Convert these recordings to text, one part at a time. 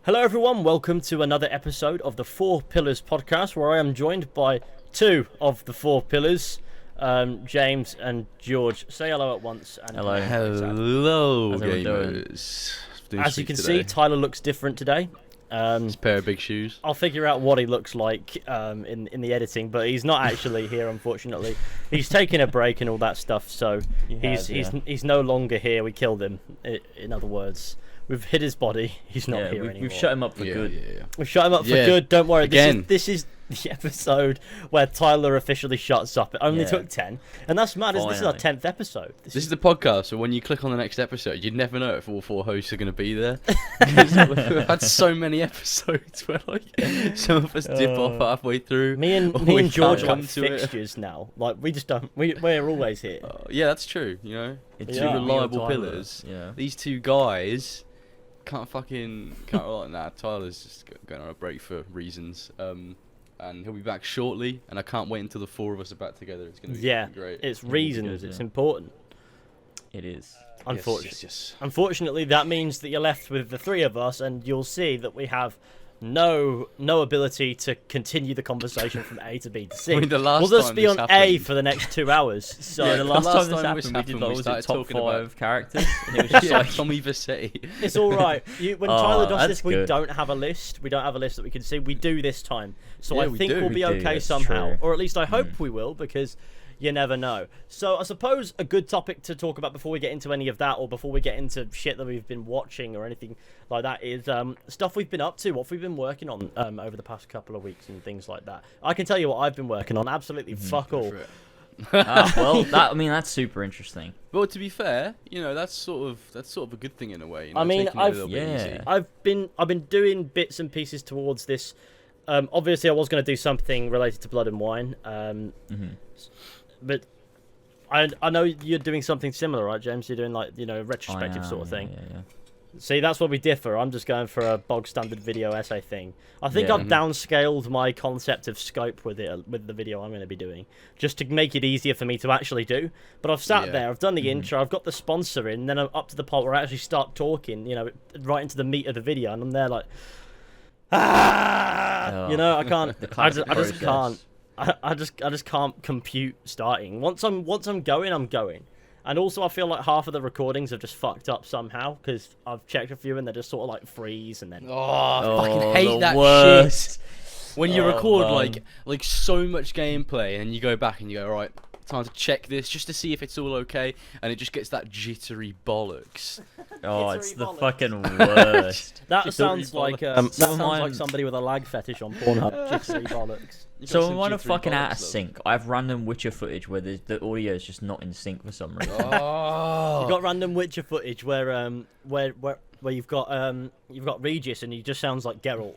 Hello everyone, welcome to another episode of the Four Pillars podcast, where I am joined by two of the Four Pillars, James and George. Say hello at once. And Hello. Hello, How's everyone gamers. as you can see, Tyler looks different today. His pair of big shoes. I'll figure out what he looks like in the editing, but he's not actually here, unfortunately. He's taking a break and all that stuff, so he's no longer here. We killed him, in other words. We've hid his body. He's not here anymore. We've shut him up for good. Yeah. We've shut him up for good. Don't worry. Again. This is the episode where Tyler officially shuts up. It only took 10, and that's mad. This is our 10th episide. This is the podcast, so when you click on the next episode, you'd never know if all four hosts are going to be there. We've had so many episodes where some of us dip off halfway through. Me and George are fixtures now. Like we just don't. We're always here. Yeah, that's true. You know, It's two me or reliable Tyler. pillars. Yeah. These two guys can't. Nah, Tyler's just going on a break for reasons. And he'll be back shortly, and I can't wait until the four of us are back together. It's going to be great. It's reasons. It's important. It is. Unfortunately, Yes. unfortunately, that means that you're left with the three of us, and you'll see that we have no ability to continue the conversation from A to B to C. I mean, the last we'll just time be this on A happened- for the next 2 hours. So Yeah, the last time this time this happened, we did happened, we was it started top talking 5 about- characters, and it was just Yeah, like, Tommy Vercetti. it's all right. When Oh, Tyler does that's this, we good. don't have a list. We don't have a list that we can see. We do this time, so Yeah, I we think do. we'll be We do, okay that's somehow, true. or at least I hope we will, because you never know. So I suppose a good topic to talk about before we get into any of that, or before we get into shit that we've been watching or anything like that, is stuff we've been up to, what we've been working on over the past couple of weeks and things like that. I can tell you what I've been working on. Absolutely fuck all. well, that's super interesting. Well, to be fair, you know that's sort of a good thing in a way. You know, I mean, taking it a little bit easy. I've been doing bits and pieces towards this. Obviously, I was going to do something related to Blood and Wine, but I know you're doing something similar, right, James? You're doing a retrospective sort of thing. Yeah. See, that's where we differ. I'm just going for a bog standard video essay thing. I think Yeah. I've downscaled my concept of scope with the video I'm going to be doing, just to make it easier for me to actually do. But I've sat there, I've done the intro, I've got the sponsor in, then I'm up to the part where I actually start talking, right into the meat of the video, and I'm there like, I can't. The I classic just can't. process. I just can't compute starting. Once I'm going, I'm going. And also, I feel like half of the recordings have just fucked up somehow, because I've checked a few and they're just sort of like freeze and then. Oh, I fucking the hate that worst. shit. When you record man. like so much gameplay and you go back and you go, all right, time to check this just to see if it's all okay, and it just gets that jittery bollocks. Oh, Jittery it's the bollocks. fucking worst. That Just sounds jittery like bollocks. that sounds Mine- like somebody with a lag fetish on Pornhub. Jittery bollocks. You got So some when I'm jittery fucking out of bollocks, love. sync, I have random Witcher footage where the audio is just not in sync for some reason. Oh, You've got random Witcher footage where you've got Regis and he just sounds like Geralt.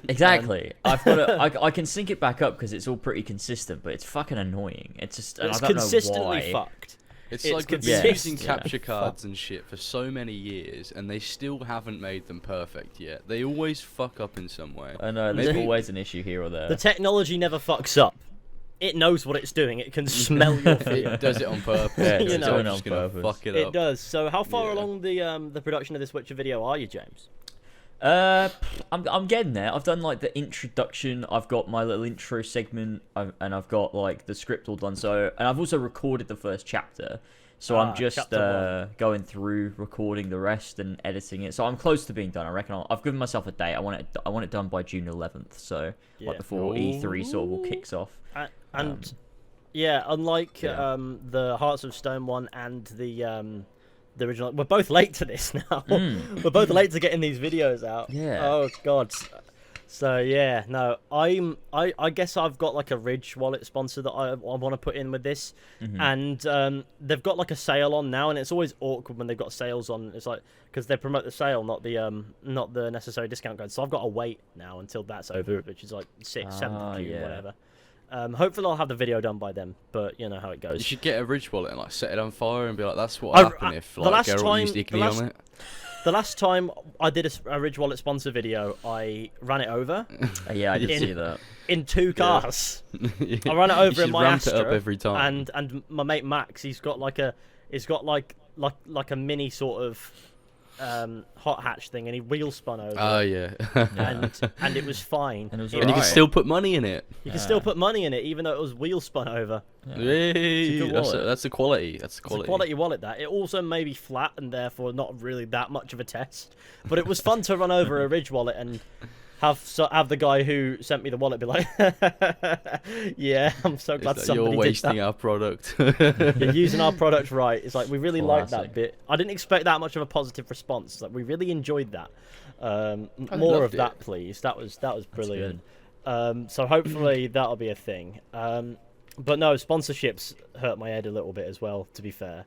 Exactly. I can sync it back up because it's all pretty consistent, but it's fucking annoying. It's just and It's I don't consistently know why. fucked. It's It's like they've been using consistent. capture cards and shit for so many years, and they still haven't made them perfect yet. They always fuck up in some way. I know there's Maybe- always an issue here or there. The technology never fucks up. It knows what it's doing. It can smell your fear. It does it on purpose. Yeah, it's It's doing it just on gonna purpose. fuck it It up. does. So how far Yeah. along the production of this Witcher video are you, James? I'm getting there. I've done like the introduction. I've got my little intro segment, and I've got like the script all done. So, and I've also recorded the first chapter. So I'm just chapter going through recording the rest and editing it. So I'm close to being done. I reckon I've given myself a date. I want it done by June 11th. So Yeah. like before E3 sort of all kicks off. And yeah, unlike yeah. the Hearts of Stone one and the original, we're both late to this now. We're both late to getting these videos out. Yeah. Oh god. So yeah, no, I guess I've got like a Ridge wallet sponsor that I want to put in with this, and they've got like a sale on now, and it's always awkward when they've got sales on. It's like because they promote the sale, not the necessary discount code. So I've got to wait now until that's over, which is like 7th of June, yeah. whatever. Hopefully I'll have the video done by then, but you know how it You goes. should get a Ridge wallet and like set it on fire and be like, "That's what happened if the like last Geralt time- used the Igni last- on it." The last time I did a Ridge wallet sponsor video, I ran it over Yeah, I did In- see that. in 2 cars. Yeah. I ran it You over in should my ramp it Astra, up every time. and my mate Max, he's got like a mini sort of hot hatch thing, and he wheel spun over. Oh yeah. and it was fine. And it was And you can alright. still put money in it. You can still put money in it, even though it was wheel spun over. Hey, good that's, wallet. that's the quality. That's the It's a quality. quality wallet. That it also may be flat and therefore not really that much of a test, but it was fun to run over a Ridge wallet and have the guy who sent me the wallet be like, yeah, I'm so glad somebody You're wasting did that. our product. You're using our product right. It's like we really like that Classic. bit. I didn't expect that much of a positive response. Like we really enjoyed that. More of loved that, it. please. That was brilliant. So hopefully that'll be a thing. But no, sponsorships hurt my head a little bit as well. To be fair,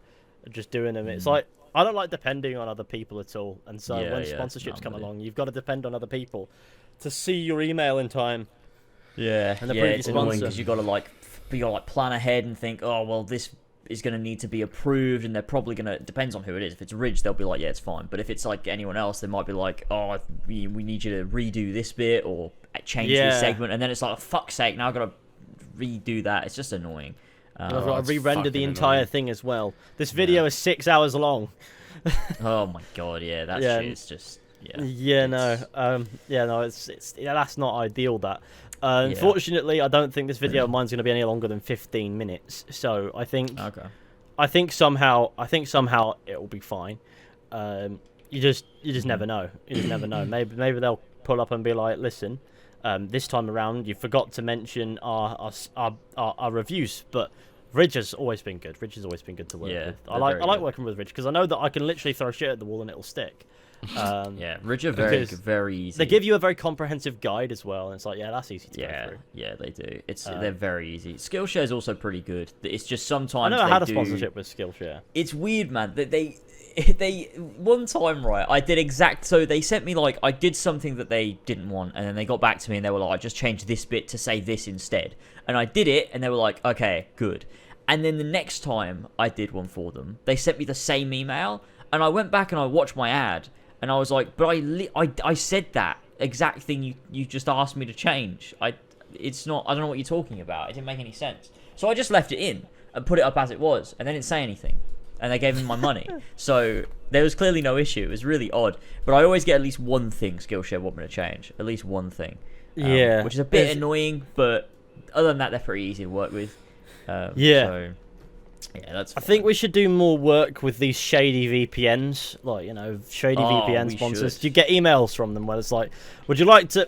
just doing them, it's like I don't like depending on other people at all. And so when sponsorships come along, you've got to depend on other people to see your email in time. Yeah, And the yeah, previous it's annoying sponsor. because you gotta like plan ahead and think, oh well, this is gonna need to be approved, and they're probably gonna. It depends on who it is. If it's Ridge, they'll be like, yeah, it's fine. But if it's like anyone else, they might be like, oh, we need you to redo this bit or change this segment, and then it's like, oh, fuck's sake, now I've got to redo that. It's just annoying. I've got to it's re-render the fucking entire annoying. thing as well. This video is 6 hours long. Oh my god, yeah, that Yeah. shit is just It's that's not ideal. That unfortunately, I don't think this video of mine's going to be any longer than 15 minutes. So I think somehow it will be fine. You just never know. You just never know. Maybe they'll pull up and be like, listen, this time around you forgot to mention our reviews, but Ridge has always been good. Ridge has always been good to work with. I like good. working with Ridge because I know that I can literally throw shit at the wall and it'll stick. Ridge are very because very easy. They give you a very comprehensive guide as well, and it's like, yeah, that's easy to go through. Yeah, they do. They're very easy. Skillshare is also pretty good. It's just sometimes I never they had a do- sponsorship with Skillshare. It's weird, man. That they one time, right, I did so they sent me like I did something that they didn't want, and then they got back to me and they were like, I just changed this bit to say this instead, and I did it, and they were like, okay, good. And then the next time I did one for them, they sent me the same email, and I went back and I watched my ad, and I was like, but I said that exact thing you just asked me to change. It's not. I don't know what you're talking about. It didn't make any sense. So I just left it in and put it up as it was, and they didn't say anything. And they gave me my money. So there was clearly no issue. It was really odd. But I always get at least one thing Skillshare want me to change. At least one thing. Which is a bit annoying, but other than that, they're pretty easy to work with. So, yeah, that's fine. I think we should do more work with these shady VPNs, like, shady VPN we sponsors. should. Do you get emails from them where it's like, would you like to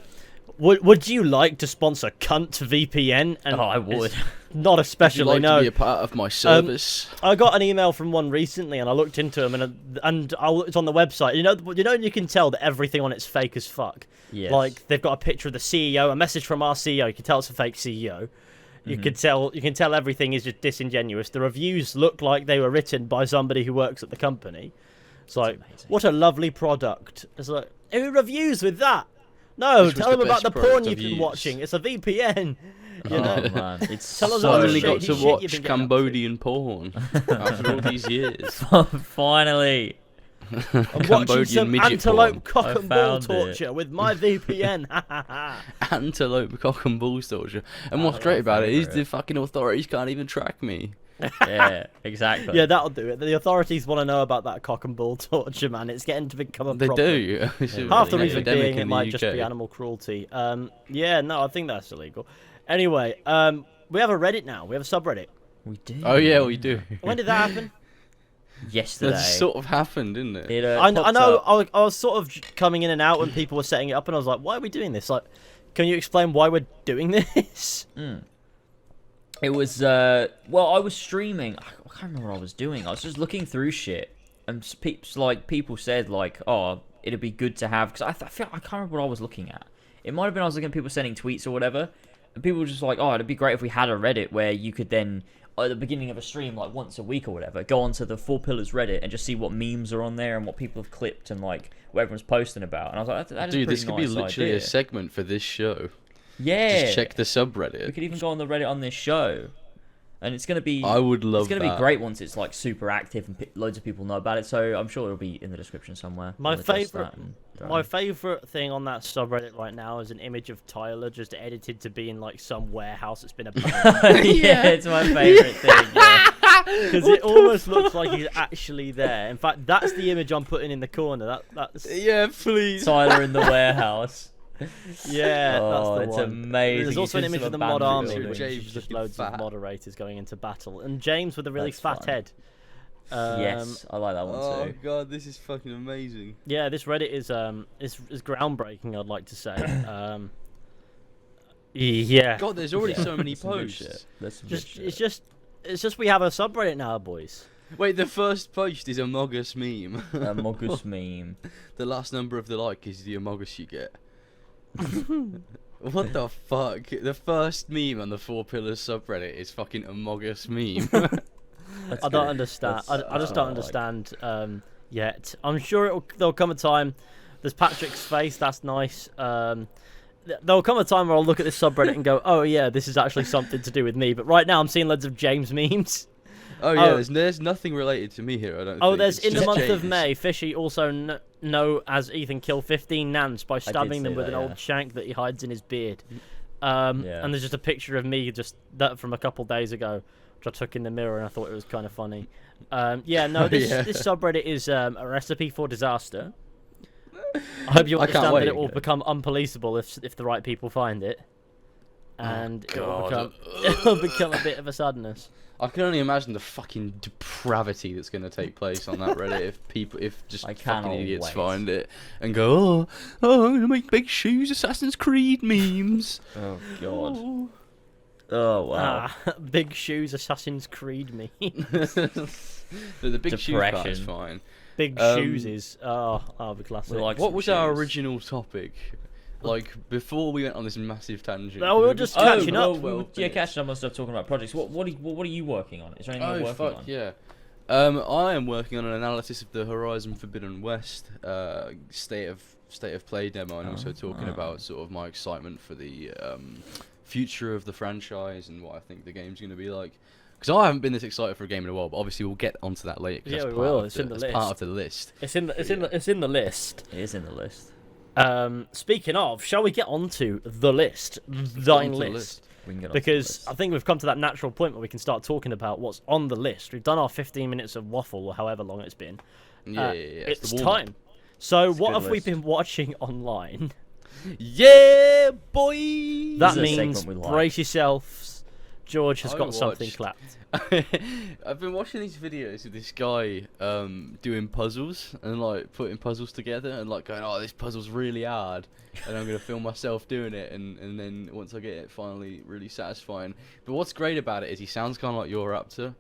sponsor Cunt VPN? And I would. Not Would you especially, like no. to be a part of my service? I got an email from one recently, and I looked into them, and I looked on the website. You can tell that everything on it's fake as fuck. Yes. Like they've got a picture of the CEO, a message from our CEO. You can tell it's a fake CEO. You can tell everything is just disingenuous. The reviews look like they were written by somebody who works at the company. It's like, amazing. what a lovely product. It's like, who reviews with that? No, Which was tell the them about best the product porn you've I've been used. watching. It's a VPN. You know? Oh man, it's Tell us so about the Finally got shady to shit you've watch been getting up to. Cambodian porn after all these years. Finally. I'm watching Cambodian some midget antelope porn. cock I and ball found it. torture with my VPN. Antelope cock and bull torture. And what's great about it is the fucking authorities can't even track me. Yeah, exactly. Yeah, that'll do it. The authorities want to know about that cock and bull torture, man. It's getting to become a They problem. do. It's Half the an reason epidemic being in it the might just UK. be animal cruelty. Yeah, no, I think that's illegal. Anyway, we have a Reddit now. We have a subreddit. We do. Oh yeah, we do. When did that happen? Yesterday. That sort of happened, didn't it? It, I popped know. up. I was sort of coming in and out when people were setting it up, and I was like, "Why are we doing this? Like, can you explain why we're doing this?" It was I was streaming. I can't remember what I was doing. I was just looking through shit, and people said like, "Oh, it'd be good to have," because I can't remember what I was looking at. It might have been I was looking at people sending tweets or whatever, and people were just like, "Oh, it'd be great if we had a Reddit where you could then." At the beginning of a stream, like once a week or whatever, go onto the Four Pillars Reddit and just see what memes are on there and what people have clipped and like what everyone's posting about. And I was like, that is Dude, a pretty this could be nice literally idea. a segment for this show. Yeah, Just check the we subreddit. could even go on the Reddit on this show, and it's gonna be. I would love It's gonna that. be great once it's like super active and loads of people know about it. So I'm sure it'll be in the description somewhere. My I'll adjust favourite- that and throw My it favorite thing on that subreddit right now is an image of Tyler just edited to be in like some warehouse that's been abandoned. in. Yeah, it's my favorite thing. Yeah. Because it almost looks like he's actually there. In fact, that's the image I'm putting in the corner. That's Yeah, please. Tyler in the warehouse. yeah, Oh, that's it's the one. amazing. There's also an It's image just of the some mod abandoned army, building. which is James just looking loads of fat. moderators going into battle, and James with a really That's fat fun. head. Yes, I like that one Oh too. god, this is fucking amazing. Yeah, this Reddit is groundbreaking. I'd like to say. Yeah. God, there's already Yeah, so many that's some good posts. shit. That's some good shit. It's just we have a subreddit now, boys. Wait, the first post is a Mogus meme. A Mogus meme. The last number of the like is the Amogus you get. What the fuck? The first meme on the 4 Pillars subreddit is fucking Amogus meme. That's I don't good. understand. That's- I just that's don't what I like. understand yet. I'm sure there'll come a time. There's Patrick's face. That's nice. There'll come a time where I'll look at this subreddit and go, "Oh yeah, this is actually something to do with me." But right now, I'm seeing loads of James memes. Oh yeah, Oh. there's nothing related to me here. I don't. Oh, think. there's It's in the just month of James. May, Fishy also know as Ethan killed 15 nans by stabbing them see with that, an yeah. old shank that he hides in his beard. Yeah. And there's just a picture of me just that from a couple days ago, which I took in the mirror and I thought it was kind of funny. Yeah, no, this Yeah. this subreddit is a recipe for disaster. I hope you I can't understand that wait. it will become unpoliceable if the right people find it, and it will God. become a bit of a sadness. I can only imagine the fucking depravity that's going to take place on that Reddit if just I fucking cannot idiots wait. find it and go, oh, I'm gonna make big shoes Assassin's Creed memes. Oh god. Oh. Oh wow. Big shoes, Assassin's Creed me. The big shoes part is Depression. fine. Big Um, shoes is the classic. We like What some was our shoes. original topic? Like before we went on this massive tangent. No, we were we just were catching well, up. we were- well yeah, finished. catching up on stuff, talking about projects. What are you working on? Is there anything you're Oh working fuck on? yeah! I am working on an analysis of the Horizon Forbidden West state of play demo, and also talking Oh. about sort of my excitement for the future of the franchise and what I think the game's going to be like. Because I haven't been this excited for a game in a while, but obviously we'll get onto that later. 'cause Yeah, that's we part will. of It's in the that's part list. of the list. It's in the list. It is in the list. Speaking of, shall we get on to the list, thine onto the list? list. We can get Because I think we've come to that natural point where we can start talking about what's on the list. We've done our 15 minutes of waffle, or however long it's been. Yeah, It's the warm-up. time. So, It's a what good have we list. been watching online? Yeah, boy. That is a means segment we like. brace yourselves. George has I got something watched- clapped. I've been watching these videos of this guy doing puzzles and like putting puzzles together and like going, oh, this puzzle's really hard, and I'm gonna film myself doing it, and then once I get it finally really satisfying. But what's great about it is he sounds kind of like your Raptor.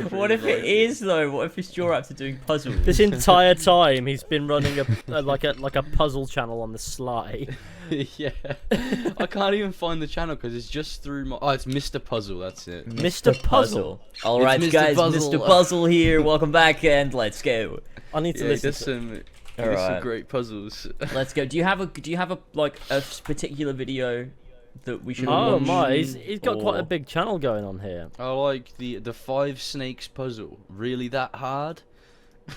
What if it is though? What if it's your after doing puzzles? This entire time, he's been running like a puzzle channel on the sly. Yeah, I can't even find the channel because it's just through my. Oh, it's Mr. Puzzle. That's it. Mr. Puzzle. All It's right, Mr. guys, Puzzle. Mr. Puzzle here. Welcome back, and let's go. I need to Yeah, he listen does to some. He All does some right. great puzzles. Let's go. Do you have a like a particular video that we should Oh watch? my, he's got quite a Or- big channel going on here. I like the 5 snakes puzzle. Really that hard?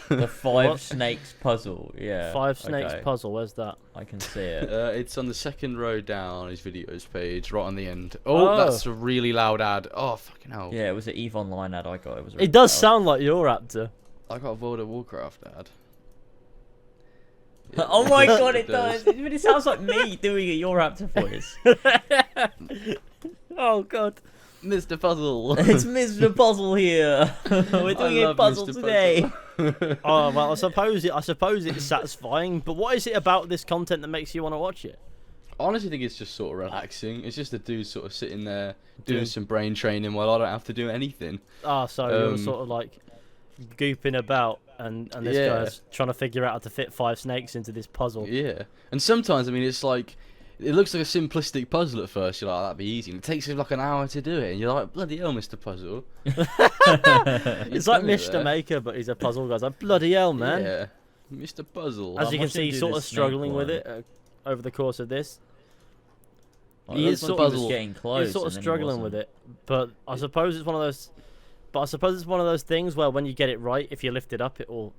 The 5 What? snakes puzzle. Yeah. 5 snakes okay. puzzle, where's that? I can see it. It's on the second row down his videos page, right on the end. Oh, Oh. that's a really loud ad. Oh, fucking hell. Yeah, it was an EVE Online ad I got. It was. It does sound like your Raptor. I got a World of Warcraft ad. Oh my god, It it does. It sounds like me doing a Your Raptor voice. Oh god. Mr. Puzzle. It's Mr. Puzzle here. We're doing a love puzzle Mr. today. Oh well, I suppose it's satisfying. But what is it about this content that makes you want to watch it? I honestly think it's just sort of relaxing. It's just a dude sort of sitting there doing Doing- some brain training while I don't have to do anything. Ah, so you're Um, sort of like gooping about, and this Yeah. guy's trying to figure out how to fit 5 snakes into this puzzle. Yeah. And sometimes, I mean, it's like, it looks like a simplistic puzzle at first. You're like, that'd be easy. And it takes him like an hour to do it. And you're like, bloody hell, Mr. Puzzle. It's like Mr. Maker, but he's a puzzle guy. It's like, bloody hell, man. Yeah. Mr. Puzzle. As I'm you can watching see, him he's do sort the of struggling snake with one. it over the course of this. Well, He it is looked sort like of- he was getting close. He's sort of and then he struggling with wasn't. it, but I suppose it's one of those. But I suppose it's one of those things where when you get it right, if you lift it up, it'll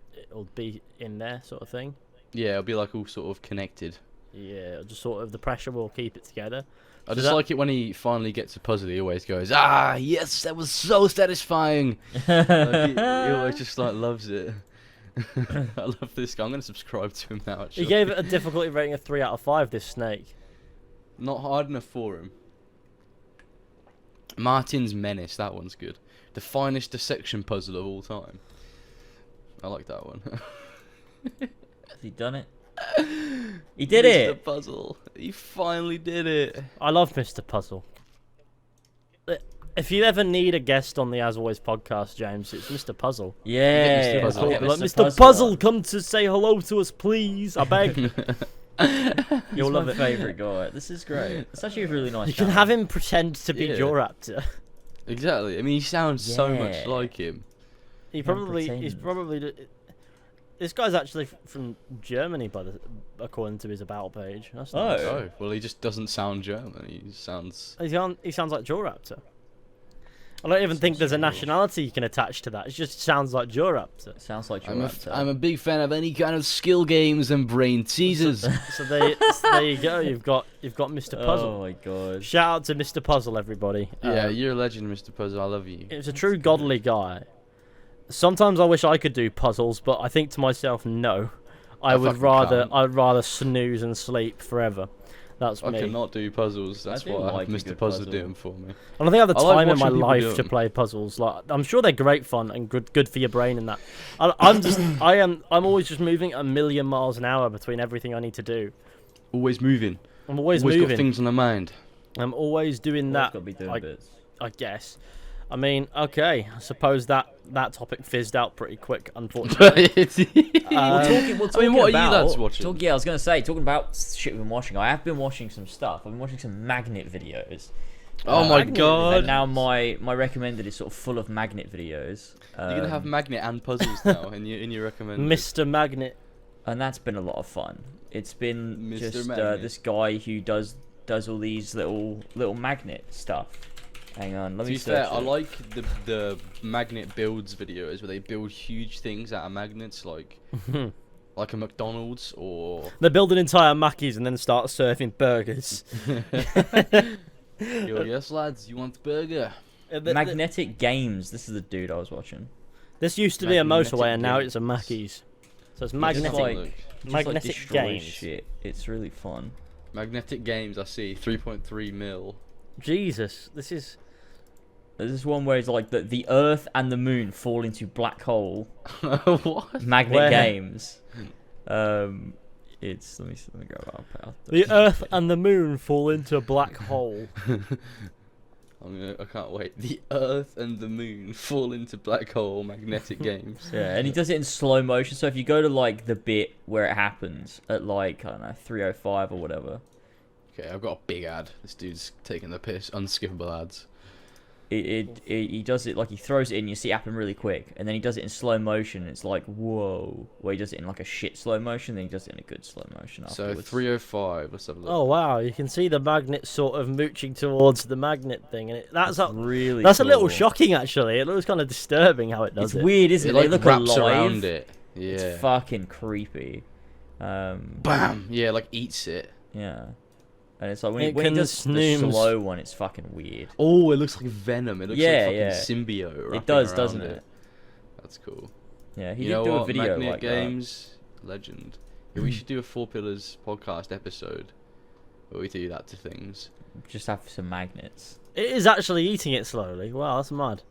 be in there, sort of thing. Yeah, it'll be like all sort of connected. yeah, just sort of the pressure will keep it together. I just like it when he finally gets a puzzle. He always goes, "Ah, yes, that was so satisfying." He always just like loves it. I love this guy. I'm gonna subscribe to him now. Actually, He gave it a difficulty rating of 3 out of 5. This snake. not hard enough for him. Martin's Menace. That one's good. The finest dissection puzzle of all time. I like that one. Has he done it? He did Mr. it. Puzzle. He finally did it. I love Mr. Puzzle. If you ever need a guest on the As Always podcast, James, it's Mr. Puzzle. Yeah. Mr. Puzzle. I'll Like, get Mr. Puzzle, come to say hello to us, please. I beg. You'll love my it. favourite guy. This is great. It's actually a really nice. You can channel. have him pretend to be Yeah. Joraptor. Exactly. I mean, he sounds so much Yeah. like him. He's pretend. probably. This guy's actually from Germany, according to his about page. That's nice. Oh. Oh, well, he just doesn't sound German. He sounds. He sounds like Joraptor. I don't even think there's a nationality you can attach to that. It just sounds like Joraptor. Sounds like I'm you're a big fan of any kind of skill games and brain teasers. So there you go. You've got Mr. Puzzle. Oh my god. Shout out to Mr. Puzzle, everybody. Yeah, you're a legend, Mr. Puzzle. I love you. It's a true godly guy. Sometimes I wish I could do puzzles, but I think to myself, no. I'd fucking rather snooze and sleep forever. That's I me. cannot do puzzles. That's do what I like have a Mr. good Puzzle puzzle. doing for me. I don't think I have the I like time in my watching people life do to 'em. play puzzles. Like, I'm sure they're great fun and good for your brain and that. I'm always just moving at 1,000,000 miles an hour between everything I need to do. Always moving. I'm always Always got moving. things on the mind. I'm always doing Always that. gotta be doing I, bits. I guess. I mean, okay. I suppose that topic fizzed out pretty quick, unfortunately. What I mean, what are you lads watching? Yeah, I was gonna say, talking about shit we've been watching. I have been watching some stuff. I've been watching some magnet videos. Oh my Magnet god. And now my recommended is sort of full of magnet videos. You're gonna have magnet and puzzles now in your recommended. Mr. Magnet. And that's been a lot of fun. It's been Mr. just Magnet. this guy who does all these little magnet stuff. Hang on, let To me be search fair, I it. like the magnet builds videos where they build huge things out of magnets, like a McDonald's or. They build an entire Mackey's and then start serving burgers. Yo, yes, lads, you want the burger? Magnetic Games. This is the dude I was watching. This used to be a Magnetic motorway and now Games. it's a Mackey's. So it's Just magnetic. like, magnetic destroys games. shit. It's really fun. Magnetic Games, I see. 3.3 mil. Jesus, this is. There's this one where it's like the Earth and the Moon fall into black hole. What? Magnet Where? Games. It's let me go up. The Earth and the Moon fall into a black hole. I can't wait. The Earth and the Moon fall into black hole. Magnetic Games. Yeah, and he does it in slow motion. So if you go to like the bit where it happens at like I don't know 3:05 or whatever, Okay, I've got a big ad. This dude's taking the piss. Unskippable ads. he does it like he throws it in. You see it happen really quick, and then he does it in slow motion. And it's like whoa. Where he does it in like a shit slow motion, then he does it in a good slow motion So afterwards. 3:05. Let's have a look. Oh wow, you can see the magnet sort of mooching towards the magnet thing, and that's really that's a little cool. shocking actually. It looks kind of disturbing how it does It's it. weird, isn't it? It like They look wraps alive. around it. Yeah. It's fucking creepy. Bam. Yeah, like eats it. Yeah. And it's like when, It when he can does snooze. the slow one, it's fucking weird. Oh, it looks like venom. It looks Yeah, like yeah. fucking symbiote. It wrapping does, around doesn't it? That's cool. Yeah, he You did know do what? a video Magnet like Games, legend. Yeah, we should do a Four Pillars podcast episode where we do that to things. that. Just have some magnets. It is actually eating it slowly. Wow, that's mad.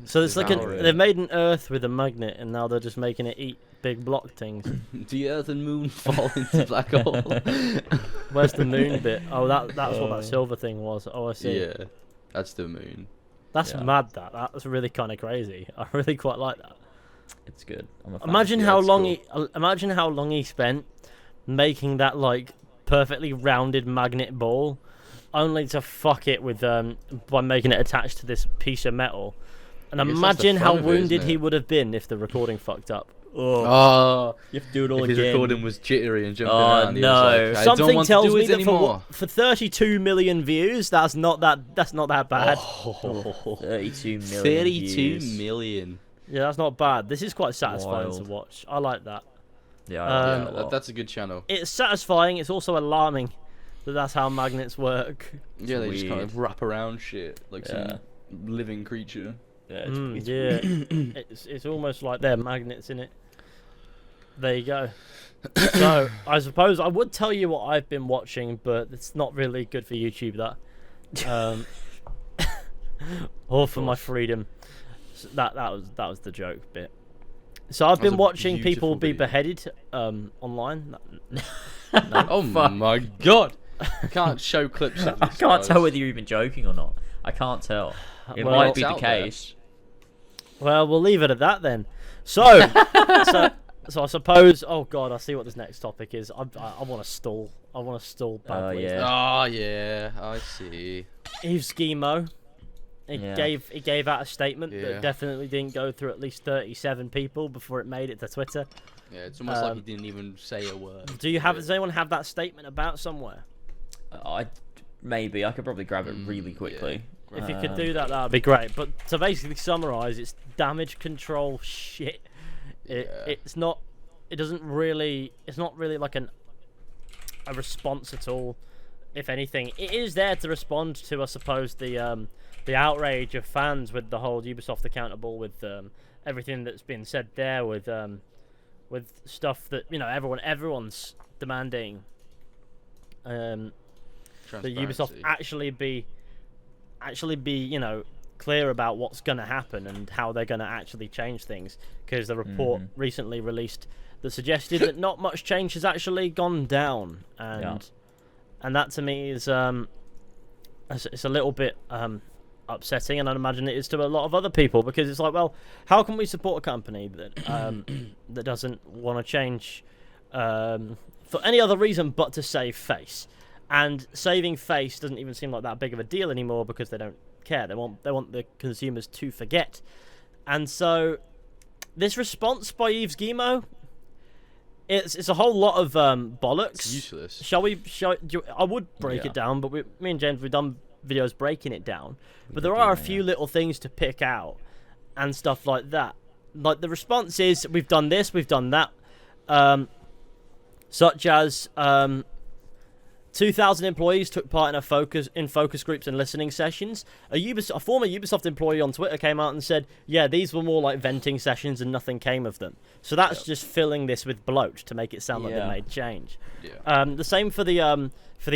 So it's like Devour it. they've made an Earth with a magnet, and now they're just making it eat big block things. The Earth and Moon fall into black hole. Where's the moon bit? Oh, that's what Oh. that silver thing was. Oh, I see. Yeah, that's the moon. That's Yeah. mad. That's really kind of crazy. I really quite like that. It's good. I'm a fan. Imagine Yeah, how it's long cool. imagine how long he spent making that like perfectly rounded magnet ball, only to fuck it with by making it attached to this piece of metal. And I guess that's the imagine how fun of it, wounded isn't he it? would have been if the recording fucked up. Oh, You have to do it all if his again. recording was jittery and jumping Oh, around. He was no. like, I don't Something want tells to do me it that anymore. for 32 million views, that's not that bad. Oh, 32 million 32 views. million. Yeah, that's not bad. This is quite satisfying Wild. to watch. I like that. That's a good channel. It's satisfying. It's also alarming that that's how magnets work. Yeah, they just kind of wrap around shit like some living creature. It's almost like they're magnets in it. There you go. So I suppose I would tell you what I've been watching, but it's not really good for YouTube. That, or for my freedom. So that was the joke bit. So I've been watching people be beheaded online. No. Oh my god! I can't show clips of this. I can't tell whether you're even joking or not. I can't tell. It might be the case. Well, we'll leave it at that then. So, so I suppose. Oh god, I see what this next topic is. I want to stall. I want to stall badly. Oh yeah, I see. Yves Guillemot. He gave out a statement that definitely didn't go through at least 37 people before it made it to Twitter. Yeah, it's almost like he didn't even say a word. Does anyone have that statement about somewhere? Maybe I could probably grab it really quickly. Yeah. If you could do that, that'd be great. But to basically summarize, it's damage control shit. It's not really like a response at all. If anything, it is there to respond to, I suppose, the outrage of fans with the whole Ubisoft accountable, with everything that's been said there, with stuff that everyone's demanding. That Ubisoft actually be clear about what's going to happen and how they're going to actually change things, because the report recently released that suggested that not much change has actually gone down, and that to me is it's a little bit upsetting, and I'd imagine it is to a lot of other people, because it's like, well, how can we support a company that that doesn't want to change for any other reason but to save face? And saving face doesn't even seem like that big of a deal anymore, because they don't care. They want the consumers to forget. And so this response by Yves Guillemot, it's a whole lot of bollocks. It's useless. I would break it down, but me and James, we've done videos breaking it down. But there are a few little things to pick out and stuff like that. Like the response is, we've done this, we've done that, such as 2,000 employees took part in focus groups and listening sessions. A former Ubisoft employee on Twitter came out and said, yeah, these were more like venting sessions and nothing came of them. So that's just filling this with bloat to make it sound like they made change. Yeah. The same for the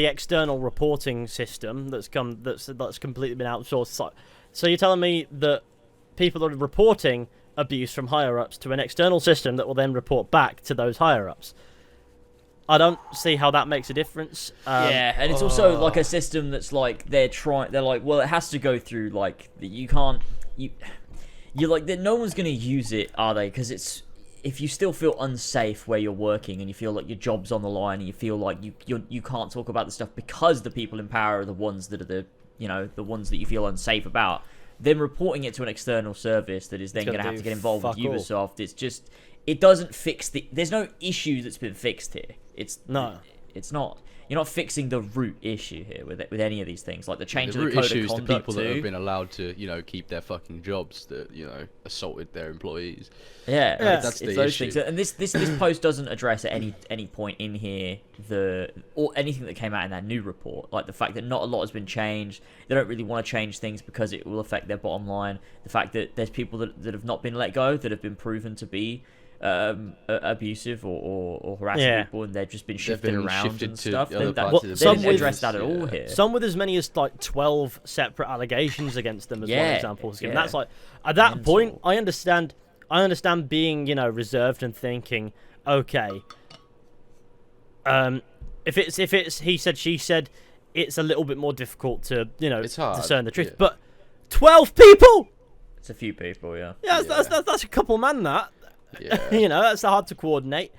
external reporting system that's completely been outsourced. So you're telling me that people are reporting abuse from higher ups to an external system that will then report back to those higher ups? I don't see how that makes a difference. And it's also like a system that's like they're like, well, it has to go through like you're like that. No one's gonna use it, are they? Because it's, if you still feel unsafe where you're working and you feel like your job's on the line and you feel like you can't talk about the stuff because the people in power are the ones that are the ones that you feel unsafe about, then reporting it to an external service that is then going to have to get involved with Ubisoft, it doesn't fix there's no issue that's been fixed here. It's not. You're not fixing the root issue here with any of these things, like the change of the code of conduct. The people that have been allowed to, keep their fucking jobs, that assaulted their employees. That's the those issue. Things. And this post doesn't address at any point in here or anything that came out in that new report, like the fact that not a lot has been changed. They don't really want to change things because it will affect their bottom line. The fact that there's people that have not been let go, that have been proven to be abusive or harassing people, and they've just been shifted around and stuff. They didn't address that at all here. Some with as many as like 12 separate allegations against them as one example. And that's like, at that point, I understand being reserved and thinking, okay, if it's he said she said, it's a little bit more difficult to discern the truth. Yeah. But 12 people, it's a few people. That's a couple man. That's hard to coordinate.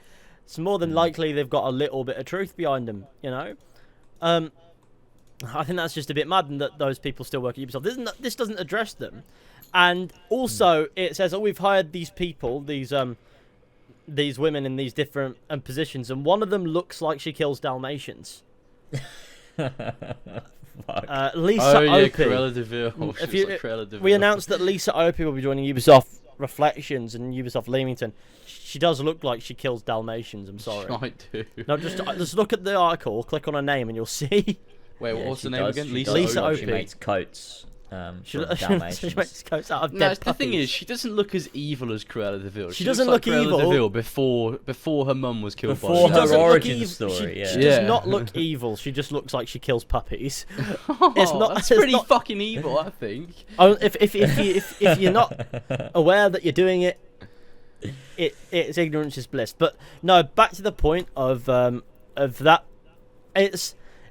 It's more than likely they've got a little bit of truth behind them. I think that's just a bit mad, and that those people still work at Ubisoft. This doesn't address them, and also it says, we've hired these people, these women in these different positions, and one of them looks like she kills Dalmatians. Lisa Opie. Cruella de Vil. We announced that Lisa Opie will be joining Ubisoft Reflections and Ubisoft Leamington, she does look like she kills Dalmatians. I'm sorry. I do. No, just look at the article, click on her name, and you'll see. Wait, Yeah, what's she the name does, again? she Lisa. does. Lisa Oak. Oak. She makes coats. She From Dalmatians. makes coats out of No, dead the thing puppies. is, she doesn't look as evil as Cruella de Vil. She looks doesn't like look Cruella evil. de Vil before her mum was killed Before by her the doesn't look origin evil. story, yeah. She Yeah. does not look evil. She just looks like she kills puppies. Oh, It's not- That's it's pretty not- fucking evil, I think. Oh, if you're not aware that you're doing it, it's ignorance is bliss. But no, back to the point of that.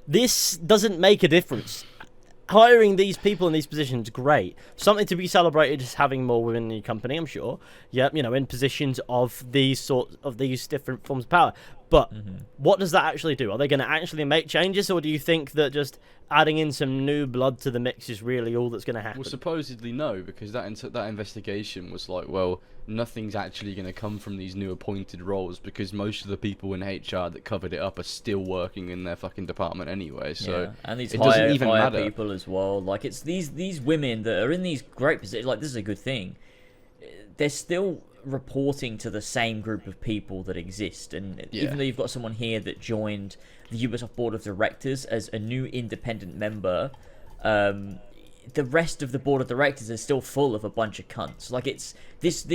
This doesn't make a difference. Hiring these people in these positions, great. Something to be celebrated is having more women in your company, I'm sure. Yeah, in positions of these different forms of power. But what does that actually do? Are they going to actually make changes, or do you think that just adding in some new blood to the mix is really all that's going to happen? Well, supposedly no, because that investigation was like, well, nothing's actually going to come from these new appointed roles because most of the people in HR that covered it up are still working in their fucking department anyway. So yeah. And these it doesn't even higher matter. people as well. Like it's these women that are in these great positions. Like this is a good thing. They're still reporting to the same group of people that exist, and even though you've got someone here that joined the Ubisoft board of directors as a new independent member, the rest of the board of directors is still full of a bunch of cunts. Like it's this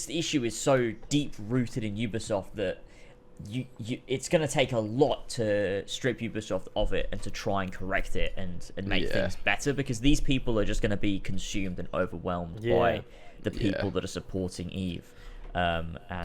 issue is so deep rooted in Ubisoft that it's going to take a lot to strip Ubisoft of it and to try and correct it and make things better, because these people are just going to be consumed and overwhelmed by the people that are supporting Eve. Money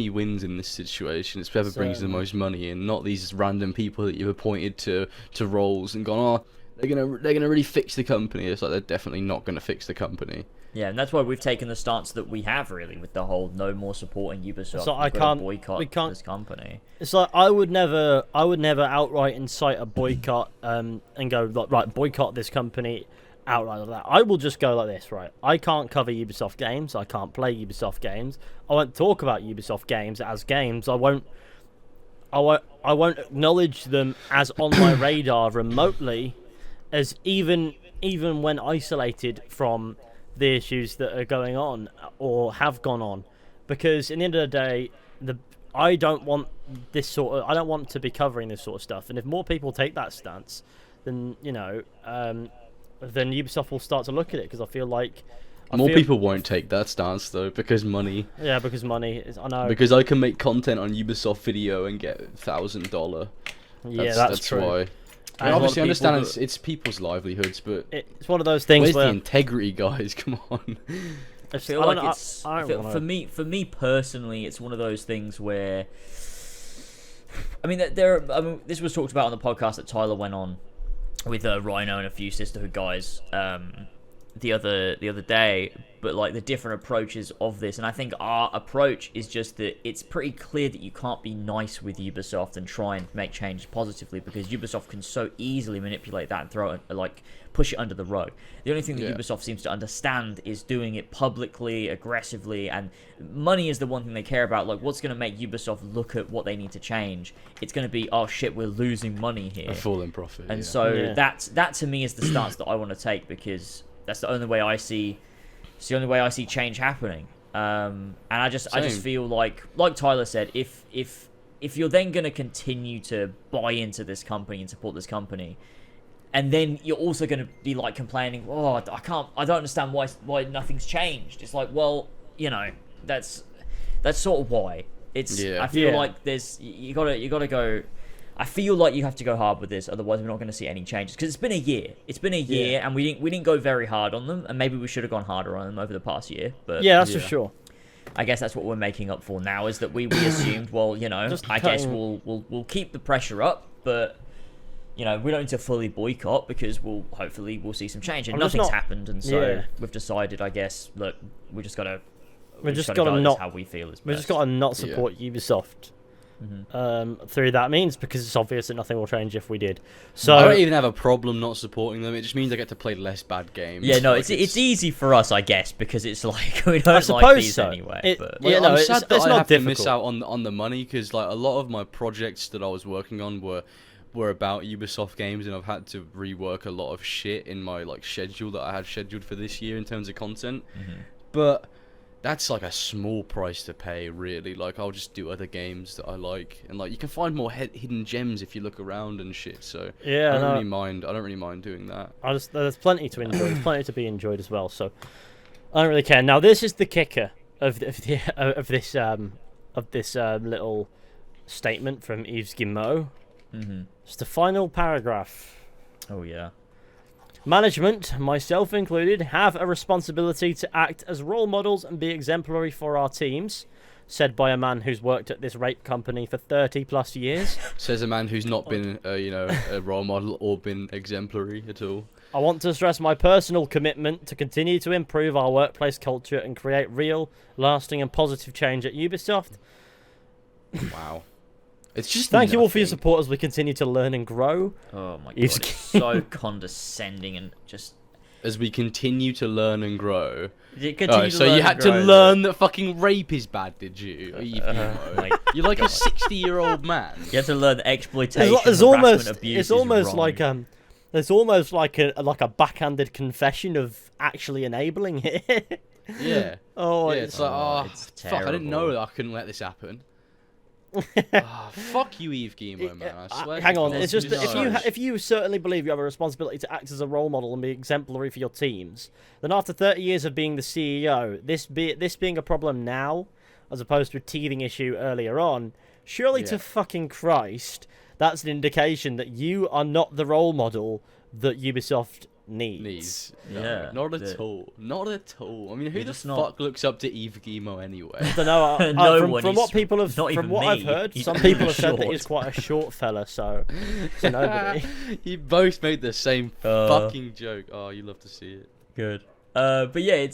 wins in this situation. It's whoever brings the most money in, not these random people that you've appointed to roles and gone, oh, they're gonna really fix the company. It's like they're definitely not gonna fix the company. Yeah, and that's why we've taken the stance that we have, really, with the whole no more supporting Ubisoft. So We've got to boycott this company. It's like I would never outright incite a boycott and go like, right, boycott this company outright like that. I will just go like this, right? I can't cover Ubisoft games. I can't play Ubisoft games. I won't talk about Ubisoft games as games. I won't acknowledge them as on my radar remotely, as even when isolated from the issues that are going on or have gone on, because in the end of the day, I don't want to be covering this sort of stuff. And if more people take that stance, then then Ubisoft will start to look at it, because I feel like more people won't take that stance though, because money. Yeah, because money is. I know. Because I can make content on Ubisoft video and get $1,000. Yeah, that's true. Why. I obviously understand it's people's livelihoods, but it's one of those things where's where the integrity, guys? Come on. I feel like it's for me personally, it's one of those things where, I mean, this was talked about on the podcast that Tyler went on with Rhino and a few Sisterhood guys the other day, but like the different approaches of this, and I think our approach is just that it's pretty clear that you can't be nice with Ubisoft and try and make changes positively, because Ubisoft can so easily manipulate that and throw it, like push it under the rug. The only thing that Ubisoft seems to understand is doing it publicly, aggressively, and money is the one thing they care about. Like, what's going to make Ubisoft look at what they need to change? It's going to be, oh shit, we're losing money here. A falling profit. And so that to me is the stance that I want to take, because that's the only way I see. It's the only way I see change happening. And I just feel like Tyler said, if you're then going to continue to buy into this company and support this company, and then you're also going to be like complaining, oh, I don't understand why nothing's changed. It's like, well, that's sort of why. I feel like you gotta go. I feel like you have to go hard with this, otherwise we're not going to see any changes. Because it's been a year. It's been a year, and we didn't go very hard on them, and maybe we should have gone harder on them over the past year. But that's for sure. I guess that's what we're making up for now, is that we assumed, well, I guess we'll keep the pressure up, but we don't need to fully boycott, because hopefully we'll see some change, and nothing's happened, and so we've decided, I guess, look, we just gotta not how we feel is best. We just gotta not support Ubisoft. Through that means, because it's obvious that nothing will change if we did. So I don't even have a problem not supporting them. It just means I get to play less bad games. Yeah, no, like it's easy for us, I guess, because it's like we don't like these anyway. I'm sad that it's I not have difficult. to miss out on the money, because like a lot of my projects that I was working on were were about Ubisoft games, and I've had to rework a lot of shit in my like schedule that I had scheduled for this year in terms of content. But that's like a small price to pay, really. Like, I'll just do other games that I like, and like you can find more hidden gems if you look around and shit. So yeah, I don't really mind doing that. There's plenty to enjoy. There's plenty to be enjoyed as well. So I don't really care. Now this is the kicker of this little statement from Yves Guillemot. It's the final paragraph. Oh yeah. Management, myself included, have a responsibility to act as role models and be exemplary for our teams, said by a man who's worked at this rape company for 30 plus years. Says a man who's not been, a role model or been exemplary at all. I want to stress my personal commitment to continue to improve our workplace culture and create real, lasting and positive change at Ubisoft. Wow. It's just Thank you all for your support as we continue to learn and grow. Oh my god, it's so condescending and just... As we continue to learn and grow. So you had to learn that fucking rape is bad, did you? You're like a 60-year-old man. You have to learn that exploitation, There's harassment, abuse it's almost is wrong. like there's almost like a backhanded confession of actually enabling it. Yeah. Oh, yeah, it's like, it's fuck, I didn't know terrible. that I couldn't let this happen. Fuck you, Yves Guillemot, man. I swear. Hang on, God, it's just that no. if you certainly believe you have a responsibility to act as a role model and be exemplary for your teams, then after 30 years of being the CEO, this being a problem now, as opposed to a teething issue earlier on, surely to fucking Christ, that's an indication that you are not the role model that Ubisoft needs. No, Yeah, not at all. Not at all. I mean, who You're the just not- fuck looks up to Yves Guillemot anyway? I don't know. No one, from what he's people have, not from even what I've me. heard, He's some really people have said that short. he's quite a short fella. So nobody. You both made the same fucking joke. Oh, you love to see it. Good. But yeah,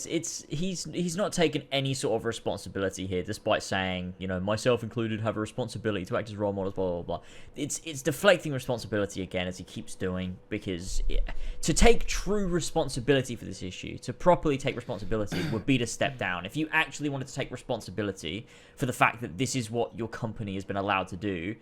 he's not taken any sort of responsibility here, despite saying, myself included have a responsibility to act as role models, blah blah blah. It's deflecting responsibility again, as he keeps doing, because to take true responsibility for this issue, to properly take responsibility, would be to step down. If you actually wanted to take responsibility for the fact that this is what your company has been allowed to do,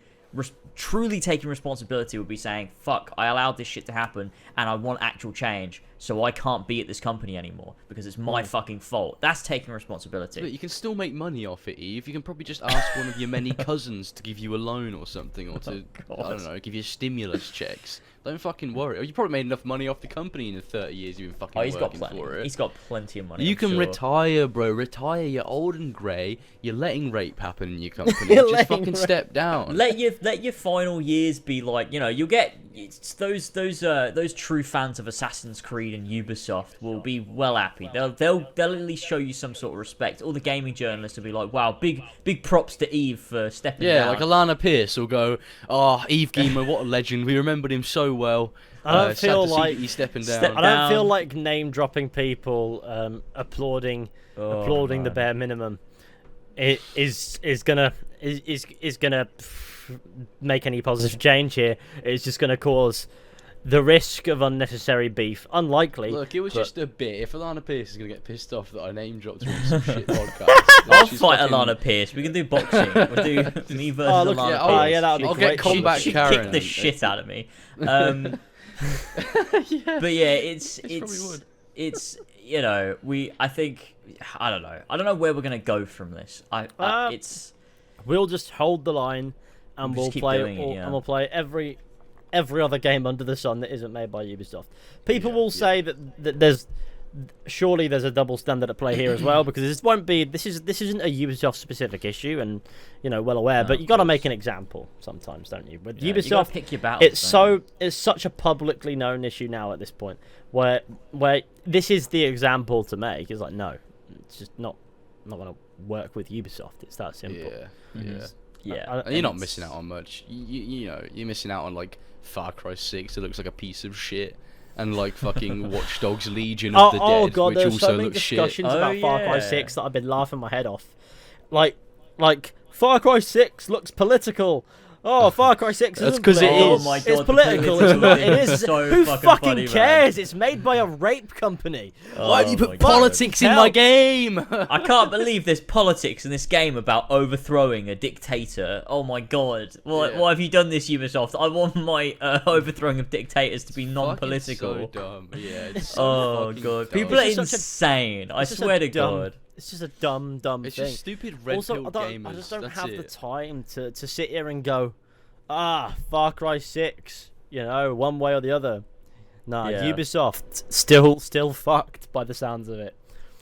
truly taking responsibility would be saying, fuck, I allowed this shit to happen and I want actual change, so I can't be at this company anymore because it's my fucking fault. That's taking responsibility. But you can still make money off it, Eve. You can probably just ask one of your many cousins to give you a loan or something, or to, I don't know, give you stimulus checks. Don't fucking worry. You probably made enough money off the company in the 30 years you've been fucking He's got working plenty. for it. He's got plenty of money. You I'm can sure. retire, bro. Retire. You're old and grey. You're letting rape happen in your company. Just fucking step down. Let your final years be like, you'll get those true fans of Assassin's Creed and Ubisoft will be well happy. They'll at least show you some sort of respect. All the gaming journalists will be like, wow, big props to Eve for stepping down. Yeah, like Alana Pierce will go, oh, Yves Guillemot, what a legend. We remembered him so well. I don't feel sad to see like he's stepping down. Step I don't feel like name dropping people, applauding the bare minimum. It is gonna make any positive change here. It's just gonna cause the risk of unnecessary beef. Unlikely. Look, it was but- just a bit. If Alana Pierce is going to get pissed off that I name dropped her in some shit podcast, I'll she's fight fucking- Alana Pierce. We can do boxing. We'll do me versus Oh, look, Alana yeah, Pierce. yeah, that would be I'll great. get Combat She'd Karen. kick the shit out of me. Yeah. But yeah, probably would. I don't know where we're gonna go from this. We'll just hold the line, and We'll we'll just keep play doing it, yeah. and we'll play every other game under the sun that isn't made by Ubisoft. People will say that there's a double standard at play here as well, because this isn't a Ubisoft specific issue, and well aware. But you got to make an example sometimes, don't you? With you gotta Ubisoft, pick your battles, it's such a publicly known issue now at this point, where this is the example to make. It's like, no, it's just not going to work with Ubisoft. It's that simple. Yeah. Yeah, And you're not missing out on much. You're missing out on like Far Cry 6. It looks like a piece of shit. And like fucking Watch Dogs Legion of the Dead, God, which there's also so many looks shit. discussions about Far Cry yeah. 6 that I've been laughing my head off. Like Far Cry 6 looks political. Oh, Far Cry 6 That's isn't 'cause it political. is. Oh my It's God, the political. political It's not. thing It is is. so Who fucking fucking funny, man. cares? It's made by a rape company. Why do you Oh put my God. politics in my game? I can't believe there's politics in this game about overthrowing a dictator. Oh my God. Why have you done this, Ubisoft? I want my overthrowing of dictators to be non-political. Fucking so dumb. Yeah, it's so Oh fucking God, dumb. people are It's just such a- insane. I It's just a swear to dumb- God. It's just a dumb thing. It's just stupid red Also, pill gamers. I just don't That's have it. the time to sit here and go, Far Cry 6, you know, one way or the other. Nah, Yeah. Ubisoft still fucked by the sounds of it.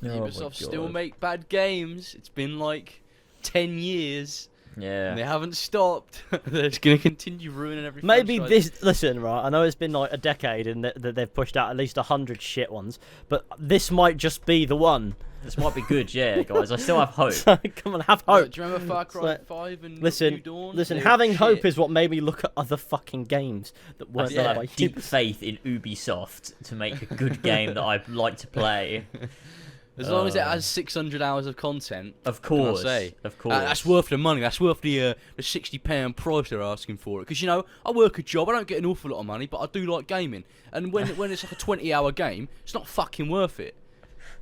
Oh my Ubisoft still God. make bad games. It's been like 10 years. Yeah. And they haven't stopped. They're just going to continue ruining every Maybe franchise. listen, right, I know it's been like a decade and that they've pushed out at least 100 shit ones, but this might just be the one. This might be good, yeah, guys. I still have hope. So, come on, have hope. Do you remember Far Cry like, 5 and New Listen, Dawn? listen, They were having hope shit. is what made me look at other fucking games that I weren't still made have by deep Ubisoft. faith in Ubisoft to make a good game that I'd like to play. As long as it has 600 hours of content. Of what can I course, say? of course. That's worth the money. That's worth the £60 price they're asking for it. Because, you know, I work a job. I don't get an awful lot of money, but I do like gaming. And when it's like a 20-hour game, it's not fucking worth it.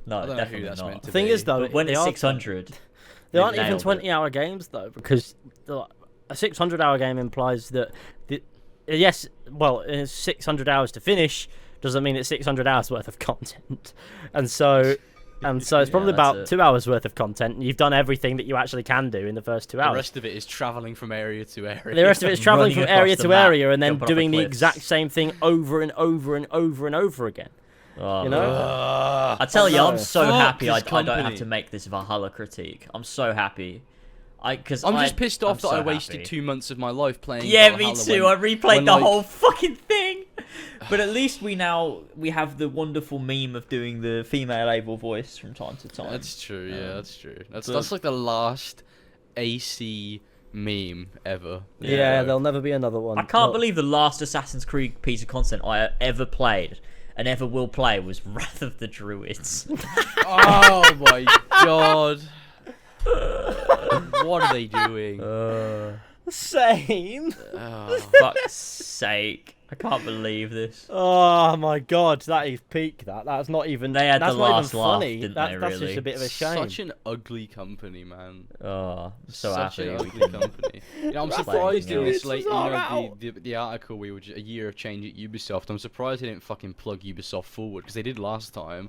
No, I don't know who definitely that's not. meant to The thing be. is, though, But when they it's are- 600, They aren't they've even nailed it. 20-hour games though, because a 600-hour game implies that yes, well, it's 600 hours to finish doesn't mean it's 600 hours worth of content, and so it's probably that's about it. 2 hours worth of content. And you've done everything that you actually can do in the first 2 The hours. rest of it is travelling from area to area. The rest of it is traveling Running from area across the to map, area and then jumping off the doing the cliffs. exact same thing over and over and over and over again. Oh, You know? man. I tell you, no. I'm so Fuck happy I this don't have company. to make this Valhalla critique. I'm so happy. I'm just pissed off that so I wasted happy. 2 months of my life playing Yeah, Valhalla me too. when- I replayed when, the like- whole fucking thing. But at least we have the wonderful meme of doing the female able voice from time to time. That's true, yeah, that's true. That's but- like the last AC meme ever. Yeah, there'll never be another one. I can't No. believe the last Assassin's Creed piece of content I ever played and ever will play was Wrath of the Druids. Oh my god. What are they doing? Same. Oh. Fuck's sake. I can't believe this. Oh my god, that is peak. That's not even. They had that's the not last even laugh, funny. didn't That's they, just really? a bit of a shame. Such an ugly company, man. Oh, I'm so Such happy. an we ugly can- company. You know, I'm Right. surprised in Like, this late, you are know, out. the article we were a year of change at Ubisoft. I'm surprised they didn't fucking plug Ubisoft forward because they did last time.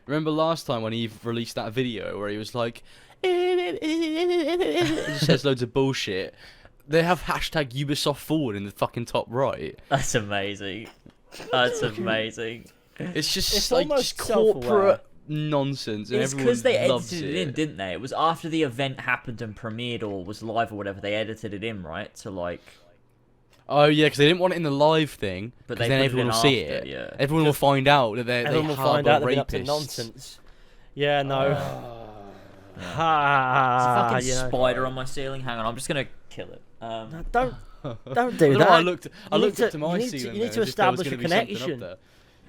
Remember last time when he released that video where he was like, he just says loads of bullshit. They have hashtag Ubisoft forward in the fucking top right. That's amazing. That's amazing. It's just It's like almost just self-aware. corporate nonsense, and It's everyone because they loves edited it in, didn't they? It was after the event happened and premiered or was live or whatever. They edited it in, right? To like, Oh yeah, because they didn't want it in the live thing, But because they then put it everyone in will see after, it. yeah. Everyone will find out that Everyone they will find harbour out they've been up to rapists. nonsense. Yeah, no. there's a fucking You know. spider on my ceiling. Hang on, I'm just gonna kill it. No, don't do I don't know, that. I looked You need up to my you need ceiling. You need there to as if there was establish a gonna be something up connection. there.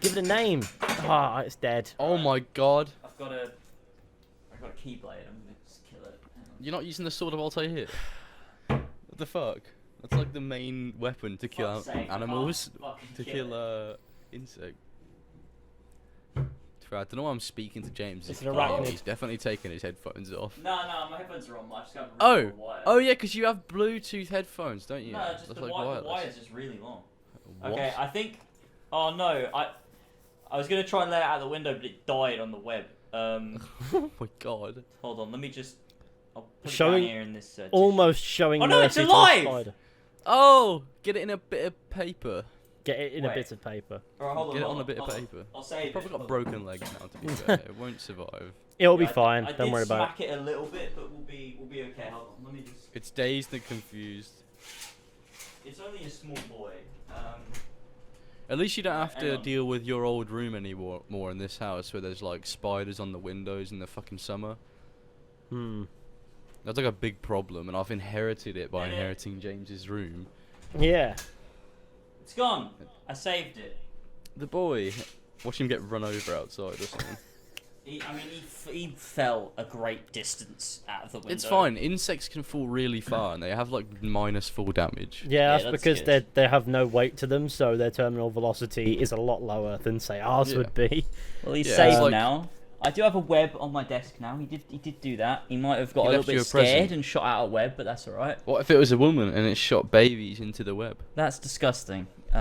Give it a name. Ah, it's dead. Oh my god, I've got a keyblade. I'm gonna just kill it. Hang on. you're not using the sword of Altair. What the fuck? That's like the main weapon to kill Fuck's sake, I animals, can't fucking to kill kill insect. I don't know why I'm speaking to James. It's He's an quiet. arachnid. He's definitely taking his headphones off. No, my headphones are on. I just got Oh, really wire. oh yeah, because you have Bluetooth headphones, don't you? No, just That's the like wire. The wireless. wire's just really long. What? Okay, I think. Oh no, I was gonna try and let it out the window, but it died on the web. Oh my god. Hold on, let me just. I'll put Showing- it down here in this. Almost showing Oh, no, it's mercy to the alive! spider. Oh, get it in a bit of paper. Get it in a Wait. bit of paper. Alright, hold on, Get it hold on a bit of hold on. paper. I'll save Probably it. got broken legs now. To be fair, it won't survive. It'll be Yeah, fine. I Don't did worry about it. smack it a little bit, but we'll be okay. Hold on, let me just. It's dazed and confused. It's only a small boy. At least you don't have Hang to on. deal with your old room anymore more in this house where there's like spiders on the windows in the fucking summer. Hmm. That's like a big problem, and I've inherited it by Yeah. inheriting James's room. Yeah. It's gone. I saved it. The boy, watch him get run over outside or something. He fell a great distance out of the window. It's fine. Insects can fall really far, and they have like minus fall damage. Yeah, that's because good. they have no weight to them, so their terminal velocity is a lot lower than say ours would be. Well, he's Yeah, safe like- now. I do have a web on my desk now. He did do that. He might have got He a left little you bit a present. scared and shot out a web, but that's all right. What if it was a woman and it shot babies into the web? That's disgusting. So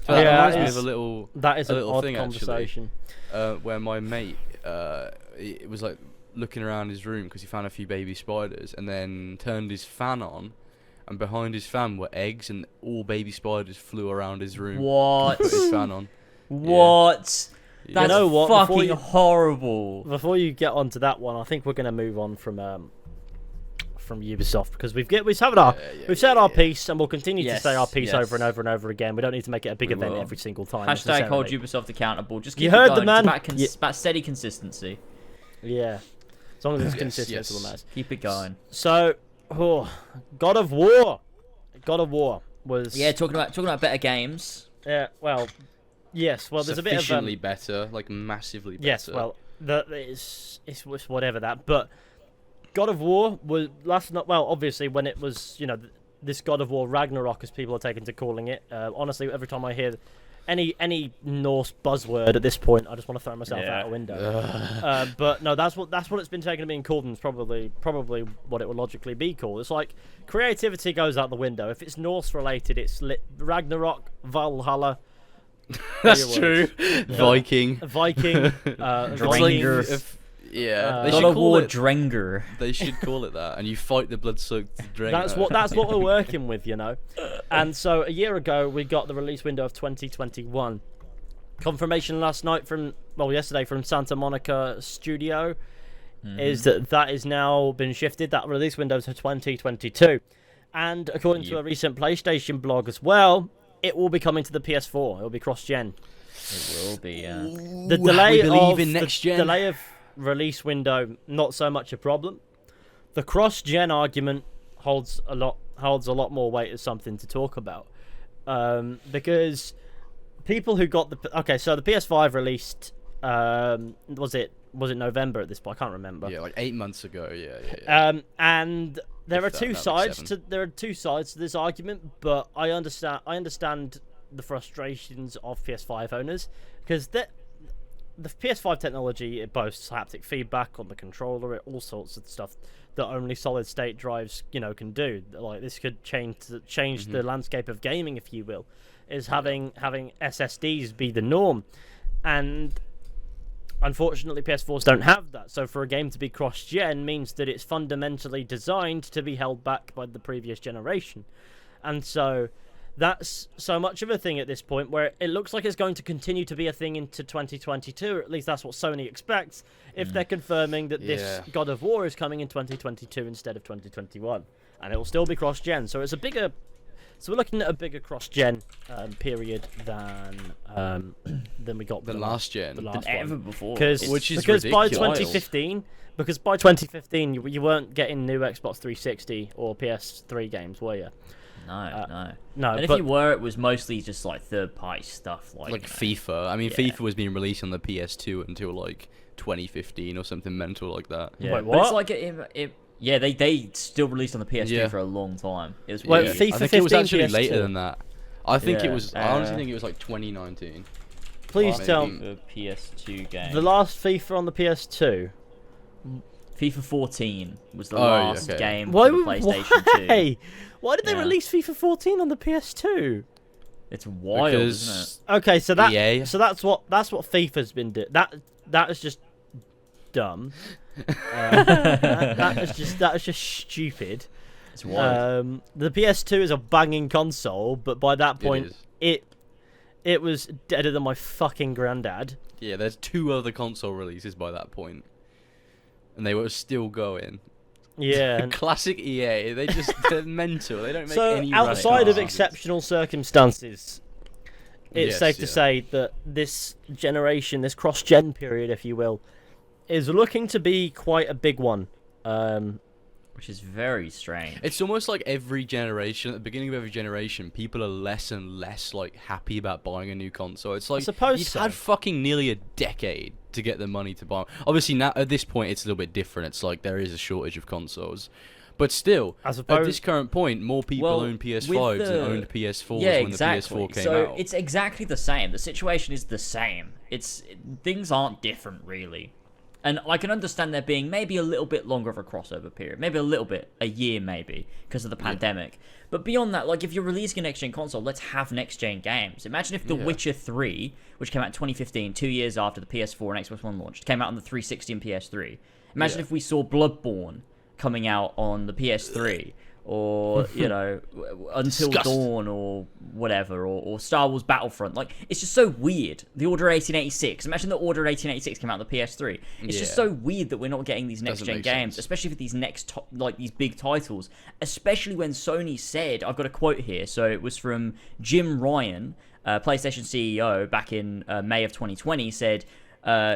that Yeah, reminds me it's- of a little That is a an little odd thing, conversation. where my mate it was like looking around his room because he found a few baby spiders, and then turned his fan on, and behind his fan were eggs, and all baby spiders flew around his room. What? Put his fan on. What? Yeah. That's You know what, before fucking you- horrible. Before you get onto that one, I think we're going to move on from Ubisoft because we've said our piece, and we'll continue to say our piece over and over and over again. We don't need to make it a big event will. every single time. Hashtag hold necessarily. Ubisoft accountable. Just keep You it heard going. the man. It's about steady consistency. Yeah, as long as it's Yes, consistent, yes. it's all that matters. Keep it going. So, God of War was Talking about better games. well, yes. Well, there's a bit of Sufficiently better, like massively better. yes. Well, it's whatever that, but God of War was last night. Well, obviously when it was this God of War Ragnarok, as people are taken to calling it. Honestly, every time I hear any Norse buzzword at this point, I just want to throw myself out a window. But no, that's what it's been taken to being called, and it's probably what it would logically be called. It's like creativity goes out the window. If it's Norse related, it's Ragnarok, Valhalla. That's true. Viking. Viking, Dranger. Yeah, God they should of call War it. Dranger. They should call it that, and you fight the blood-soaked dragon. That's what we're working with, And so a year ago we got the release window of 2021. Confirmation yesterday from Santa Monica Studio is that is now been shifted. That release window to 2022, and according to a recent PlayStation blog as well, it will be coming to the PS4. It will be cross-gen. It will be. The delay we believe of in next gen. delay of release window, not so much a problem. The cross-gen argument holds a lot more weight as something to talk about, because people who got so the PS5 released was it November at this point? I can't remember. Yeah, like 8 months ago. Yeah. And there are If that, two no, like sides 7. to this argument, but I understand the frustrations of PS5 owners, because the PS5 technology, it boasts haptic feedback on the controller, all sorts of stuff that only solid state drives can do. Like this could change the landscape of gaming, if you will, is having SSDs be the norm, and unfortunately PS4s don't have that. So for a game to be cross-gen means that it's fundamentally designed to be held back by the previous generation, and so that's so much of a thing at this point, where it looks like it's going to continue to be a thing into 2022, or at least that's what Sony expects, if they're confirming that this God of War is coming in 2022 instead of 2021, and it will still be cross-gen. So we're looking at a bigger cross-gen period than we got The last gen. the last Than one. ever before. Which is because by ridiculous. 2015 you weren't getting new Xbox 360 or PS3 games, were you? No. No, And if but you were, it was mostly just like third-party stuff, like FIFA. I mean, FIFA was being released on the PS2 until like 2015 or something mental like that. Yeah, Wait, but it's what? like they still released on the PS2 Yeah. for a long time. It was Wait, weird. FIFA I think it was 15 actually PS2. later than that. I think it Yeah. was. I honestly think it was like 2019. please maybe. tell The PS2 game. the last FIFA on the PS2. FIFA 14 was the Oh, last okay. game Why? for the PlayStation 2. Why did they Yeah. release FIFA 14 on the PS2? It's wild, isn't Because Okay, so that's EA. what FIFA's been doing. That is just dumb. That is just stupid. it? It's wild. The PS2 is a banging console, but by that point, it was deader than my fucking granddad. Yeah, there's 2 other console releases by that point, and they were still going. Yeah. and- Classic EA. They're mental. They don't make So any. outside of rational exceptional circumstances, it's Yes, safe to yeah. say that this generation, this cross-gen period, if you will, is looking to be quite a big one. Which is very strange. It's almost like every generation, at the beginning of every generation, people are less and less like happy about buying a new console. It's like suppose you've so. had fucking nearly a decade to get the money to buy 'em. Obviously, now at this point, it's a little bit different. It's like there is a shortage of consoles. But still, at this current point, more people own PS5s than owned PS4s when the PS4 came out. So it's exactly the same. The situation is the same. Things aren't different, really. And I can understand there being maybe a little bit longer of a crossover period. Maybe a little bit. A year, maybe, because of the pandemic. But beyond that, like, if you're releasing a next-gen console, let's have next-gen games. Imagine if The Witcher 3, which came out in 2015, 2 years after the PS4 and Xbox One launched, came out on the 360 and PS3. Imagine if we saw Bloodborne coming out on the PS3, or Until Dawn, or whatever, or Star Wars Battlefront. Like, it's just so weird. The Order 1886. Imagine the Order 1886 came out on the PS3. It's just so weird that we're not getting these next gen games, especially for these these big titles. Especially when Sony said, I've got a quote here. So it was from Jim Ryan, PlayStation CEO, back in May of 2020, said.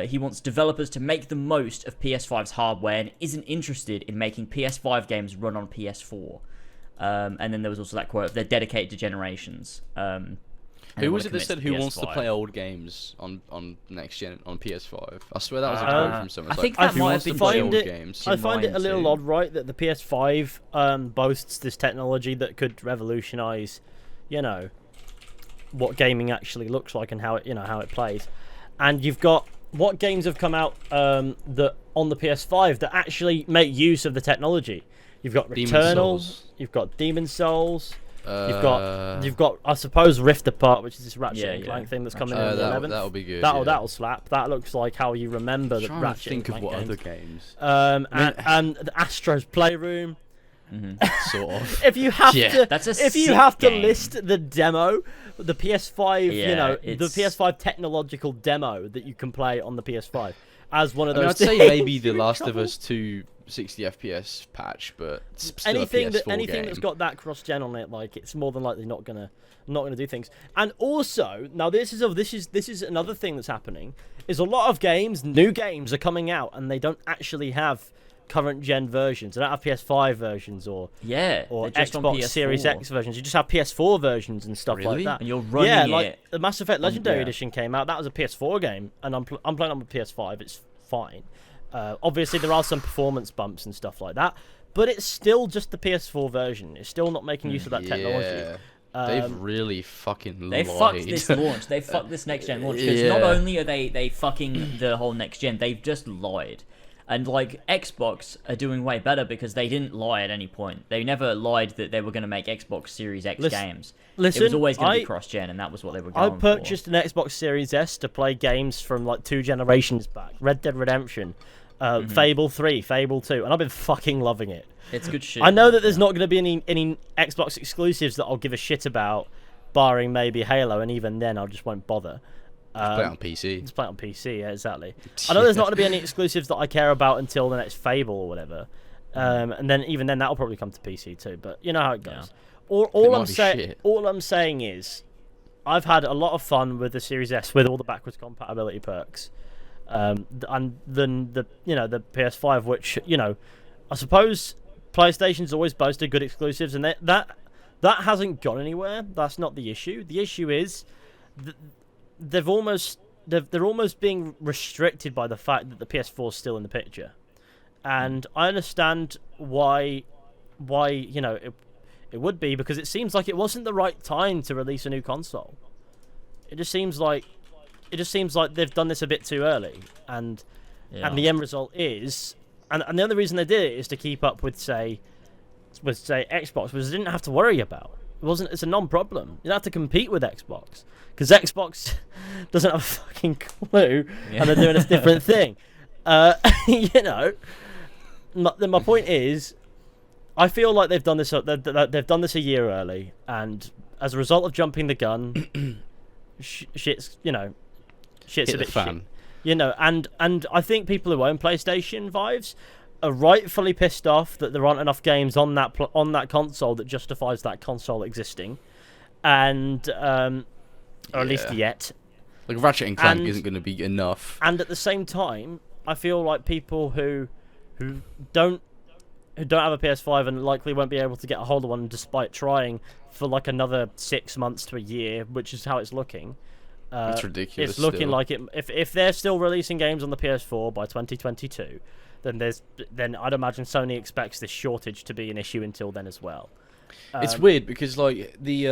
He wants developers to make the most of PS5's hardware and isn't interested in making PS5 games run on PS4. And then there was also that quote, they're dedicated to generations. Who was it that said who wants to play old games on next gen on PS5? I swear that was a quote from someone. I think that might have been old games. I find it a little odd, right, that the PS5 boasts this technology that could revolutionize, what gaming actually looks like and how it plays. And you've got what games have come out that on the PS5 that actually make use of the technology. You've got Returnal, you've got Demon Souls, you've got I suppose Rift Apart, which is this Ratchet and Clank thing that's coming in on the 11th. That'll be good. That'll slap. That looks like how you remember the Ratchet and Clank games. Other games. And the Astro's Playroom. Sort of. If you have to game. list the demo, the PS5, the PS5 technological demo that you can play on the PS5 as one of those. I'd say maybe the Last of Us 2 60 FPS patch, but still anything that's got that cross-gen on it, like, it's more than likely not gonna do things. And also, now this is another thing that's happening, is a lot of new games are coming out and they don't actually have current gen versions. They don't have PS5 versions or Xbox Series X versions. You just have PS4 versions and stuff like that. And you're running like the Mass Effect Legendary Edition came out. That was a PS4 game, and I'm playing on the PS5. It's fine. Obviously, there are some performance bumps and stuff like that, but it's still just the PS4 version. It's still not making use of that technology. They've really fucking lied. They fucked this launch. They fucked this next gen launch, because not only are they fucking the whole next gen, they've just lied. And, like, Xbox are doing way better because they didn't lie at any point. They never lied that they were going to make Xbox Series X games. It was always going to be cross-gen, and that was what they were going for. I purchased an Xbox Series S to play games from, like, 2 generations back. Red Dead Redemption, Fable 3, Fable 2, and I've been fucking loving it. It's good shit. I know that there's not going to be any Xbox exclusives that I'll give a shit about, barring maybe Halo, and even then I just won't bother. Play it on PC. Just play it on PC, yeah, exactly. I know there's not going to be any exclusives that I care about until the next Fable or whatever. And then even then, that'll probably come to PC too. But you know how it goes. All I'm saying is, I've had a lot of fun with the Series S with all the backwards compatibility perks. And then the PS5, which I suppose PlayStation's always boasted good exclusives, and that hasn't gone anywhere. That's not the issue. The issue is they're almost being restricted by the fact that the PS4 is still in the picture, and I understand why it would be, because it seems like it wasn't the right time to release a new console. It just seems like they've done this a bit too early, and the end result is, and the only reason they did it is to keep up with say Xbox, which they didn't have to worry about. It's a non-problem. You don't have to compete with Xbox, because Xbox doesn't have a fucking clue, and they're doing a different thing. My point is, I feel like they've done this a year early, and as a result of jumping the gun, shit's a bit shit. And I think people who own PlayStation 5s are rightfully pissed off that there aren't enough games on that console that justifies that console existing, and or at least yet. Like Ratchet and Clank isn't going to be enough. And at the same time, I feel like people who don't have a PS5 and likely won't be able to get a hold of one despite trying for like another 6 months to a year, which is how it's looking. It's ridiculous. It's looking still. like it. If they're still releasing games on the PS4 by 2022, then I'd imagine Sony expects this shortage to be an issue until then as well. It's weird because like the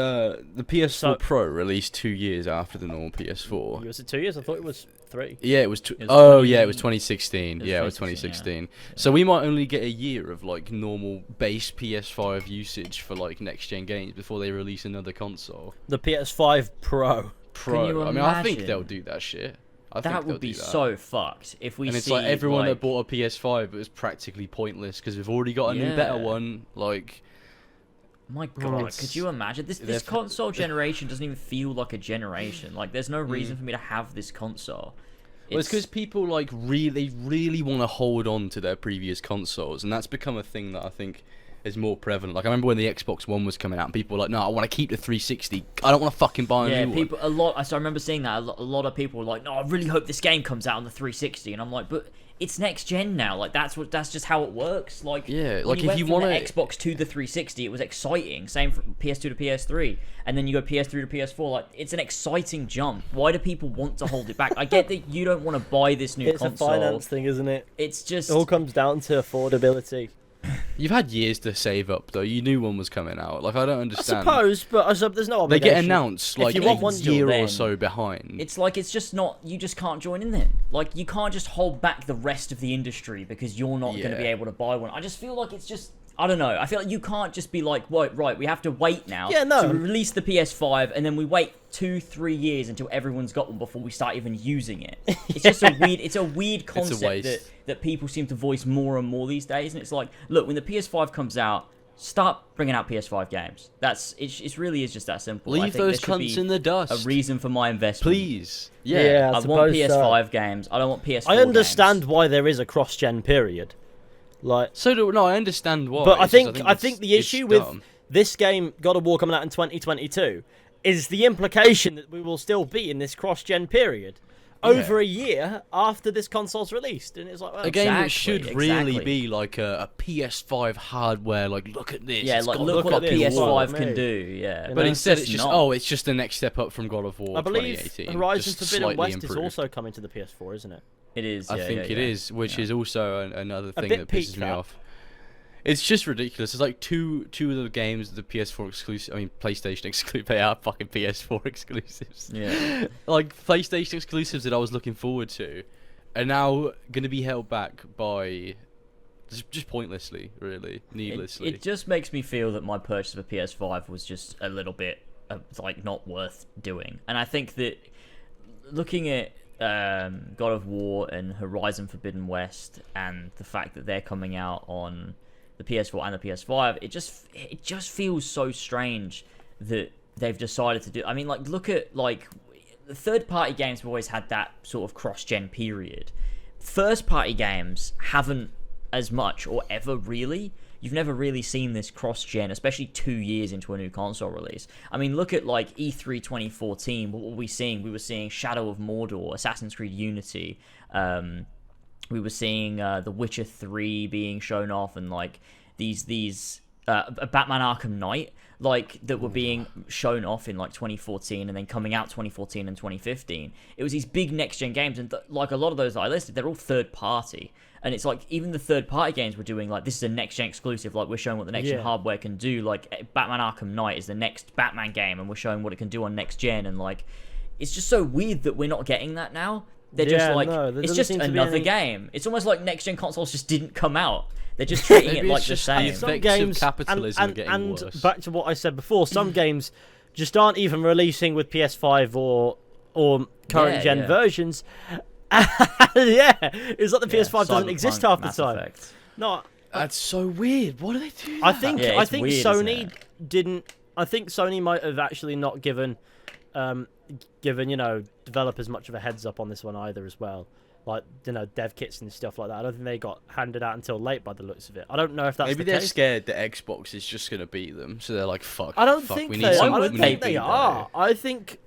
PS4 Pro released 2 years after the normal PS4. Was it 2 years? I thought it was 3. Yeah, it was. It was 2016. Yeah, it was 2016. Yeah. So we might only get a year of like normal base PS5 usage for like next gen games before they release another console. The PS5 Pro. Pro. you I mean, I think imagine? they'll do that shit. That would be so fucked if we and it's see, like everyone like, that bought a PS5, it was practically pointless because we've already got a new better Yeah. one. Like, My God, could you imagine? This console generation doesn't even feel like a generation. Like, there's no reason for me to have this console. well, it's because people like really want to hold on to their previous consoles, and that's become a thing that I think is more prevalent. Like, I remember when the Xbox One was coming out, and people were like, "No, I want to keep the 360. I don't want to fucking buy a new people one." a lot. So I remember seeing that a lot of people were like, "No, I really hope this game comes out on the 360," and I'm like, "But it's next gen now. Like that's just how it works." Like Yeah, when like you if went you from want the to Xbox to the 360, it was exciting. Same from PS2 to PS3, and then you go PS3 to PS4. Like it's an exciting jump. Why do people want to hold it back? I get that you don't want to buy this new It's console. a finance thing, isn't it? It's just It all comes down to affordability. You've had years to save up, though. You knew one was coming out. Like, I don't I understand. suppose, but there's no They obligation. get announced like you a want one, year then or so behind. It's like it's just not. You just can't join in then. Like you can't just hold back the rest of the industry because you're not going to be Yeah. able to buy one. I just feel like it's just. I don't know. I feel like you can't just be like, right, we have to wait now. Yeah, no. So we release the PS5 and then we wait 2-3 years until everyone's got one before we start even using it. It's just a weird. It's a weird concept waste. that people seem to voice more and more these days. And it's like, look, when the PS5 comes out, start bringing out PS5 games. It really is just that simple. I Leave think those there should be cunts in the dust. a reason for my investment. Please. Yeah, I want PS5 games. I don't want PS4 I understand games. why there is a cross-gen period. Like, So do no, I understand why. but I it's just- think the it's issue with dumb. this game, God of War, coming out in 2022, is the implication that we will still be in this cross-gen period over a year after this console's released, and it's like, well, A game that Exactly, should really exactly. be like a PS5 hardware. Like, look at this. Yeah, it's like got look God what of this. PS5 Wow, can mate. do. Yeah, You But know, instead, it's just not. it's just the next step up from God of War I believe 2018. Horizon just Forbidden slightly West improved. is also coming to the PS4, isn't it? It is. I yeah, think yeah, it yeah. is, which is also another thing bit that peak, pisses me that. off. It's just ridiculous. It's like two of the games, the PS4 exclusive. I mean, PlayStation exclusive. They are fucking PS4 exclusives. Yeah. Like PlayStation exclusives that I was looking forward to, are now going to be held back by just pointlessly, really, needlessly. It just makes me feel that my purchase of a PS5 was just a little bit like not worth doing. And I think that looking at God of War and Horizon Forbidden West and the fact that they're coming out on the PS4 and the PS5, it just feels so strange that they've decided to do. I mean, like look at like the third-party games have always had that sort of cross-gen period. First-party games haven't as much or ever really. You've never really seen this cross-gen, especially 2 years into a new console release. I mean, look at like E3 2014. What were we seeing? We were seeing Shadow of Mordor, Assassin's Creed Unity. We were seeing The Witcher 3 being shown off, and like these Batman Arkham Knight, like that were being shown off in like 2014 and then coming out 2014 and 2015. It was these big next-gen games, and like a lot of those that I listed, they're all third-party. And it's like, even the third-party games were doing, like, this is a next-gen exclusive, like, we're showing what the next-gen hardware can do. Like, Batman Arkham Knight is the next Batman game, and we're showing what it can do on next-gen. And, like, it's just so weird that we're not getting that now. They're just like, it's just another game. It's almost like next-gen consoles just didn't come out. They're just treating it like the same. Some Effects of games, capitalism are getting and worse. back to what I said before, some games just aren't even releasing with PS5 or current gen versions. Yeah, it's like the PS5 doesn't exist half the time. Effect. No, That's so weird. Why do they do that? I think Yeah, I it's think weird, isn't Sony it? didn't. I think Sony might have actually not given developers much of a heads up on this one either as well. Like, dev kits and stuff like that. I don't think they got handed out until late by the looks of it. I don't know if that's Maybe the they're case. scared that Xbox is just going to beat them, so they're like, fuck. I don't fuck, think we they. need I some, don't we think need they to are. I think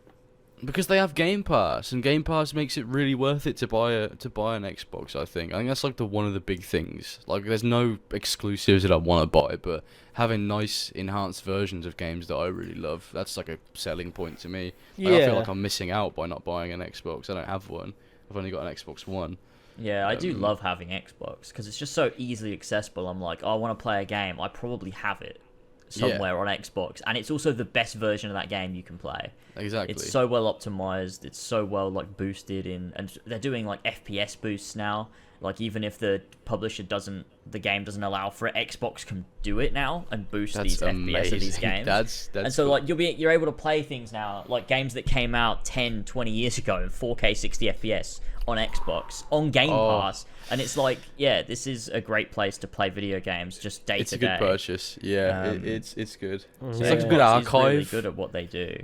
Because they have Game Pass, and Game Pass makes it really worth it to buy an Xbox. I think that's like one of the big things. Like, there's no exclusives that I want to buy, but having nice enhanced versions of games that I really love, that's like a selling point to me. Like, I feel like I'm missing out by not buying an Xbox. I don't have one. I've only got an Xbox One. Yeah, I do love having Xbox because it's just so easily accessible. I'm like, oh, I want to play a game. I probably have it somewhere on Xbox, and it's also the best version of that game you can play. Exactly. It's so well optimized. It's so well like boosted in, and they're doing like FPS boosts now. Like, even if the publisher the game doesn't allow for it, Xbox can do it now and boost these FPS of these games. That's and so like you're able to play things now, like games that came out 10, 20 years ago in 4K 60 FPS on Xbox on Game Pass, and it's like, yeah, this is a great place to play video games just day to day. It's a good purchase. Yeah, it's good. It's like a good archive. Really good at what they do.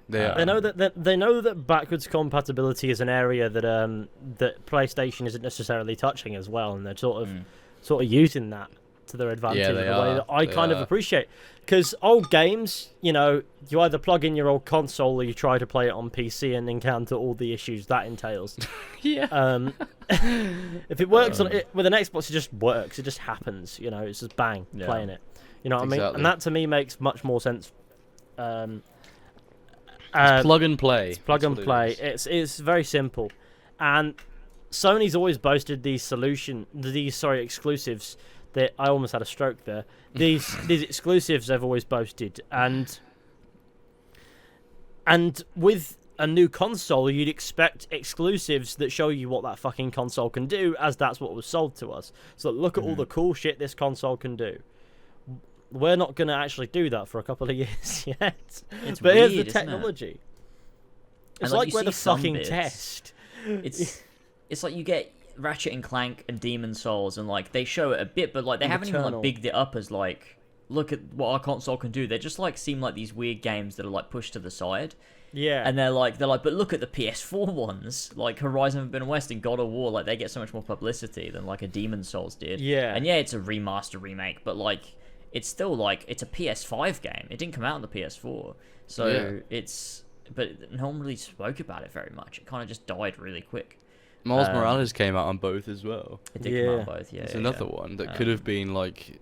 They know that backwards compatibility is an area that PlayStation isn't necessarily touching as well, and they're sort of using that to their advantage in a way that I kind of appreciate. Because old games, you either plug in your old console or you try to play it on PC and encounter all the issues that entails. Yeah. If it works with an Xbox, it just works. It just happens. It's just bang, playing it. You know what I mean? And that to me makes much more sense. It's plug and play. It's plug and play. It's very simple, and Sony's always boasted these exclusives. That I almost had a stroke there. These exclusives they've always boasted, and with a new console, you'd expect exclusives that show you what that fucking console can do, as that's what was sold to us. So look at all the cool shit this console can do. We're not going to actually do that for a couple of years yet. But here's the technology. It's like we're the fucking test. It's like you get Ratchet and Clank and Demon Souls, and like they show it a bit, but like they haven't even like bigged it up as like, look at what our console can do. They just like seem like these weird games that are like pushed to the side. Yeah. And they're like, but look at the PS4 ones, like Horizon Forbidden West and God of War. Like, they get so much more publicity than like a Demon Souls did. Yeah. And yeah, it's a remaster remake, but like, it's still like, it's a PS5 game. It didn't come out on the PS4. So but no one really spoke about it very much. It kind of just died really quick. Miles Morales came out on both as well. It did come out on both, yeah. It's another one that could have been like,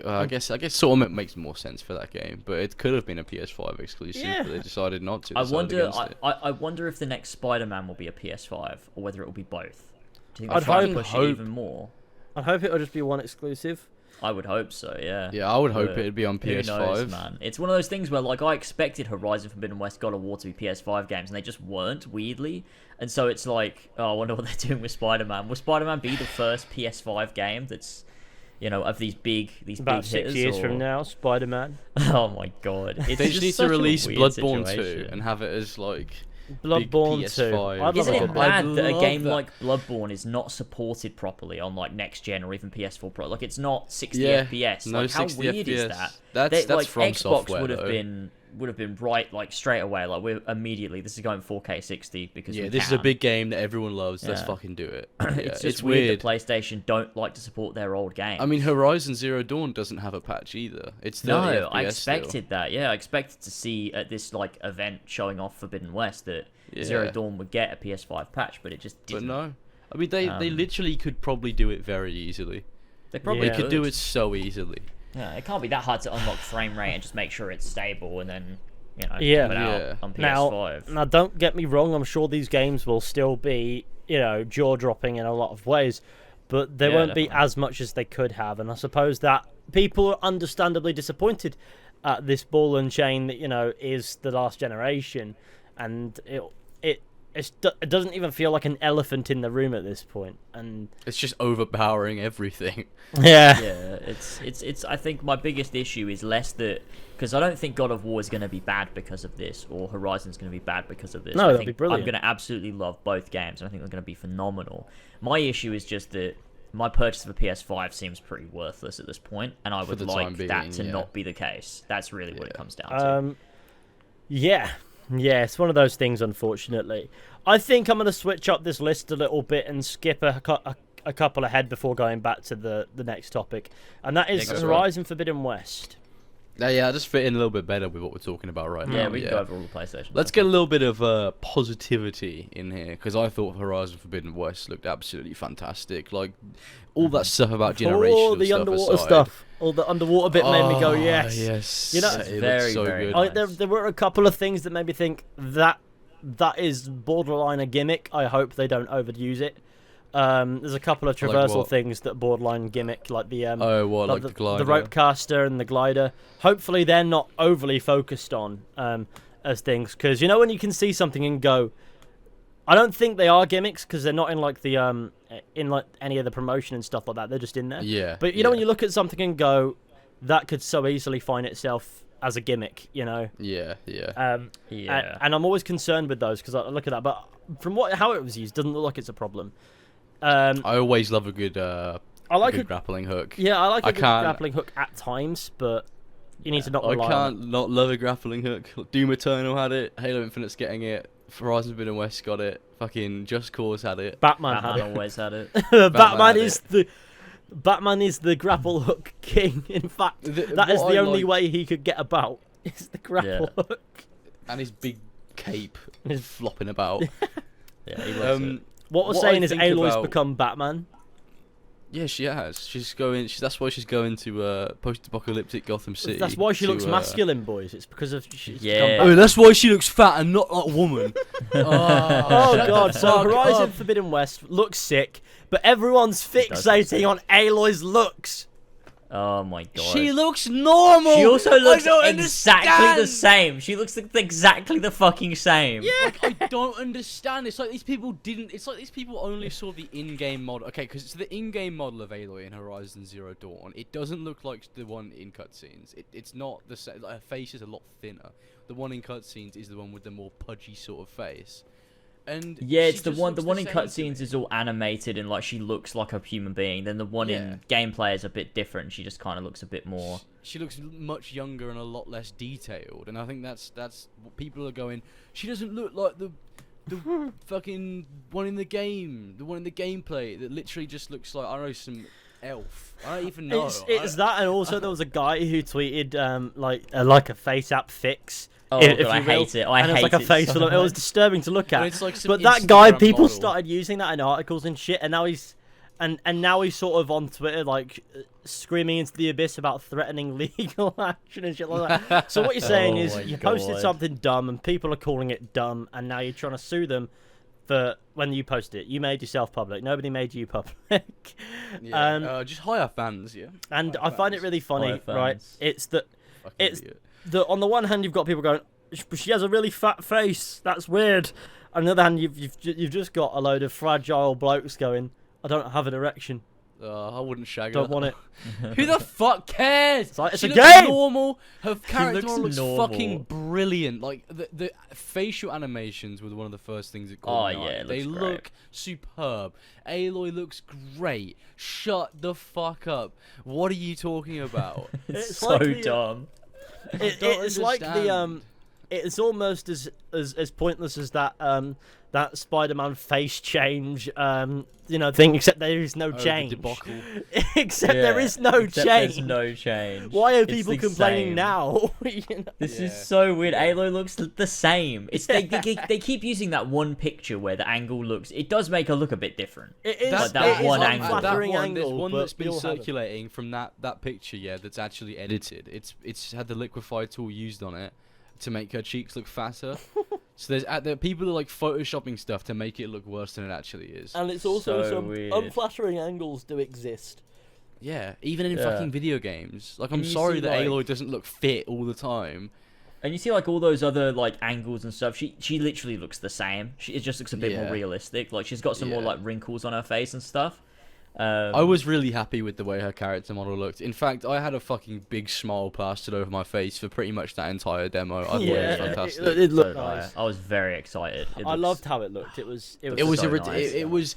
I guess sort of makes more sense for that game, but it could have been a PS5 exclusive, but they decided not to. I wonder if the next Spider-Man will be a PS5 or whether it will be both. Do you think they'll push it even more? I'd hope it'll just be one exclusive. I would hope so, yeah. Yeah, I would hope it'd be on PS5. Who knows, man? It's one of those things where, like, I expected Horizon Forbidden West, God of War to be PS5 games, and they just weren't, weirdly. And so it's like, oh, I wonder what they're doing with Spider-Man. Will Spider-Man be the first PS5 game that's, of these big About big 6 years from now, Spider-Man. Oh my god! They just need to release Bloodborne 2 and have it as like Bloodborne 2. Isn't it bad that a game like Bloodborne is not supported properly on like next gen or even PS4 Pro? Like, it's not 60 FPS. No, like, how 60 weird FPS. is that? That's like, from Xbox software, would have been right like straight away. Like, we're immediately, this is going 4K 60 because this is a big game that everyone loves. Let's fucking do it. It's just weird that PlayStation don't like to support their old games. I mean, Horizon Zero Dawn doesn't have a patch either. It's 30 FPS I expected still. that. Yeah, I expected to see at this like event showing off Forbidden West that Zero Dawn would get a PS5 patch, but it just didn't. But no. I mean, they literally could probably do it very easily. They probably could do it so easily. Yeah, it can't be that hard to unlock frame rate and just make sure it's stable and then, put it out on PS5. Now, don't get me wrong, I'm sure these games will still be, jaw-dropping in a lot of ways, but they won't be as much as they could have, and I suppose that people are understandably disappointed at this ball and chain that, is the last generation, and it doesn't even feel like an elephant in the room at this point, and it's just overpowering everything. Yeah, it's. I think my biggest issue is less that, because I don't think God of War is going to be bad because of this, or Horizon's going to be bad because of this. No, I that'll think be brilliant. I'm going to absolutely love both games, and I think they're going to be phenomenal. My issue is just that my purchase of a PS5 seems pretty worthless at this point, and I would like that to not be the case. That's really what it comes down to. Yeah, it's one of those things, unfortunately. I think I'm going to switch up this list a little bit and skip a couple ahead before going back to the next topic. And that is Horizon Forbidden West. Yeah, just fit in a little bit better with what we're talking about right now. Yeah, we can go over all the PlayStation. Let's get a little bit of positivity in here, because I thought Horizon Forbidden West looked absolutely fantastic. Like, all that stuff about generational all the stuff underwater aside. stuff, all the underwater bit made me go, yes. Yes. You know, it very, looks so very good. nice. There were a couple of things that made me think that is borderline a gimmick. I hope they don't overuse it. There's a couple of traversal what? things that borderline gimmick, like the Like the glider? the rope caster and the glider. Hopefully they're not overly focused on as things, because you know when you can see something and go, I don't think they are gimmicks because they're not in like the in like any of the promotion and stuff like that. They're just in there. Yeah. But you know when you look at something and go, that could so easily find itself as a gimmick, you know. Yeah, yeah. Yeah. And I'm always concerned with those because I look at that, but from how it was used, doesn't look like it's a problem. I always love a good I like good grappling hook. Yeah, I like a good can't- grappling hook at times, but you need to not rely I on can't not love a grappling hook. Doom Eternal had it. Halo Infinite's getting it. Horizon Forbidden West got it. Fucking Just Cause had it. it. Batman had Batman it. always had it. Batman is the grapple hook king. In fact, that is what the I only like- way he could get about. Is the grapple hook. And his big cape is flopping about. Yeah, he loves it. What we're What saying I is think Aloy's about- become Batman. Yeah, she has. That's why she's going to post-apocalyptic Gotham City. That's why she looks to, masculine, boys. It's because of she's Yeah. become Oh, Batman. that's why she looks fat and not like a woman. Oh shut god, the so fuck Horizon up. Forbidden West looks sick, but everyone's does look fixating sick. on Aloy's looks. Oh my god. She looks normal. She also looks I don't exactly the understand. same. She looks exactly the fucking same. Like, I don't understand. It's like these people didn't. It's like these people only saw the in-game model. Okay, because it's the in-game model of Aloy in Horizon Zero Dawn. It doesn't look like the one in cutscenes. It's not the same. Like, her face is a lot thinner. The one in cutscenes is the one with the more pudgy sort of face. And Yeah, it's she the just one. looks The one in same to cutscenes me. is all animated and like she looks like a human being. Then the one Yeah. in gameplay is a bit different. She just kind of looks a bit more. She looks much younger and a lot less detailed, and I think that's what people are going. She doesn't look like the fucking one in the game, the one in the gameplay that literally just looks like, I don't know, some elf. I don't even know. It's that, and also there was a guy who tweeted like a face app fix. Oh if god, I you will, hate it. I and it was hate like a it face so full of, it was much. disturbing to look But at. it's like some But that guy, Instagram people model. started using that in articles and shit, and now he's now he's sort of on Twitter like screaming into the abyss about threatening legal action and shit like that. So what you're saying Oh is my you posted God. something dumb and people are calling it dumb, and now you're trying to sue them for when you posted it. You made yourself public. Nobody made you public. Yeah, just hire fans, yeah. And Hire I find it fans. really funny, Hire right? fans. It's that Fucking it's idiot. on the one hand you've got people going, she has a really fat face. That's weird. On the other hand, you've just got a load of fragile blokes going, I don't have an erection. I wouldn't shag Don't her. want it. Who the fuck cares? It's like, it's She a looks game! normal. Her character looks looks normal. fucking brilliant. Like the facial animations were one of the first things that caught Oh, my yeah, eye. it They looks great. look superb. Aloy looks great. Shut the fuck up. What are you talking about? It's It's so like the, dumb. It's like the it's almost as pointless as that Spider-Man face change thing, except there is no the change. debacle. Except there Yeah, is no except change. There's no change. Why are It's people the complaining same. now? You know? This is Yeah. so weird. Aloy looks the same. It's they keep using that one picture where the angle looks. It does make her look a bit different. It is Like that it is one an angle. unflattering There's angle, one but that's been you'll have it. circulating from that picture, yeah, that's actually edited. It's had the liquify tool used on it to make her cheeks look fatter. So there people are like photoshopping stuff to make it look worse than it actually is. And it's also So some weird. unflattering angles do exist. Yeah, even in Yeah. fucking video games. Like, I'm And you sorry see, that like- Aloy doesn't look fit all the time. And you see like all those other like angles and stuff. She literally looks the same. It just looks a bit more Yeah. realistic. Like she's got some more Yeah. like wrinkles on her face and stuff. I was really happy with the way her character model looked. In fact, I had a fucking big smile plastered over my face for pretty much that entire demo. I thought it was fantastic. It so looked did I. nice. I was very excited. It I looks- loved how it looked. It was It was so a nice. it was.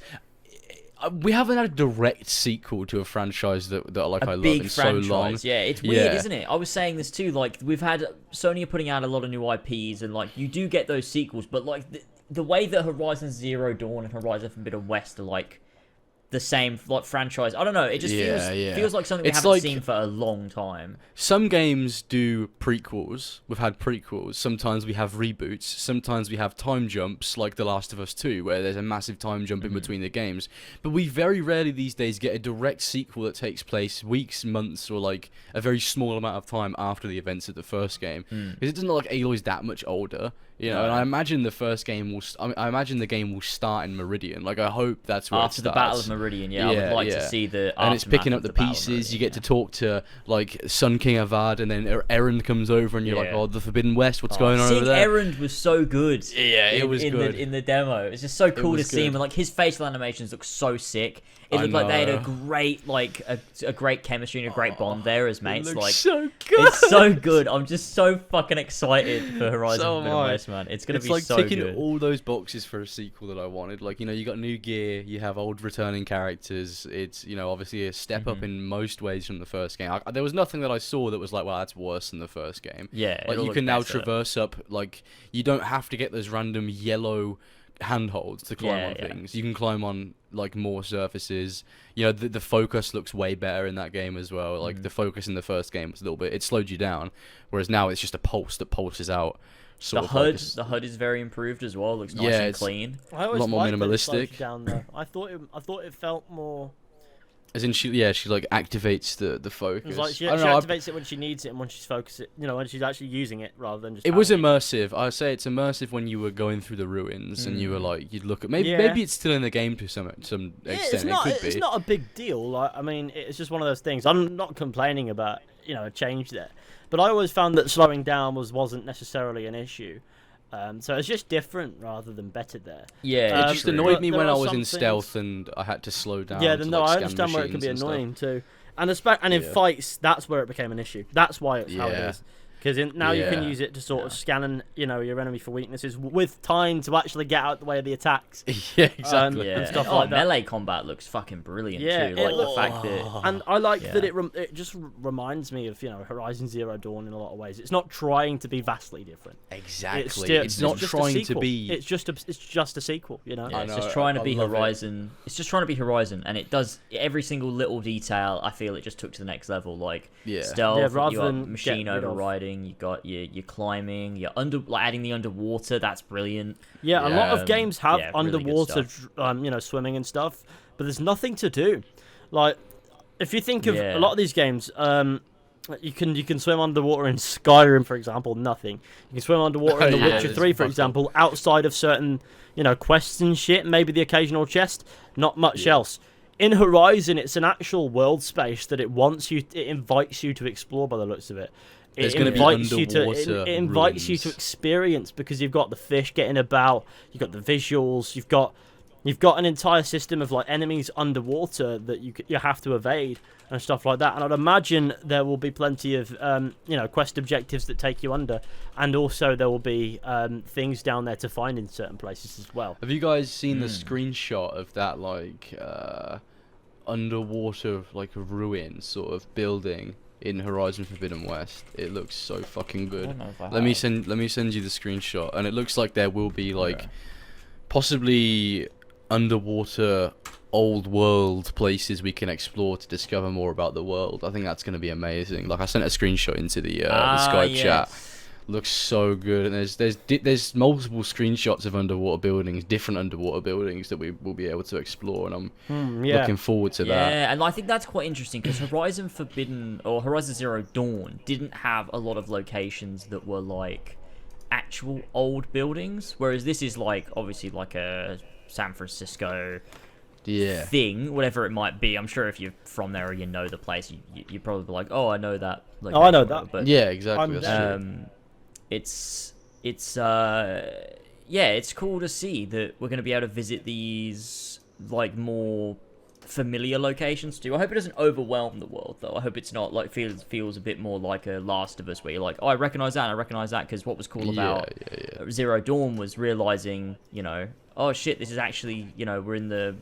We haven't had a direct sequel to a franchise that like I a love big in franchise. so long. Yeah, it's weird, Yeah. isn't it? I was saying this too. Like we've had Sony are putting out a lot of new IPs, and like you do get those sequels, but like the way that Horizon Zero Dawn and Horizon Forbidden West are like the same like franchise. I don't know. It just feels like something we It's haven't like- seen for a long time. Some games do prequels. We've had prequels. Sometimes we have reboots. Sometimes we have time jumps, like The Last of Us 2, where there's a massive time jump in between the games. But we very rarely these days get a direct sequel that takes place weeks, months, or like a very small amount of time after the events of the first game. Because it doesn't look like Aloy's that much older. You know, and I imagine the first game will. I imagine the game will start in Meridian. Like, I hope that's where After it the Battle starts. of Meridian, I would like to see the. And it's picking up aftermath the of Battle of pieces. You Meridian, get to talk to like Sun King Avad, and then Erend comes over, and you're like, Yeah. "Oh, the Forbidden West. What's going on Seeing over there?" Erend was so good. Yeah, it was good. in the demo. It's just so cool to was see him, good. and like his facial animations look so sick. It I looked like they had a know. great a great chemistry and a great bond there as mates. looks Like so good. it's so good. I'm just so fucking excited for Horizon So am Forbidden I. West, man. It's gonna be like so ticking good. all those boxes for a sequel that I wanted. Like, you know, you got new gear, you have old returning characters. It's, you know, obviously a step up in most ways from the first game. There was nothing that I saw that was like, well, that's worse than the first game. Yeah, Like, it'll you look can now better. traverse up. Like, you don't have to get those random yellow handholds to climb Yeah, on yeah. things. You can climb on like more surfaces. You know, the focus looks way better in that game as well. Like, the focus in the first game was a little bit, it slowed you down, whereas now it's just a pulse that pulses out. Sort The of like HUD, a s- the HUD is very improved as well. Looks nice Yeah, and it's- clean. I always lot more liked that it slowed you minimalistic. down though. I thought it felt more. As in, she like activates the focus. It's like she I don't know, activates it when she needs it and when she's focused it. You know, when she's actually using it rather than just. it was having immersive. I say it's immersive when you were going through the ruins and you were like, you'd look at maybe Yeah. maybe it's still in the game to some Yeah, extent. it's not. It could It's be. not a big deal. Like, I mean, it's just one of those things. I'm not complaining about a change there, but I always found that slowing down wasn't necessarily an issue. So it's just different rather than better there. Yeah, It just true. annoyed But me there when are I was some in things- stealth and I had to slow down. Yeah, to, no, like, I scan understand where it can be machines and annoying too, and in Yeah. fights, that's where it became an issue. That's why it's how it Yeah. is. Because now you can Yeah. use it to sort of scan your enemy for weaknesses with time to actually get out the way of the attacks. stuff. Yeah, exactly. Yeah, and stuff oh, like that. melee combat looks fucking brilliant Yeah, too. it Like the looks- fact that And I like that Yeah. it just reminds me of Horizon Zero Dawn in a lot of ways. It's not trying to be vastly different. Exactly. It's, It's not just a trying to sequel. be. It's just a sequel. yeah, I it's know, just trying to I be love it. Horizon. It's just trying to be Horizon, and it does every single little detail. I feel it just took to the next level. Like Yeah. stealth, Yeah, rather you got than machine get rid of- overriding. You got your climbing. You're adding the underwater. That's brilliant. Yeah, a lot Yeah. of games have Yeah, really good underwater, stuff. swimming and stuff, but there's nothing to do. Like, if you think of Yeah. a lot of these games, you can swim underwater in Skyrim, for example, nothing. You can swim underwater in The Yeah, Witcher there's 3, for fuck all. example, outside of certain, quests and shit, maybe the occasional chest, not much Yeah. else. In Horizon, it's an actual world space that it invites you to explore by the looks of it. There's It gonna be invites you to underwater it invites you to ruins. experience, because you've got the fish getting about, you've got the visuals, you've got an entire system of like enemies underwater that you have to evade and stuff like that. And I'd imagine there will be plenty of quest objectives that take you under, and also there will be things down there to find in certain places as well. Have you guys seen the screenshot of that like underwater like ruin sort of building in Horizon Forbidden West? It looks so fucking I good. don't know if I Let me have. send you the screenshot, and it looks like there will be like possibly underwater old world places we can explore to discover more about the world. I think that's going to be amazing. Like, I sent a screenshot into the Skype chat. Looks so good, and there's multiple screenshots of underwater buildings, different underwater buildings that we will be able to explore, and I'm Yeah. looking forward to that. Yeah, and I think that's quite interesting because Horizon Zero Dawn didn't have a lot of locations that were like actual old buildings, whereas this is like obviously like a San Francisco Yeah. thing, whatever it might be. I'm sure if you're from there or you know the place, you're probably like, oh, I know that. Oh, I know location," that. But Yeah, exactly. I'm That's there. true. it's cool to see that we're going to be able to visit these like more familiar locations too. I hope it doesn't overwhelm the world though. I hope it's not like feels a bit more like a Last of Us, where you're like, oh, I recognize that and I recognize that, because what was cool about Zero Dawn was realizing, oh shit, this is actually, we're in the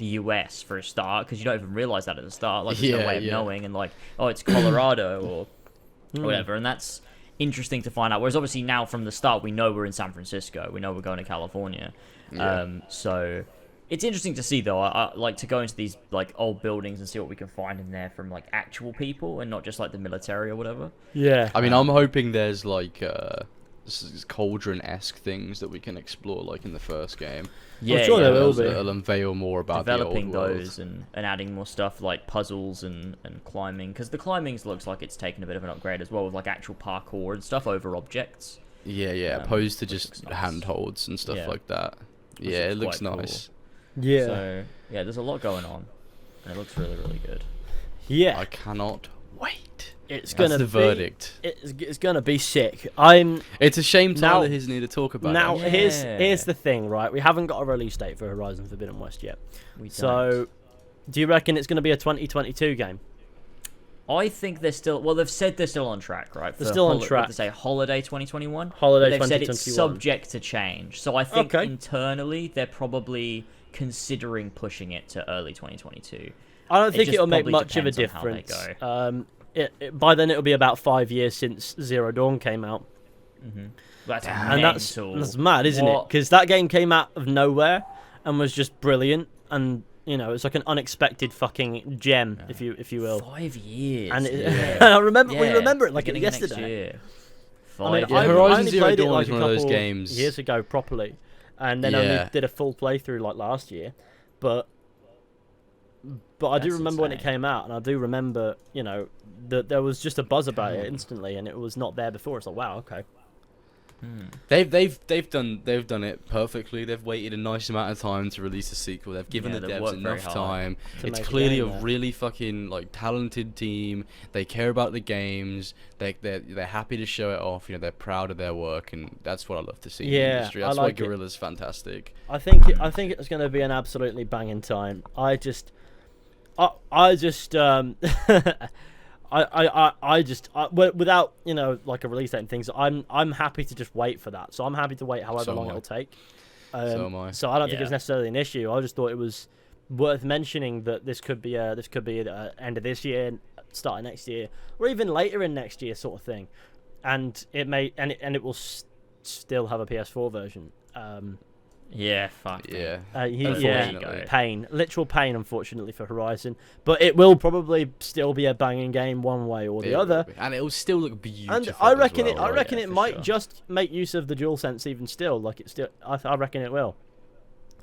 US for a start, because you don't even realize that at the start. Like, there's no way of knowing, and like, oh, it's Colorado or whatever, and that's interesting to find out. Whereas obviously now from the start we know we're in San Francisco, we know we're going to California. Yeah. So It's interesting to see though. I like to go into these like old buildings and see what we can find in there from like actual people and not just like the military or whatever. Yeah. I mean, I'm hoping there's like cauldron-esque things that we can explore like in the first game. Yeah, I'm sure there will be. It'll unveil more about Developing the old world. those and adding more stuff like puzzles and climbing, because the climbing looks like it's taken a bit of an upgrade as well with like actual parkour and stuff over objects. Yeah, opposed to just nice. handholds and stuff Yeah. like that. Which Yeah, it looks looks quite nice. Yeah. So yeah, there's a lot going on, and it looks really, really good. Yeah. I cannot wait. It's That's gonna the be, verdict. It's gonna be sick. It's a shame Tyler Now- doesn't need to talk about Now it. Yeah. here's the thing, right? We haven't got a release date for Horizon Forbidden West yet. We So, don't. do you reckon it's gonna be a 2022 game? I think they're still. Well, they've said they're still on track, right? They're still on What track. they say holiday 2021. Holiday But they've said it's 2021. subject to change. So I think Okay. internally they're probably considering pushing it to early 2022. I don't think just it'll make probably much of a depends on how they difference. By then it'll be about 5 years since Zero Dawn came out, That's and mental. that's mad, isn't it? What? Because that game came out of nowhere and was just brilliant, and you know it's like an unexpected fucking gem, if you will. 5 years. And, it, yeah. and I remember we Yeah, remember it like beginning of next yesterday. year. I mean, 5 Yeah, I, years. Horizon I only Zero played it Dawn like is a one of those couple games- years ago properly, and then Yeah. only did a full playthrough like last year. But I do That's remember when it insane. came out, and I do remember, you know, that there was just a buzz about it instantly, and it was not there before. It's like, wow, okay. They've done it perfectly. They've waited a nice amount of time to release a sequel. They've given Yeah, the they've devs worked very enough hard time. to It's make a clearly a game there. really fucking like talented team. They care about the games. They're happy to show it off. You know, they're proud of their work, and that's what I love to see in the Yeah, industry. I That's like why it. Guerrilla's fantastic. I think it's going to be an absolutely banging time. I just without, you know, like a release date and things, I'm happy to just wait for that. So I'm happy to wait however So am long I. it'll take. So am I. So I don't think Yeah. it's necessarily an issue. I just thought it was worth mentioning that this could be the end of this year, start of next year, or even later in next year, sort of thing. And it may and it will still have a PS4 version. Yeah, fuck. Yeah. Yeah, Unfortunately. pain, literal pain, unfortunately for Horizon. But it will probably still be a banging game one way or the It will other. be. And it will still look beautiful. And I reckon as well, I like- reckon yeah, it for might sure. just make use of the DualSense even still. Like it still, I reckon it will.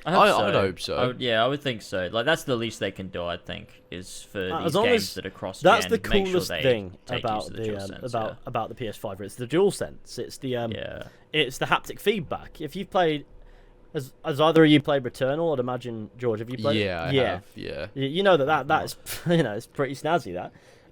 I hope so. I'd hope so. I would think so. Like that's the least they can do. I think is for As these long games as- that are cross. That's the make sure coolest they thing take about use of the DualSense, about the PS5. It's the DualSense. It's the yeah. it's the haptic feedback. If you've played, as either of you played Returnal, I'd imagine George. Have you played? Yeah, I have. Yeah. You know that's you know it's pretty snazzy that.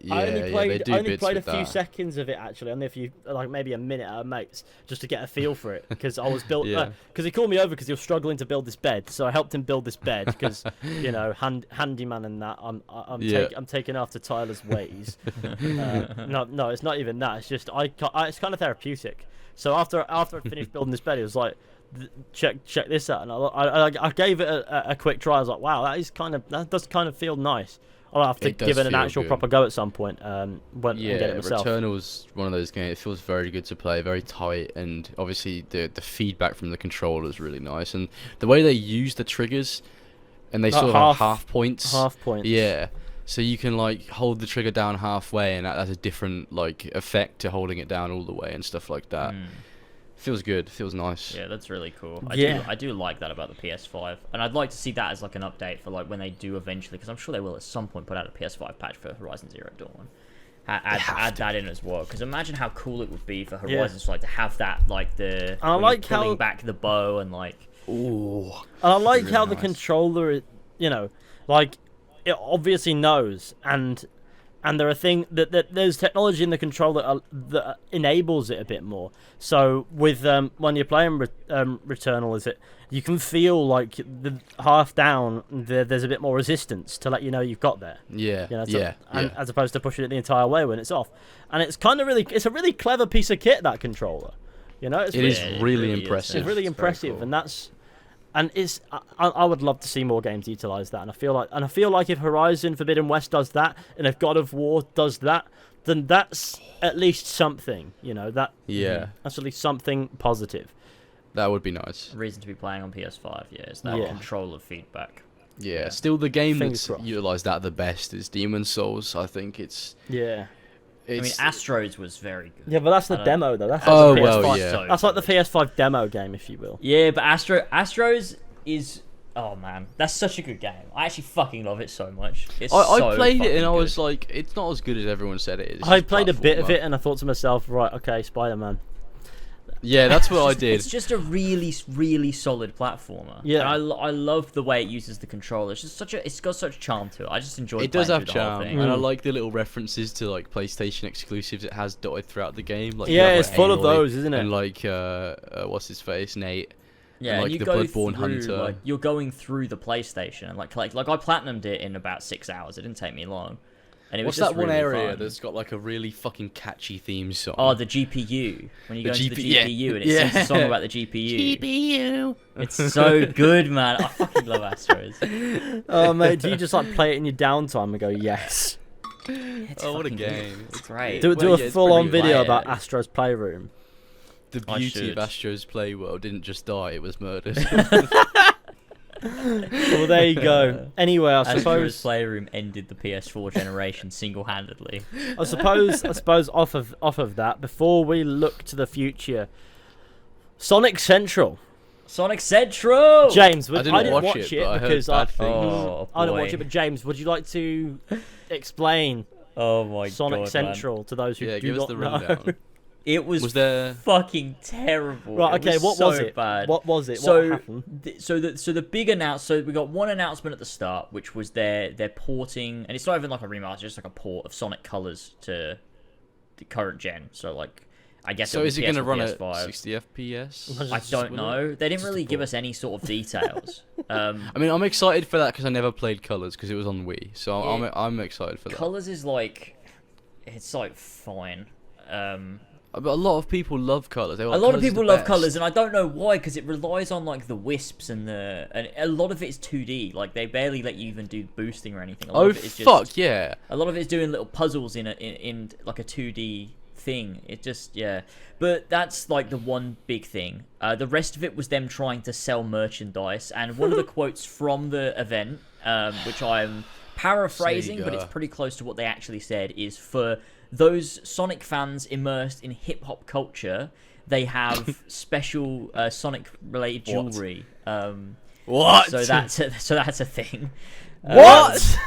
I only they played do bits a with few that. seconds of it actually, only a few, like maybe a minute at a mate's, just to get a feel for it because I was built. Yeah. Because he called me over because he was struggling to build this bed, so I helped him build this bed because you know handyman and that. I'm taking after Tyler's ways. No, it's not even that. It's just it's kind of therapeutic. So after I finished building this bed, it was like, check this out, and I gave it a quick try. I was like, wow, that does kind of feel nice. I'll have to It does give it an feel actual good. proper go at some point. And get Yeah, it myself. Returnal's one of those games. It feels very good to play, very tight, and obviously the feedback from the controller is really nice, and the way they use the triggers, and they Like sort of have half points. Half points. Yeah, so you can like hold the trigger down halfway, and that has a different like effect to holding it down all the way and stuff like that. Feels good. Feels nice. Yeah, that's really cool. Yeah. I do like that about the PS5, and I'd like to see that as like an update for like when they do eventually, because I'm sure they will at some point put out a PS5 patch for Horizon Zero Dawn. Add that in as well, because imagine how cool it would be for Horizon to like to have that like the I when like you're pulling how- back the bow and like Ooh. And I like Really how the nice. controller, you know, like it obviously knows, and there are things that there's technology in the controller that enables it a bit more. So with when you're playing Returnal, is it you can feel like the half down there's a bit more resistance to let you know you've got there. Yeah. You know, Yeah. and as opposed to pushing it the entire way when it's off. And it's kind of it's a really clever piece of kit, that controller. You know, it's It really, is it really really is, impressive. it's really It's very impressive, cool. and that's. And I would love to see more games utilize that, and I feel like if Horizon Forbidden West does that, and if God of War does that, then that's at least something, you know. That's at least something positive. That would be nice. reason to be playing on PS5. Yeah, it's that controller feedback. Yeah, still the game Fingers that's utilised that the best is Demon's Souls. I think it's... Yeah. I mean, Astros was very good. Yeah, but that's the demo though. That's Oh, the well, PS5. yeah. That's like the PS5 demo game, if you will. Yeah, but Astros is... Oh, man. That's such a good game. I actually fucking love it so much. It's I played it and I good. was like, it's not as good as everyone said it is. I played a bit of it and I thought to myself, right, okay, Spider-Man. Yeah, that's what I did. It's just a really, really solid platformer. Yeah. And I love the way it uses the controller. It's just it's got such charm to it. I just enjoy It does playing have through the whole charm, thing. and I like the little references to like PlayStation exclusives it has dotted throughout the game. Like, Yeah, you have, it's like, full of Aloy those, isn't it? And like, what's his face, Nate. Yeah, and, like, you the go Bloodborne through, Hunter. like, you're going through the PlayStation and like I platinumed it in about 6 hours. It didn't take me long. And it What's was just that one really area fun. that's got like a really fucking catchy theme song? Oh, the GPU. When you go into the yeah. GPU and it sings a song about the GPU. GPU. It's so good, man. I fucking love Astros. Oh mate, do you just like play it in your downtime and go yes? It's Oh, what a fucking good. game. It's great. Do Well, a yeah, it's full-on pretty video good. about Astro's Playroom. The I beauty of should. Astro's Playworld didn't just die; it was murdered. Well, there you go. Anyway, I Astro's suppose Playroom ended the PS4 generation single-handedly. I suppose off of that, before we look to the future, Sonic Central. Sonic Central! James, I didn't watch it, but I heard because bad things. Oh, I don't boy. watch it, but James, would you like to explain Oh my Sonic god, Central to those who Yeah, do give us not the know? rundown. It was there? fucking terrible. Right, It okay, what so was it? Bad. What was it? So, What happened? so the big so we got one announcement at the start, which was they're porting, and it's not even like a remaster, it's just like a port of Sonic Colors to the current gen. So like, I guess. So is it going to run at PS5. 60 FPS? I don't know. They didn't really give us any sort of details. I mean, I'm excited for that because I never played Colors because it was on Wii, so Yeah. I'm excited for that. Colors is like, it's like fine. But a lot of people love Colors. A lot of people love Colors, and I don't know why, because it relies on like the wisps and a lot of it is 2D. Like they barely let you even do boosting or anything. A lot Oh of it is just, fuck yeah! A lot of it is doing little puzzles in like a 2D thing. It just but that's like the one big thing. The rest of it was them trying to sell merchandise, and one of the quotes from the event, which I'm paraphrasing, but it's pretty close to what they actually said, is for those Sonic fans immersed in hip-hop culture, they have special Sonic-related jewelry. What? So that's a thing. What?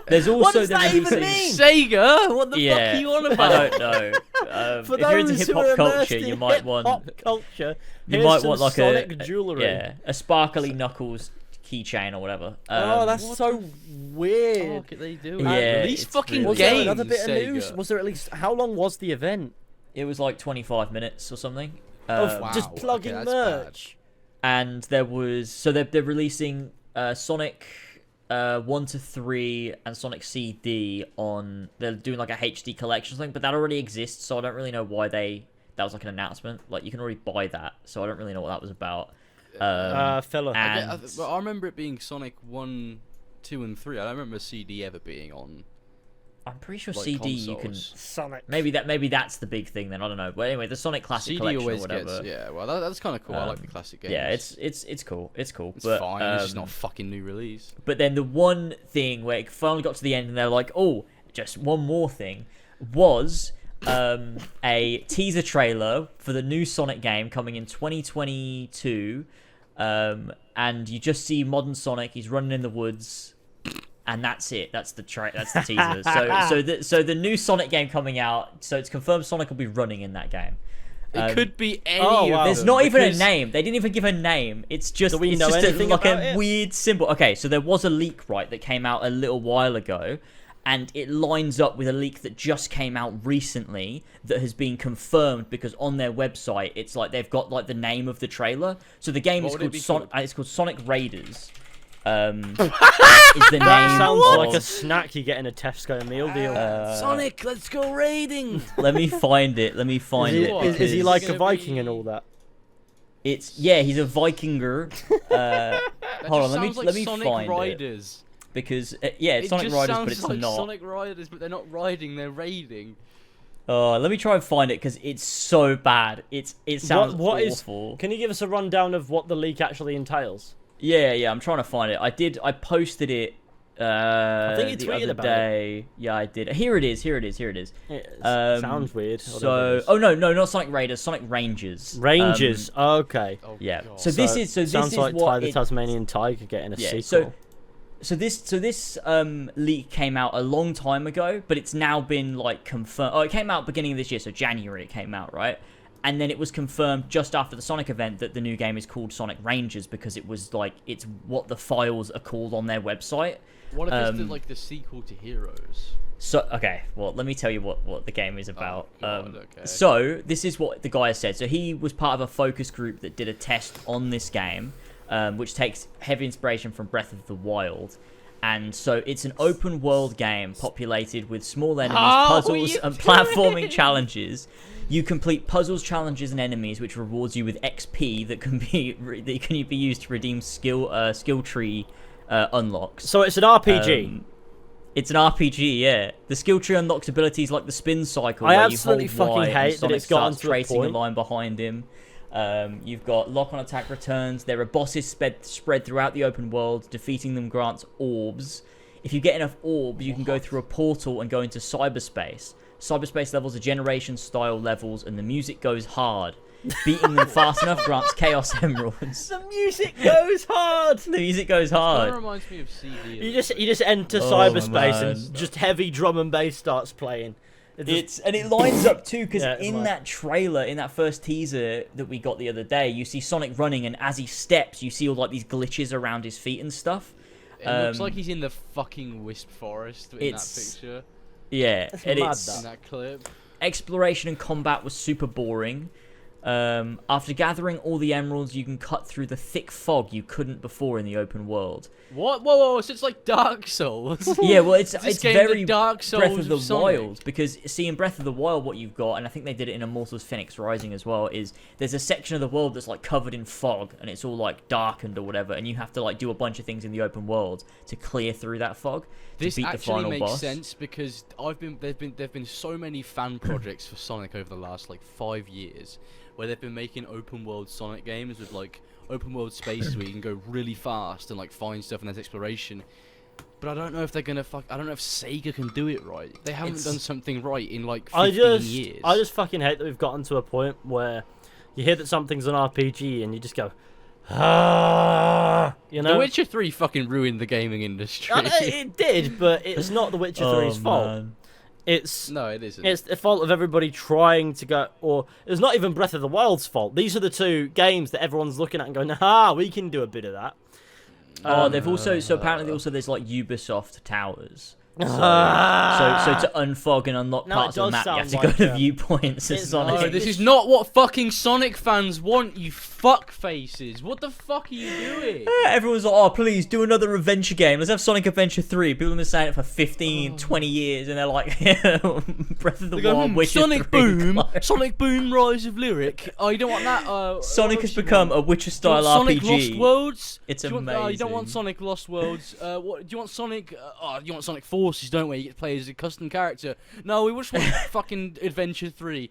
There's also What does them that even releasing- mean? Sega? What the fuck Yeah, are you on about? I don't know. For If you're into those hip who are hop immersed culture, in you might want hip-hop culture, you here's might some want like Sonic jewelry. a sparkly knuckles keychain or whatever. Oh, that's so weird. What are they doing? Yeah, These it's fucking really- Was there games. another bit of Sega. news? Was there at least how long was the event? It was like 25 minutes or something. Of Wow, just plugging okay, that's merch. And there was they're releasing Sonic 1 to 3 and Sonic CD on. They're doing like a HD collection or something, but that already exists, so I don't really know why that was like an announcement. Like you can already buy that, so I don't really know what that was about. Fella. and- I remember it being Sonic 1, 2, and 3. I don't remember CD ever being on. I'm pretty sure like, CD you can. consoles. Sonic. Maybe that's the big thing then. I don't know. But anyway, the Sonic Classic CD Collection or always whatever. gets. Yeah, well, that's kind of cool. I like the classic games. Yeah, it's cool. It's cool. It's but, fine. It's just not a fucking new release. But then the one thing where it finally got to the end and they're like, oh, just one more thing, was a teaser trailer for the new Sonic game coming in 2022. And you just see modern Sonic. He's running in the woods. And that's it. That's the teaser. So the new Sonic game coming out. So it's confirmed Sonic will be running in that game. It could be any. oh, of wow. There's them, not even a because- name. They didn't even give a name. It's just Do we it's know just anything like about a it? weird symbol. Okay, so there was a leak, right, that came out a little while ago, and it lines up with a leak that just came out recently that has been confirmed because on their website it's like they've got like the name of the trailer. So the game What is would it called be Sonic. called? It's called Sonic Raiders. Is the That name sounds of, like a snack you get in a Tesco meal deal. Sonic, let's go raiding. Let me find it. Is he It's like a gonna Viking be- and all that? He's a Vikinger. Hold on, let me Sonic find it. Riders. Because it's It Sonic just Riders, sounds but it's like not. Sonic Riders, but they're not riding, they're raiding. Let me try and find it because it's so bad. It sounds what awful. Can you give us a rundown of what the leak actually entails? Yeah. I'm trying to find it. I posted it. I think you the tweeted other about day. Yeah, I did. Here it is. It sounds weird. So, oh no, not Sonic Raiders, Sonic Rangers. Rangers. Okay. Oh, Yeah. God. So this is sounds like what Ty the Tasmanian Tiger getting a sequel. So this leak came out a long time ago, but it's now been like confirmed. Oh, it came out beginning of this year, so January it came out, right? And then it was confirmed just after the Sonic event that the new game is called Sonic Rangers because it was like it's what the files are called on their website. What if it's like the sequel to Heroes? So okay, well let me tell you what the game is about. God, okay. So this is what the guy said. So he was part of a focus group that did a test on this game, which takes heavy inspiration from Breath of the Wild. And so it's an open world game populated with small enemies, puzzles, and platforming challenges. You complete puzzles, challenges, and enemies, which rewards you with XP that can be used to redeem skill tree unlocks. So it's an RPG. It's an RPG, yeah. The skill tree unlocks abilities like the spin cycle, I where absolutely you hold fucking Y hate and that Sonic it's gotten starts to a tracing a point. line behind him. You've got lock-on attack returns. There are bosses spread throughout the open world. Defeating them grants orbs. If you get enough orbs, you can go through a portal and go into cyberspace. Cyberspace levels are generation-style levels, and the music goes hard. Beating them fast enough grants Chaos Emeralds. The music goes hard. The music goes That hard. reminds me of CD. You just enter Oh, cyberspace man. and just heavy drum and bass starts playing. And it lines up too because Yeah, it's in mad. that trailer, in that first teaser that we got the other day, you see Sonic running, and as he steps, you see all like these glitches around his feet and stuff. It looks like he's in the fucking Wisp Forest in that It's- picture. Yeah, That's and mad, it's In that clip. exploration and combat was super boring. After gathering all the emeralds, you can cut through the thick fog you couldn't before in the open world. What? Whoa! So it's like Dark Souls. Yeah, well, it's This it's game, very the Dark Souls Breath of the Sonic. Wild, because see in Breath of the Wild what you've got, and I think they did it in Immortals Phoenix Rising as well, is there's a section of the world that's like covered in fog and it's all like darkened or whatever, and you have to like do a bunch of things in the open world to clear through that fog to This beat the actually final makes boss. sense because there've been so many fan projects for Sonic over the last like 5 years, where they've been making open world Sonic games with like open world spaces where you can go really fast and like find stuff and there's exploration. But I don't know if they're gonna I don't know if Sega can do it right. They haven't done something right in like 15 years. I just fucking hate that we've gotten to a point where you hear that something's an RPG and you just go, ah, you know. The Witcher 3 fucking ruined the gaming industry. It did, but it's not The Witcher 3's fault. Man. It's No, it isn't. It's the fault of everybody trying to go, or it's not even Breath of the Wild's fault. These are the two games that everyone's looking at and going, "Ah, we can do a bit of that." They've also apparently also there's like Ubisoft towers. So to unfog and unlock No, parts it of the does map, you have sound to go like, to viewpoints as it's Sonic. No, this is not what fucking Sonic fans want, you fuck faces. What the fuck are you doing? Everyone's like, oh, please, do another adventure game. Let's have Sonic Adventure 3. People have been saying it for 15, 20 years, and they're like, Breath of the Wild, Witcher Sonic 3. Boom, Sonic Boom, Rise of Lyric. Oh, you don't want that? Sonic has become a Witcher-style Sonic RPG. Lost Worlds? It's you amazing. Want, you don't want Sonic Lost Worlds. What do you want? Sonic? You want Sonic Forces, don't we? You get to play as a custom character. No, we just want fucking Adventure 3.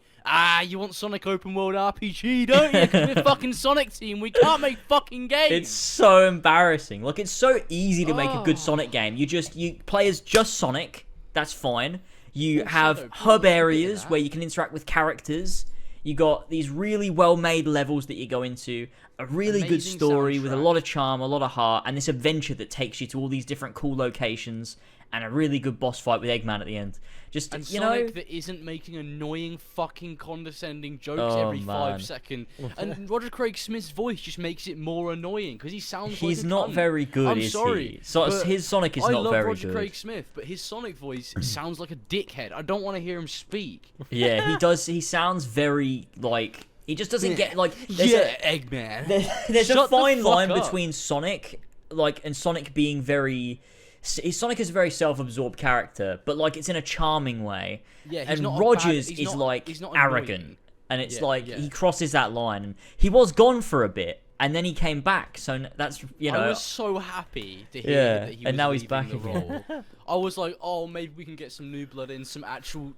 You want Sonic Open World RPG, don't you? 'Cause we're fucking Sonic Team. We can't make fucking games. It's so embarrassing. Like, it's so easy to make a good Sonic game. You play as just Sonic. That's fine. You have Shadow, hub please, areas yeah. where you can interact with characters. You got these really well-made levels that you go into, a really good Amazing story with a soundtrack. lot of charm, a lot of heart, and this adventure that takes you to all these different cool locations, and a really good boss fight with Eggman at the end. Just, And you Sonic know, that isn't making annoying fucking condescending jokes Oh, every man. 5 seconds. And Roger Craig Smith's voice just makes it more annoying because he sounds he's like a not cunt. very good, I'm is sorry, he? So but his Sonic is I not love very Roger good. Craig Smith, but his Sonic voice sounds like a dickhead. I don't want to hear him speak. Yeah, he does. He sounds very, like, he just doesn't get, like, there's Eggman. there's a Shut the fine fuck line up. between Sonic, like, and Sonic being very... Sonic is a very self-absorbed character, but, like, it's in a charming way. Yeah, he's and not a Rogers bad- is, like, he's not arrogant. annoying. And it's Yeah, like, yeah. he crosses that line. And he was gone for a bit, and then he came back, so that's, you know... I was so happy to hear Yeah, that he and was now he's leaving back the again. role. I was like, oh, maybe we can get some new blood in, some actual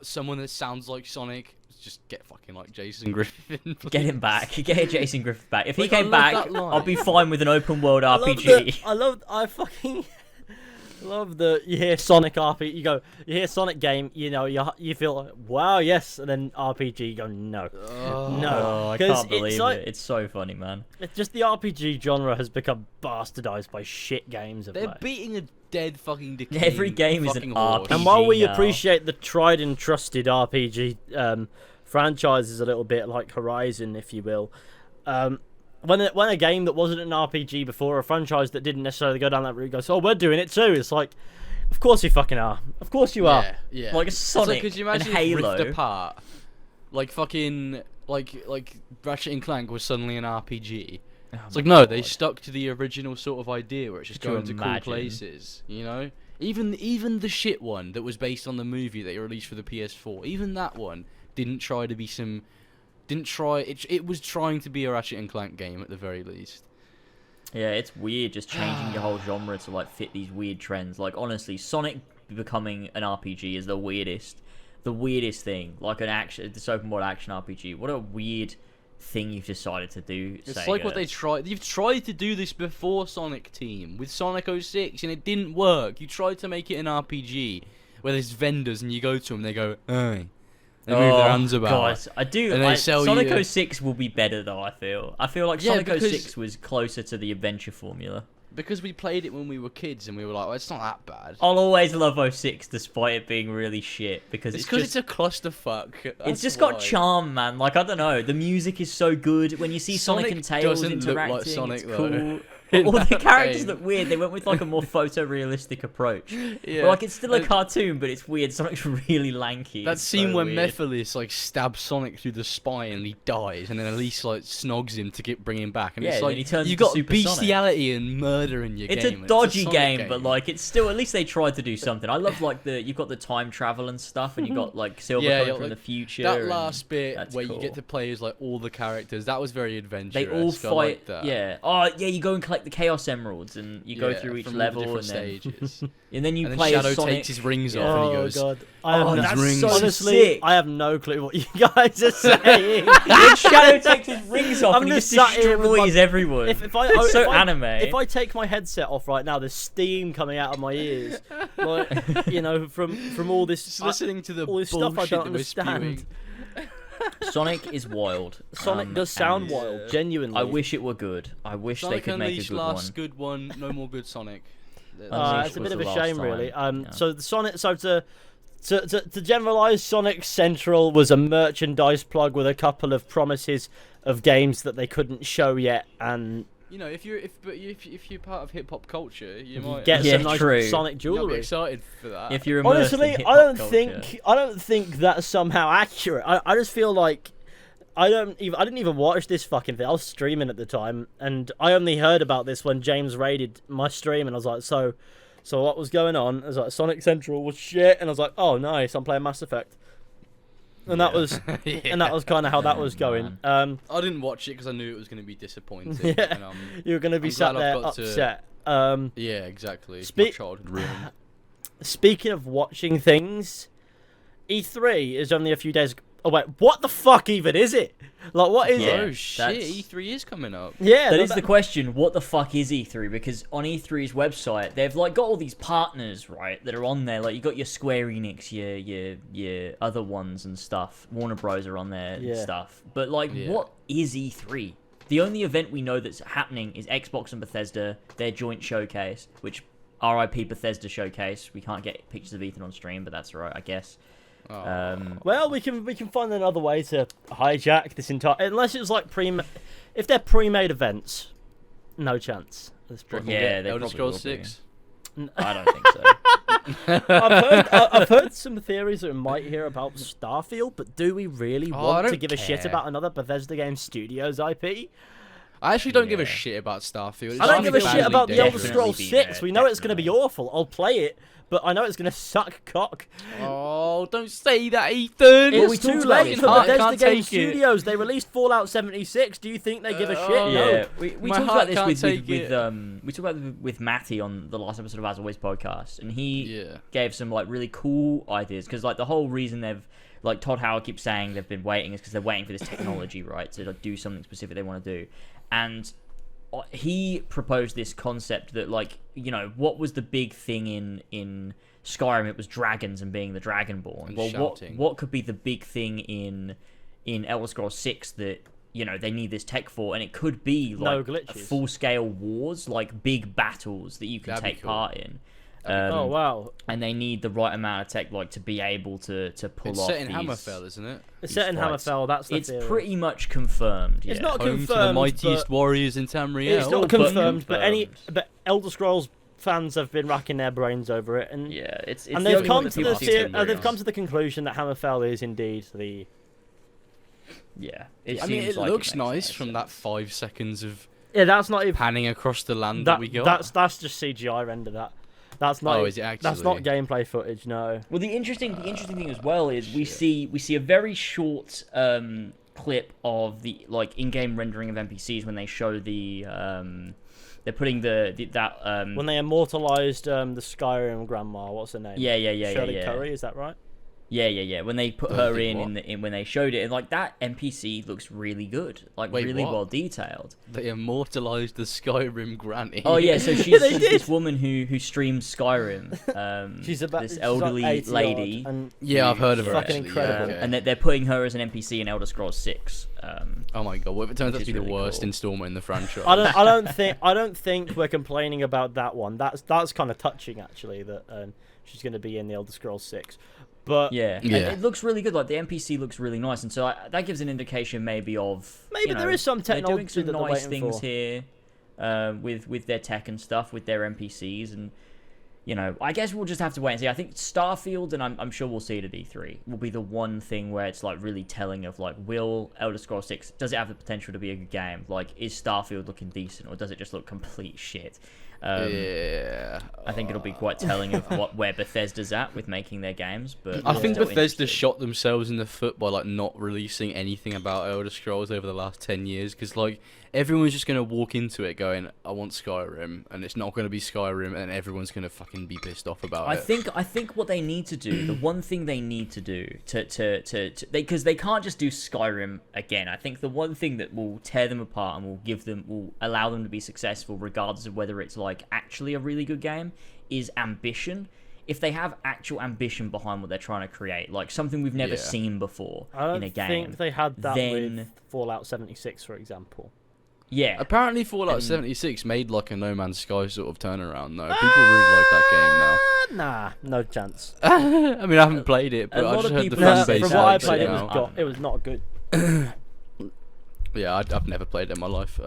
someone that sounds like Sonic, just get fucking like Jason Griffin. Get him back. Get Jason Griffin back. If he Like, I came love back, that line. I'll be fine with an open world RPG. I fucking love the you hear Sonic RPG, you hear Sonic game, you feel like, wow, yes, and then RPG, you go, no, no. Oh, I 'Cause can't believe it's like, it. It's so funny, man. it's just the RPG genre has become bastardized by shit games of They're late. beating a dead fucking decaying Every game is an fucking horse. RPG. And while we now. appreciate the tried and trusted RPG franchises a little bit, like Horizon, if you will, when a game that wasn't an RPG before, a franchise that didn't necessarily go down that route, goes, oh, we're doing it too. It's like, of course you fucking are. Of course you are. Yeah. Like Sonic could you and imagine if Halo. Rift Apart, like fucking like Ratchet and Clank was suddenly an RPG. Oh It's my like no, God. they stuck to the original sort of idea where it's just Could you going to cool imagine? places, you know. Even the shit one that was based on the movie that you released for the PS4, even that one didn't try to be some. Didn't try. It was trying to be a Ratchet and Clank game at the very least. Yeah, it's weird just changing your whole genre to like fit these weird trends. Like honestly, Sonic becoming an RPG is the weirdest thing. Like this open world action RPG. What a weird thing you've decided to do. It's Sega. like what they tried. You've tried to do this before Sonic Team with Sonic 06, and it didn't work. You tried to make it an RPG where there's vendors, and you go to them, and they go, "Hey." They move their hands about. God, I do. And they sell Sonic you- 06 will be better though. I feel like Yeah, Sonic because- 06 was closer to the adventure formula. Because we played it when we were kids, and we were like, well, it's not that bad. I'll always love 06 despite it being really shit because It's it's because just. it's a clusterfuck. It's That's just why. got charm, man. Like I don't know, the music is so good when you see Sonic and Tails doesn't look like interacting. Sonic, it's though, cool. in All the that characters game. look weird. They went with like a more photorealistic approach. Yeah. But, like it's still a And cartoon, but it's weird. Sonic's really lanky. that It's scene so when weird. Mephiles like stabs Sonic through the spine and he dies, and then Elise like snogs him to bring him back, and Yeah, it's and like then he turns you into got Super Sonic. bestiality and murder in your It's game. a and dodgy Sonic game, but like it's still at least they tried to do something. I love like you've got the time travel and stuff, and you got like Silver Yeah, coming yeah, from like, the future. that and last bit that's where you cool. get to play as like all the characters, that was very adventurous. They all I fight. liked that. Yeah. Oh yeah, you go and collect the Chaos Emeralds, and you go Yeah, through each from all the level, and different then stages. and then you And then play Shadow as Sonic. takes his rings off Oh and he goes, god! Oh, his that's rings. so Honestly, sick. I have no clue what you guys are saying. When Shadow takes his rings off I'm and he just just sat here with destroys my- everyone. If I It's so if I, anime. If I take my headset off right now, there's steam coming out of my ears, like from all this. just listening to the all this bullshit stuff I don't that we're understand. spewing. Sonic is wild. Sonic does sound and wild, genuinely. I wish it were good. I wish Sonic they could make a Unleashed good last one. good one, no more good Sonic. Unleashed It's a was bit of the a last shame, time, really. yeah. So the Sonic, to generalize, Sonic Central was a merchandise plug with a couple of promises of games that they couldn't show yet, and You know, if you're part of hip hop culture, you might get Yeah, some nice true. Sonic you might be jewelry. excited for that. If you're immersed Honestly, in I don't hip-hop culture. I don't think that's somehow accurate. I just feel like I didn't even watch this fucking thing. I was streaming at the time, and I only heard about this when James raided my stream, and I was like, so what was going on? I was like, Sonic Central was shit, and I was like, oh nice, I'm playing Mass Effect, and that was and that was kind of how that was going. I didn't watch it because I knew it was going to be disappointing. Yeah. And, You were gonna be I'm sat glad I've there got to- upset. yeah, exactly. My Speak- childhood ruined. Speaking of watching things, E3 is only a few days. Oh wait, what the fuck even is it? Like, what is Yeah, it? Oh shit! that's- E3 is coming up. Yeah, That is the question. What the fuck is E3? Because on E3's website, they've like got all these partners, right, that are on there. Like you got your Square Enix, your other ones and stuff. Warner Bros are on there and Yeah. stuff. But like, Yeah. what is E3? The only event we know that's happening is Xbox and Bethesda, their joint showcase, which RIP Bethesda showcase. We can't get pictures of Ethan on stream, but that's alright, I guess. Oh. Well, we can find another way to hijack this entire. Unless it's like if they're pre-made events, no chance. at this point. Yeah, they Elder probably Scrolls will be. 6. I don't think so. I've heard some theories that we might hear about Starfield, but do we really Oh, I want to don't give a shit care. about another Bethesda Game Studios IP? I actually don't give a Yeah. shit about Starfield. It's I don't give a badly shit about the Elder dangerous. Scrolls Definitely be 6. there, We know it's going to be definitely. awful. I'll play it, but I know it's going to suck cock. Oh, don't say that, Ethan. It's we too talked about late this, for right? Bethesda Can't Game take it. Studios. They released Fallout 76. Do you think they give a shit? Oh, No. Yeah, we My talked heart about this can't with take with it. we talked about it with Matty on the last episode of As Always podcast, and he Yeah. gave some like really cool ideas because like the whole reason they've like Todd Howard keeps saying they've been waiting is because they're waiting for this technology, right, to like, do something specific they want to do, and he proposed this concept that like what was the big thing in Skyrim? It was dragons and being the Dragonborn. And Well, shouting. what could be the big thing in Elder Scrolls 6 that they need this tech for? And it could be No like glitches. full scale wars, like big battles that you can That'd be take cool. part in. Oh, wow. And they need the right amount of tech, like to be able to pull It's off. set in these, Hammerfell, isn't it? It's these set in fights. Hammerfell. That's the It's theory. pretty much confirmed. Yeah. It's not Home to the confirmed, mightiest but warriors in Tamriel. it's not but confirmed, but confirmed. but Elder Scrolls fans have been racking their brains over it, and Yeah, it's and the they've only come one that to people the seem to they've agree come on. to the conclusion that Hammerfell is indeed the. Yeah, it I mean, seems it like looks makes nice no from sense. that 5 seconds of Yeah, that's not even panning across the land that we got. That's just CGI render. That's not. Oh, is it That's not actually? gameplay footage. No. Well, the interesting thing as well is we see a very short clip of the like in-game rendering of NPCs when they show the they're putting that When they immortalized the Skyrim grandma, what's her name? yeah Shirley Curry, is that right? Yeah. When they put Don't her think in when they showed it, and like that NPC looks really good, like Wait, really what? well detailed. They immortalized the Skyrim granny. Oh yeah, so Yeah, she's they did. this woman who streams Skyrim. She's about this she's elderly like 80 lady. odd, and Yeah, I've heard of her. Fucking actually. incredible. Yeah, And they're putting her as an NPC in Elder Scrolls 6. Oh my god, what if it turns out Which to be is the really worst cool. installment in the franchise? I don't think we're complaining about that one. That's kind of touching actually that she's going to be in the Elder Scrolls 6. But Yeah, and Yeah. it looks really good. Like the NPC looks really nice, and so that gives an indication maybe of Maybe there is some they're doing technology some that they're nice waiting things for. here with their tech and stuff with their NPCs, and I guess we'll just have to wait and see. I think Starfield, and I'm sure we'll see it at E3, will be the one thing where it's like really telling of like, will Elder Scrolls 6 does it have the potential to be a good game? Like, is Starfield looking decent, or does it just look complete shit? Yeah. I think it'll be quite telling of where Bethesda's at with making their games. But I I'm think still Bethesda interested. shot themselves in the foot by like not releasing anything about Elder Scrolls over the last 10 years because like everyone's just gonna walk into it going, I want Skyrim, and it's not gonna be Skyrim, and everyone's gonna fucking be pissed off about I it. think what they need to do, the one thing they need to do because they can't just do Skyrim again. I think the one thing that will tear them apart and will allow them to be successful, regardless of whether it's like actually a really good game, is ambition. If they have actual ambition behind what they're trying to create, like something we've never Yeah. seen before I don't in a game, think they had that then with Fallout 76, for example. yeah, Apparently Fallout And- 76 made like a No Man's Sky sort of turnaround though. People really like that Nah, no chance. game now. I mean, I haven't played it, but A I lot just of heard the people fan say base from so, what I likes played, it it was now. it was not good. Yeah, I've never played it in my life.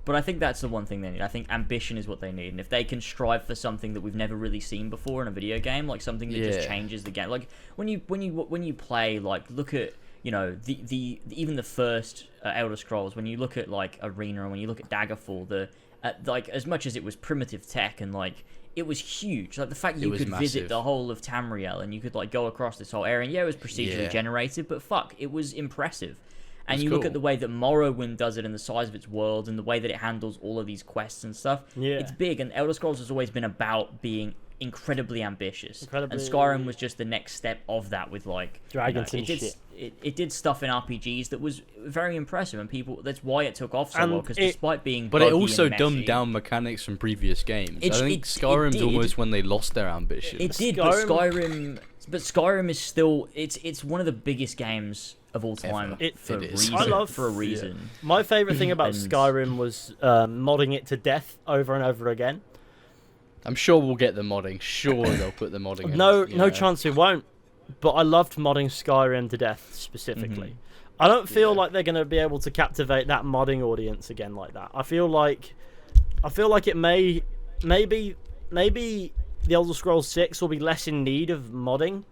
But I think that's the one thing they need. I think ambition is what they need, and if they can strive for something that we've never really seen before in a video game, like something that just Yeah. changes the game. Like when you play, like look at the even the first Elder Scrolls. When you look at like Arena and when you look at Daggerfall, like as much as it was primitive tech and like it was huge. Like the fact It you was could visit massive. the whole of Tamriel and you could like go across this whole area. And yeah, it was procedurally Yeah. generated, but fuck, it was impressive. And It's you look cool. at the way that Morrowind does it and the size of its world and the way that it handles all of these quests and stuff. Yeah. It's big, and Elder Scrolls has always been about being incredibly ambitious. Incredibly- And Skyrim was just the next step of that with like Dragons it and did, shit. It did stuff in RPGs that was very impressive, and people that's why it took off so And well, because it- despite being But it buggy also and dumbed messy, down mechanics from previous games. It- I think it Skyrim's did. almost when they lost their ambition. It did, but Skyrim is still it's one of the biggest games of all time Ever. for a It is. reason. I love- for a reason. My favorite thing about And- Skyrim was modding it to death over and over again. I'm sure we'll get the modding. Sure, they'll put the modding in. No you no know. chance we won't. But I loved modding Skyrim to death specifically. Mm-hmm. I don't feel Yeah. like they're going to be able to captivate that modding audience again like that. I feel like it maybe the Elder Scrolls 6 will be less in need of modding.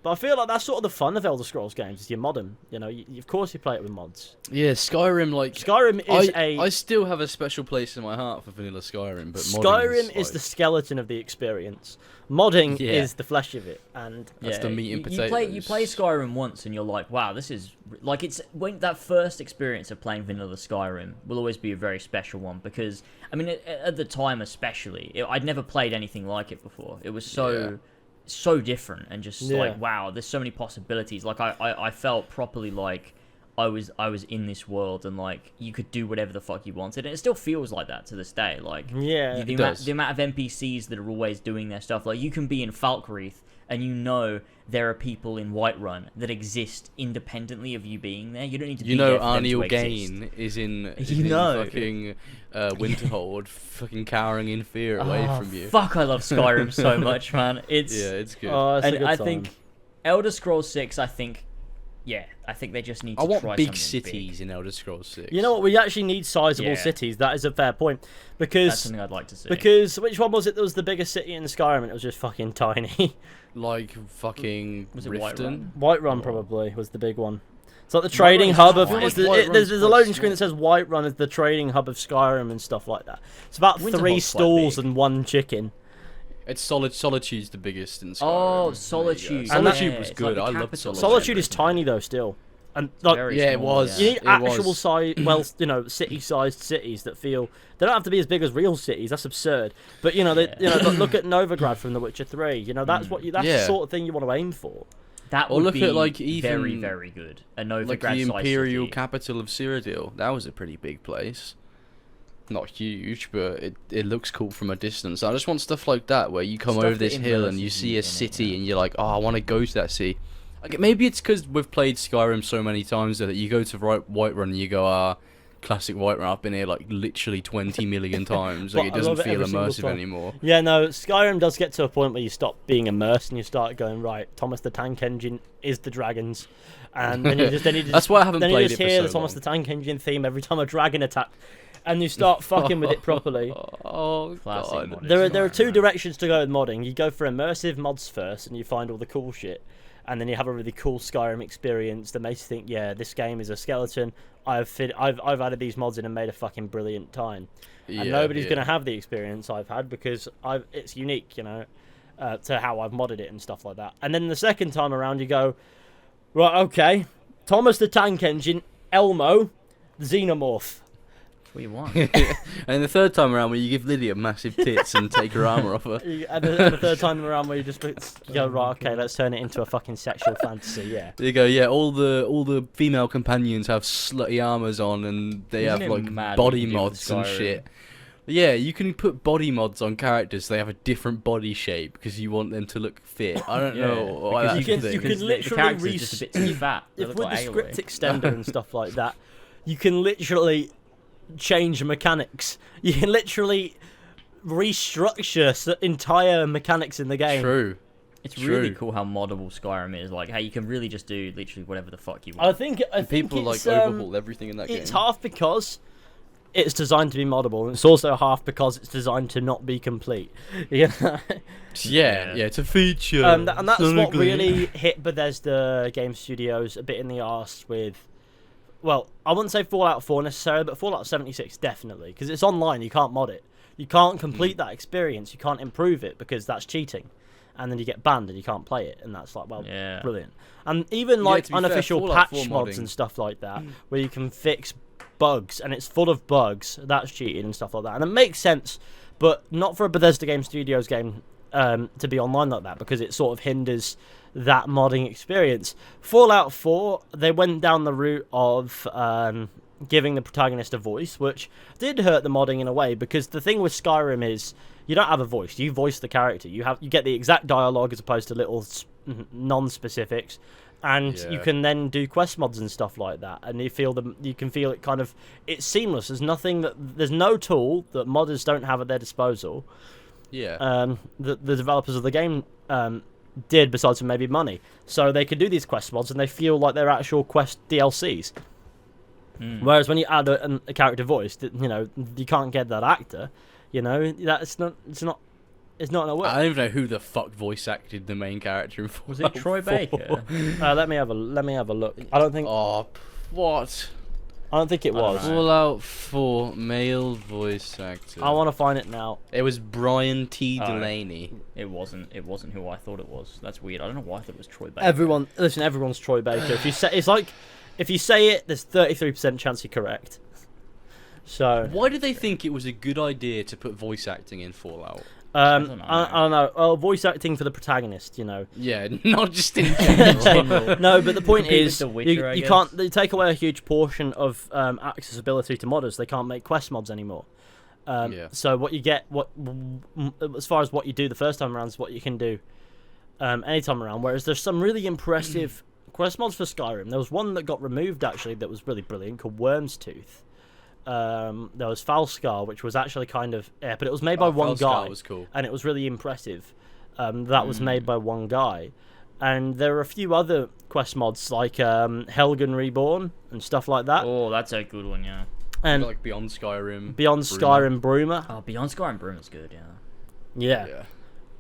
But I feel like that's sort of the fun of Elder Scrolls games, is you mod them. You know, of course you play it with mods. Yeah, Skyrim, like... Skyrim is I still have a special place in my heart for vanilla Skyrim, but Skyrim is like... the skeleton of the experience. Modding is the flesh of it, and that's the meat and potatoes. You play Skyrim once, and you're like, wow, this is... Like, it's... when that first experience of playing vanilla Skyrim will always be a very special one, because, I mean, at the time especially, I'd never played anything like it before. It was so different, and just like, wow, there's so many possibilities. Like, I felt properly like I was in this world, and like you could do whatever the fuck you wanted, and it still feels like that to this day. Like, the amount of NPCs that are always doing their stuff. Like, you can be in Falkreath, and you know there are people in Whiterun that exist independently of you being there. You don't need to be there for them to exist. Arniel Gain is in fucking Winterhold, fucking cowering in fear away from you. Fuck, I love Skyrim so much, man. It's good. And I think Elder Scrolls 6, I think they just need to try something I want big cities in Elder Scrolls 6. You know what? We actually need sizable cities. That is a fair point. Because that's something I'd like to see. Because which one was it that was the biggest city in Skyrim, and it was just fucking tiny? Like fucking Riften? Whiterun probably was the big one. It's like the trading hub of... There's a loading screen that says Whiterun is the trading hub of Skyrim and stuff like that. It's about 3 stalls and 1 chicken. It's Solitude's the biggest in Skyrim. Oh, Solitude. Solitude was good. I loved Solitude. Solitude is tiny though still. And like, it was. You need actual size, city-sized cities that feel... They don't have to be as big as real cities. That's absurd. But look at Novigrad from The Witcher 3. You know, that's the sort of thing you want to aim for. That would be very, very good. A Novigrad like the imperial city. capital of Cyrodiil. That was a pretty big place. Not huge, but it looks cool from a distance. I just want stuff like that, where you come over this hill and you see a city and you're like, oh, I want to go to that city. Like, maybe it's because we've played Skyrim so many times that you go to Whiterun and you go, classic Whiterun, I've been here like literally 20 million times. Like, it doesn't feel immersive anymore. Yeah, no, Skyrim does get to a point where you stop being immersed and you start going, right, Thomas the Tank Engine is the dragons. And then that's why I haven't played it for so long. Then you just hear the Thomas the Tank Engine theme every time a dragon attacks. And you start fucking with it properly. Oh, God. There are 2 directions to go with modding. You go for immersive mods first, and you find all the cool shit. And then you have a really cool Skyrim experience that makes you think, yeah, this game is a skeleton. I've added these mods in and made a fucking brilliant time. And nobody's going to have the experience I've had because it's unique, to how I've modded it and stuff like that. And then the second time around, you go, right, okay, Thomas the Tank Engine, Elmo, Xenomorph. What you want. And the third time around, where you give Lydia massive tits and take her armor off her. And the third time around, where you just go, right, okay, let's turn it into a fucking sexual fantasy. Yeah. There you go. Yeah, all the female companions have slutty armors on, and they have like body mods and shit. Yeah, you can put body mods on characters. So they have a different body shape because you want them to look fit. I don't know. You can literally the just a bit too fat. With the script extender and stuff like that, you can literally change mechanics. You can literally restructure entire mechanics in the game. True. It's really cool how moddable Skyrim is. Like, how you can really just do literally whatever the fuck you want. I think people like overhaul everything in that game. It's half because it's designed to be moddable, and it's also half because it's designed to not be complete. Yeah, it's a feature. And that's what really hit Bethesda Game Studios a bit in the arse with. Well, I wouldn't say Fallout 4 necessarily, but Fallout 76 definitely, because it's online. You can't mod it. You can't complete that experience. You can't improve it because that's cheating, and then you get banned and you can't play it, and that's like, well, brilliant. And even like unofficial patch mods and stuff like that, where you can fix bugs, and it's full of bugs, that's cheating and stuff like that. And it makes sense, but not for a Bethesda Game Studios game to be online like that, because it sort of hinders that modding experience. Fallout 4, they went down the route of giving the protagonist a voice, which did hurt the modding in a way, because the thing with Skyrim is you don't have a voice. You voice the character. You get the exact dialogue as opposed to little non-specifics, and you can then do quest mods and stuff like that, and you can feel it kind of, it's seamless. There's no tool that modders don't have at their disposal. The developers of the game did, besides maybe money, so they could do these quest mods and they feel like they're actual quest DLCs. Whereas when you add a character voice, you can't get that actor. It's not It's not gonna work. I don't even know who the fuck voice acted the main character in Fallout Was it Troy 4. Baker? Let me have a look. I don't think What? it was. Fallout 4 male voice actor. I want to find it now. It was Brian T. Delaney. It wasn't who I thought it was. That's weird. I don't know why I thought it was Troy Baker. Everyone's Troy Baker. If you say if you say it, there's 33% chance you're correct. So Why did they think it was a good idea to put voice acting in Fallout? I don't know. Voice acting for the protagonist, you know. Yeah, not just in general. No, but the point Compete with is, The Witcher, I you guess. can't. They take away a huge portion of accessibility to modders. They can't make quest mods anymore. Yeah. So what you get, as far as what you do the first time around, is what you can do any time around. Whereas there's some really impressive quest mods for Skyrim. There was one that got removed actually that was really brilliant called Worm's Tooth. There was Falscar, which was actually kind of but it was made by one guy. Was cool. And it was really impressive. That was made by one guy. And there are a few other quest mods like Helgen Reborn and stuff like that. Oh, that's a good one, yeah. And Like Beyond Skyrim. Skyrim Bruma. Oh, Beyond Skyrim Bruma's good, yeah. Yeah.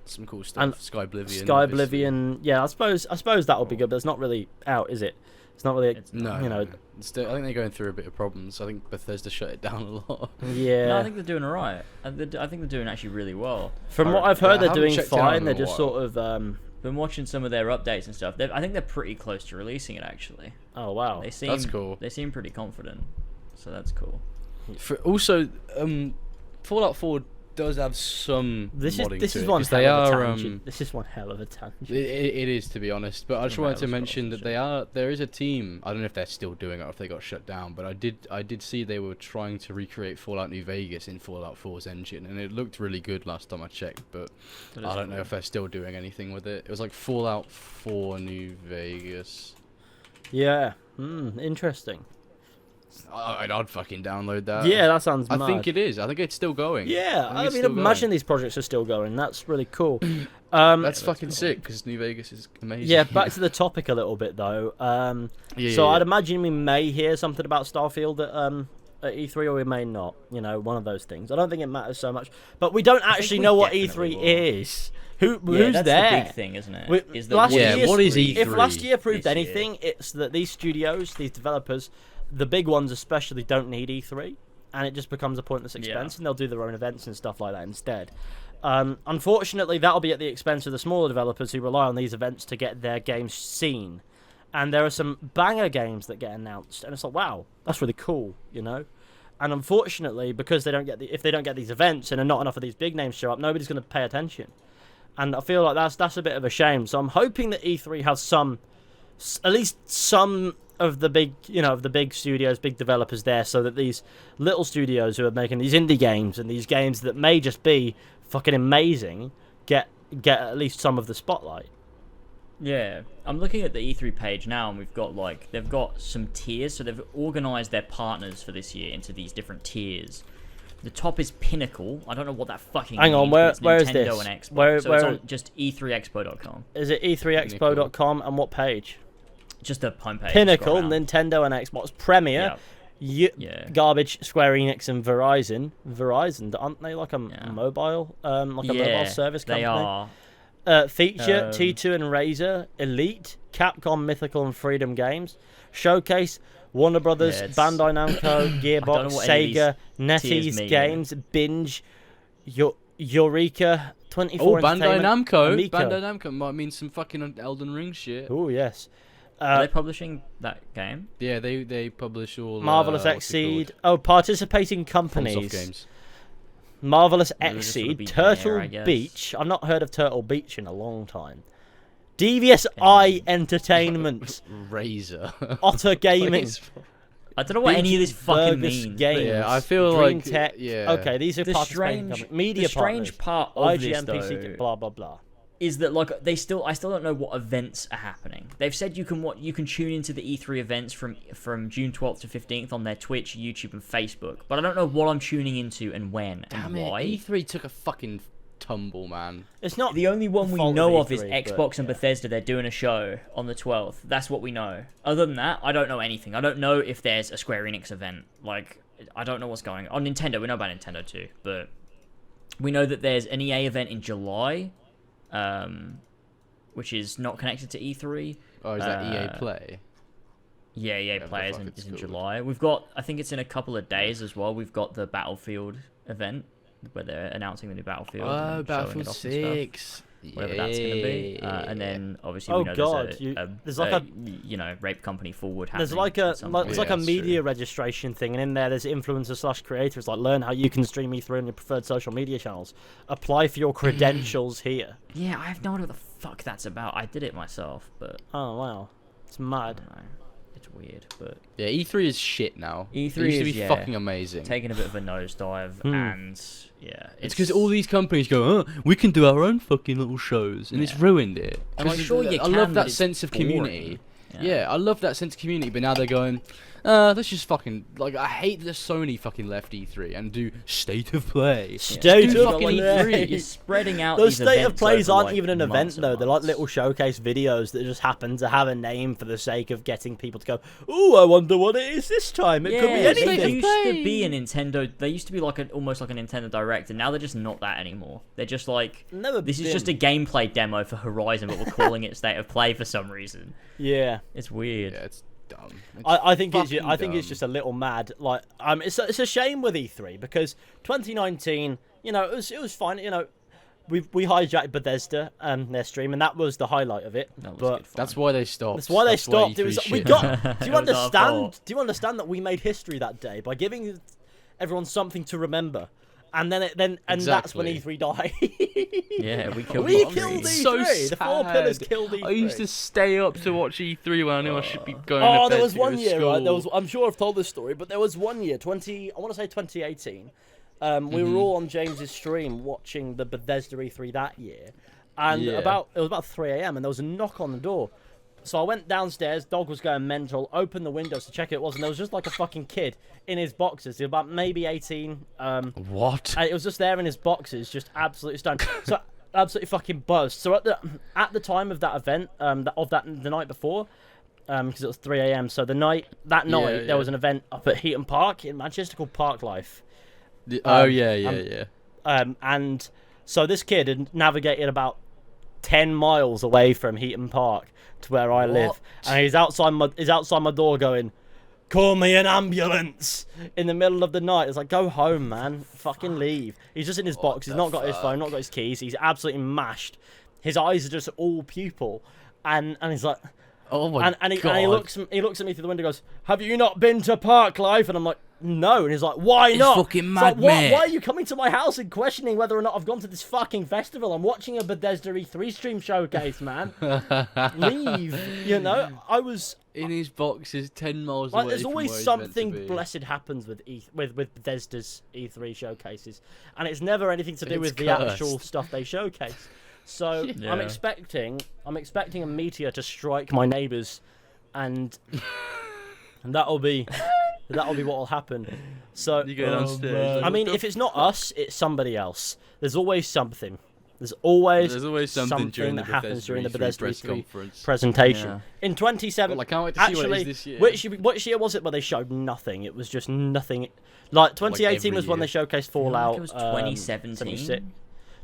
Some cool stuff. And Sky Oblivion. Sky Oblivion. Yeah, I suppose that would be good, but it's not really out, is it? It's not really. No, you know. I think they're going through a bit of problems. I think Bethesda shut it down a lot. Yeah. No, I think they're doing alright. I think they're doing actually really well. From what I've heard, I they're haven't doing checked it out fine. in They're a just while. sort of. Been watching some of their updates and stuff. I think they're pretty close to releasing it actually. Oh wow. They seem That's cool. They seem pretty confident, so that's cool. Also, Fallout 4 does have some This modding is to it, one 'cause hell of a tangent. This is one hell of a tangent. It is, to be honest, but I just Yeah, wanted to it was mention awesome, that there is a team. I don't know if they're still doing it or if they got shut down, but I did see they were trying to recreate Fallout New Vegas in Fallout 4's engine, and it looked really good last time I checked. But I don't know if they're still doing anything with it. It was like Fallout 4 New Vegas. Yeah. Interesting. I'd fucking download that. Yeah, that sounds I mad. think it is. I think it's still going. Yeah, I it's mean, still imagine going. these projects are still going. That's really cool. That's fucking sick because New Vegas is amazing. Yeah, back to the topic a little bit though. I'd imagine we may hear something about Starfield at E3, or we may not. You know, one of those things. I don't think it matters so much, but we don't actually we know what definitely E3 will. is. Yeah, Who's that's there? the big thing, isn't it? Is that last Yeah, year's- what is If E3 last year proved this year? anything, it's that these studios, these developers, the big ones especially, don't need E3, and it just becomes a pointless expense, and they'll do their own events and stuff like that instead. Unfortunately, that'll be at the expense of the smaller developers who rely on these events to get their games seen. And there are some banger games that get announced, and it's like, wow, that's really cool, you know. And unfortunately, because if they don't get these events and not enough of these big names show up, nobody's going to pay attention. And I feel like that's a bit of a shame. So I'm hoping that E3 has at least some of the big studios, big developers there, so that these little studios who are making these indie games and these games that may just be fucking amazing get at least some of the spotlight. Yeah, I'm looking at the E3 page now, and they've got some tiers. So they've organized their partners for this year into these different tiers. The top is Pinnacle. I don't know what that fucking Hang on, means, where but it's is Nintendo this? and Xbox. Where- so it's where- on just e3expo.com. Is it e3expo.com and what page? Just the homepage. Pinnacle, scroll down. Nintendo and Xbox, Premier, Yeah. Garbage, Square Enix and Verizon. Verizon, aren't they like a mobile, a mobile service company? They are. Feature, T2 and Razer, Elite, Capcom, Mythical and Freedom Games, Showcase, Warner Brothers, Yeah, it's- Bandai Namco, I don't Gearbox, know what any of Sega, these tiers NetEase mean. Games, Binge, Eureka, 24 Oh, Bandai Entertainment, Namco. Amico. Bandai Namco might mean some fucking Elden Ring shit. Oh, yes. Are they publishing that game? Yeah, they publish all Marvelous what's it Exceed. called? Oh, participating FromSoft companies. games. Marvelous Maybe this would Exceed, be Turtle there, I guess. Beach. I've not heard of Turtle Beach in a long time. Devious Eye Entertainment. Razor. Otter Gaming. I don't know what any of this fucking Burgess means. Games. Yeah, I feel Dream like Tech. yeah. Okay, these are The participating strange, companies. Media the strange partners. part of this, IGN, PC, though, blah blah blah. is that I still don't know what events are happening. They've said you can tune into the E3 events from June 12th to 15th on their Twitch, YouTube, and Facebook. But I don't know what I'm tuning into and when Damn and it, why. E3 took a fucking tumble, man. It's not The only one we fault know of of is E3, Xbox but, and yeah. Bethesda. They're doing a show on the 12th. That's what we know. Other than that, I don't know anything. I don't know if there's a Square Enix event. I don't know what's going on. On Nintendo, we know about Nintendo too, but We know that there's an EA event in July, which is not connected to E3. Oh, is that EA Play? Yeah, EA Play is in called. July. We've got, I think it's in a couple of days as well. We've got the Battlefield event where they're announcing the new Battlefield. Oh, and Battlefield showing it off and 6. whatever that's going to be. And then obviously we know there's a rape company forward happening. There's like a media registration thing, and in there there's influencers/creators like learn how you can stream E3 on your preferred social media channels. Apply for your credentials here. Yeah, I have no idea what the fuck that's about. I did it myself, but oh wow, it's mad. I don't know. It's weird, but yeah, E3 is shit now. E3 it used to be fucking amazing. Taking a bit of a nosedive, and yeah, it's because all these companies go, oh, we can do our own fucking little shows, and it's ruined it. And I'm sure you I can, love but that it's sense of community. boring. Yeah, I love that sense of community, but now they're going, let's just fucking, like, I hate that Sony fucking left E3 and do State of Play. State of fucking Play. You're spreading out Those these State of events Plays over, aren't like, even an event months and though. They're like months. little showcase videos that just happen to have a name for the sake of getting people to go, ooh, I wonder what it is this time. It could be anything. They used to be a Nintendo. They used to be like almost like a Nintendo Direct, and now they're just not that anymore. They're just like this is just a gameplay demo for Horizon, but we're calling it State of Play for some reason. Yeah, it's weird. Yeah, it's dumb. I think it's just a little mad. Like it's a shame with E3 because 2019, it was fine. We hijacked Bethesda and their stream, and that was the highlight of it. But that's why they stopped. That's why they stopped. It was we got. Do you understand? Do you understand that we made history that day by giving everyone something to remember? And then that's when E3 died. Yeah, we killed E3. So the four pillars killed E3. I used to stay up to watch E3 when I knew I should be going. Oh, to bed there was to one go to year, right? school. I'm sure I've told this story, but there was one year, 2018. We were all on James's stream watching the Bethesda E3 that year, and it was about 3 a.m. and there was a knock on the door. So I went downstairs, dog was going mental, opened the windows to check who it was, and there was just like a fucking kid in his boxes. He was about maybe 18. What? And it was just there in his boxes, just absolutely stoned. So absolutely fucking buzzed. So at the time of that event, the night before, because it was 3 a.m. So that night there was an event up at Heaton Park in Manchester called Park Life. And so this kid had navigated about 10 miles away from Heaton Park to where I live, and he's outside my door going, call me an ambulance in the middle of the night. It's like, go home, man. Fucking leave. He's just in his box. He's not got his phone, not got his keys. He's absolutely mashed. His eyes are just all pupil, and he's like, oh my god. And he looks at me through the window and goes, have you not been to Park Life? And I'm like, no. And he's like, why not? It's fucking mad, like, mate. Why are you coming to my house and questioning whether or not I've gone to this fucking festival? I'm watching a Bethesda E3 stream showcase, man. Leave. I was in his boxes 10 miles like, away. there's from always where he's something meant to be. blessed happens with with Bethesda's E3 showcases, and it's never anything to do with the cursed. actual stuff they showcase. So Yeah. I'm expecting a meteor to strike my neighbours, and that'll be what will happen. So You go downstairs. I mean, if it's not us, it's somebody else. There's always something. There's always something during that the happens during the Bethesda press E3 conference. presentation. Yeah. In 2017, Well, I can't wait to see what it actually, is this year. which year was it where they showed nothing? It was just nothing. Like 2018 every was when year. they showcased I Fallout. think it was 2017.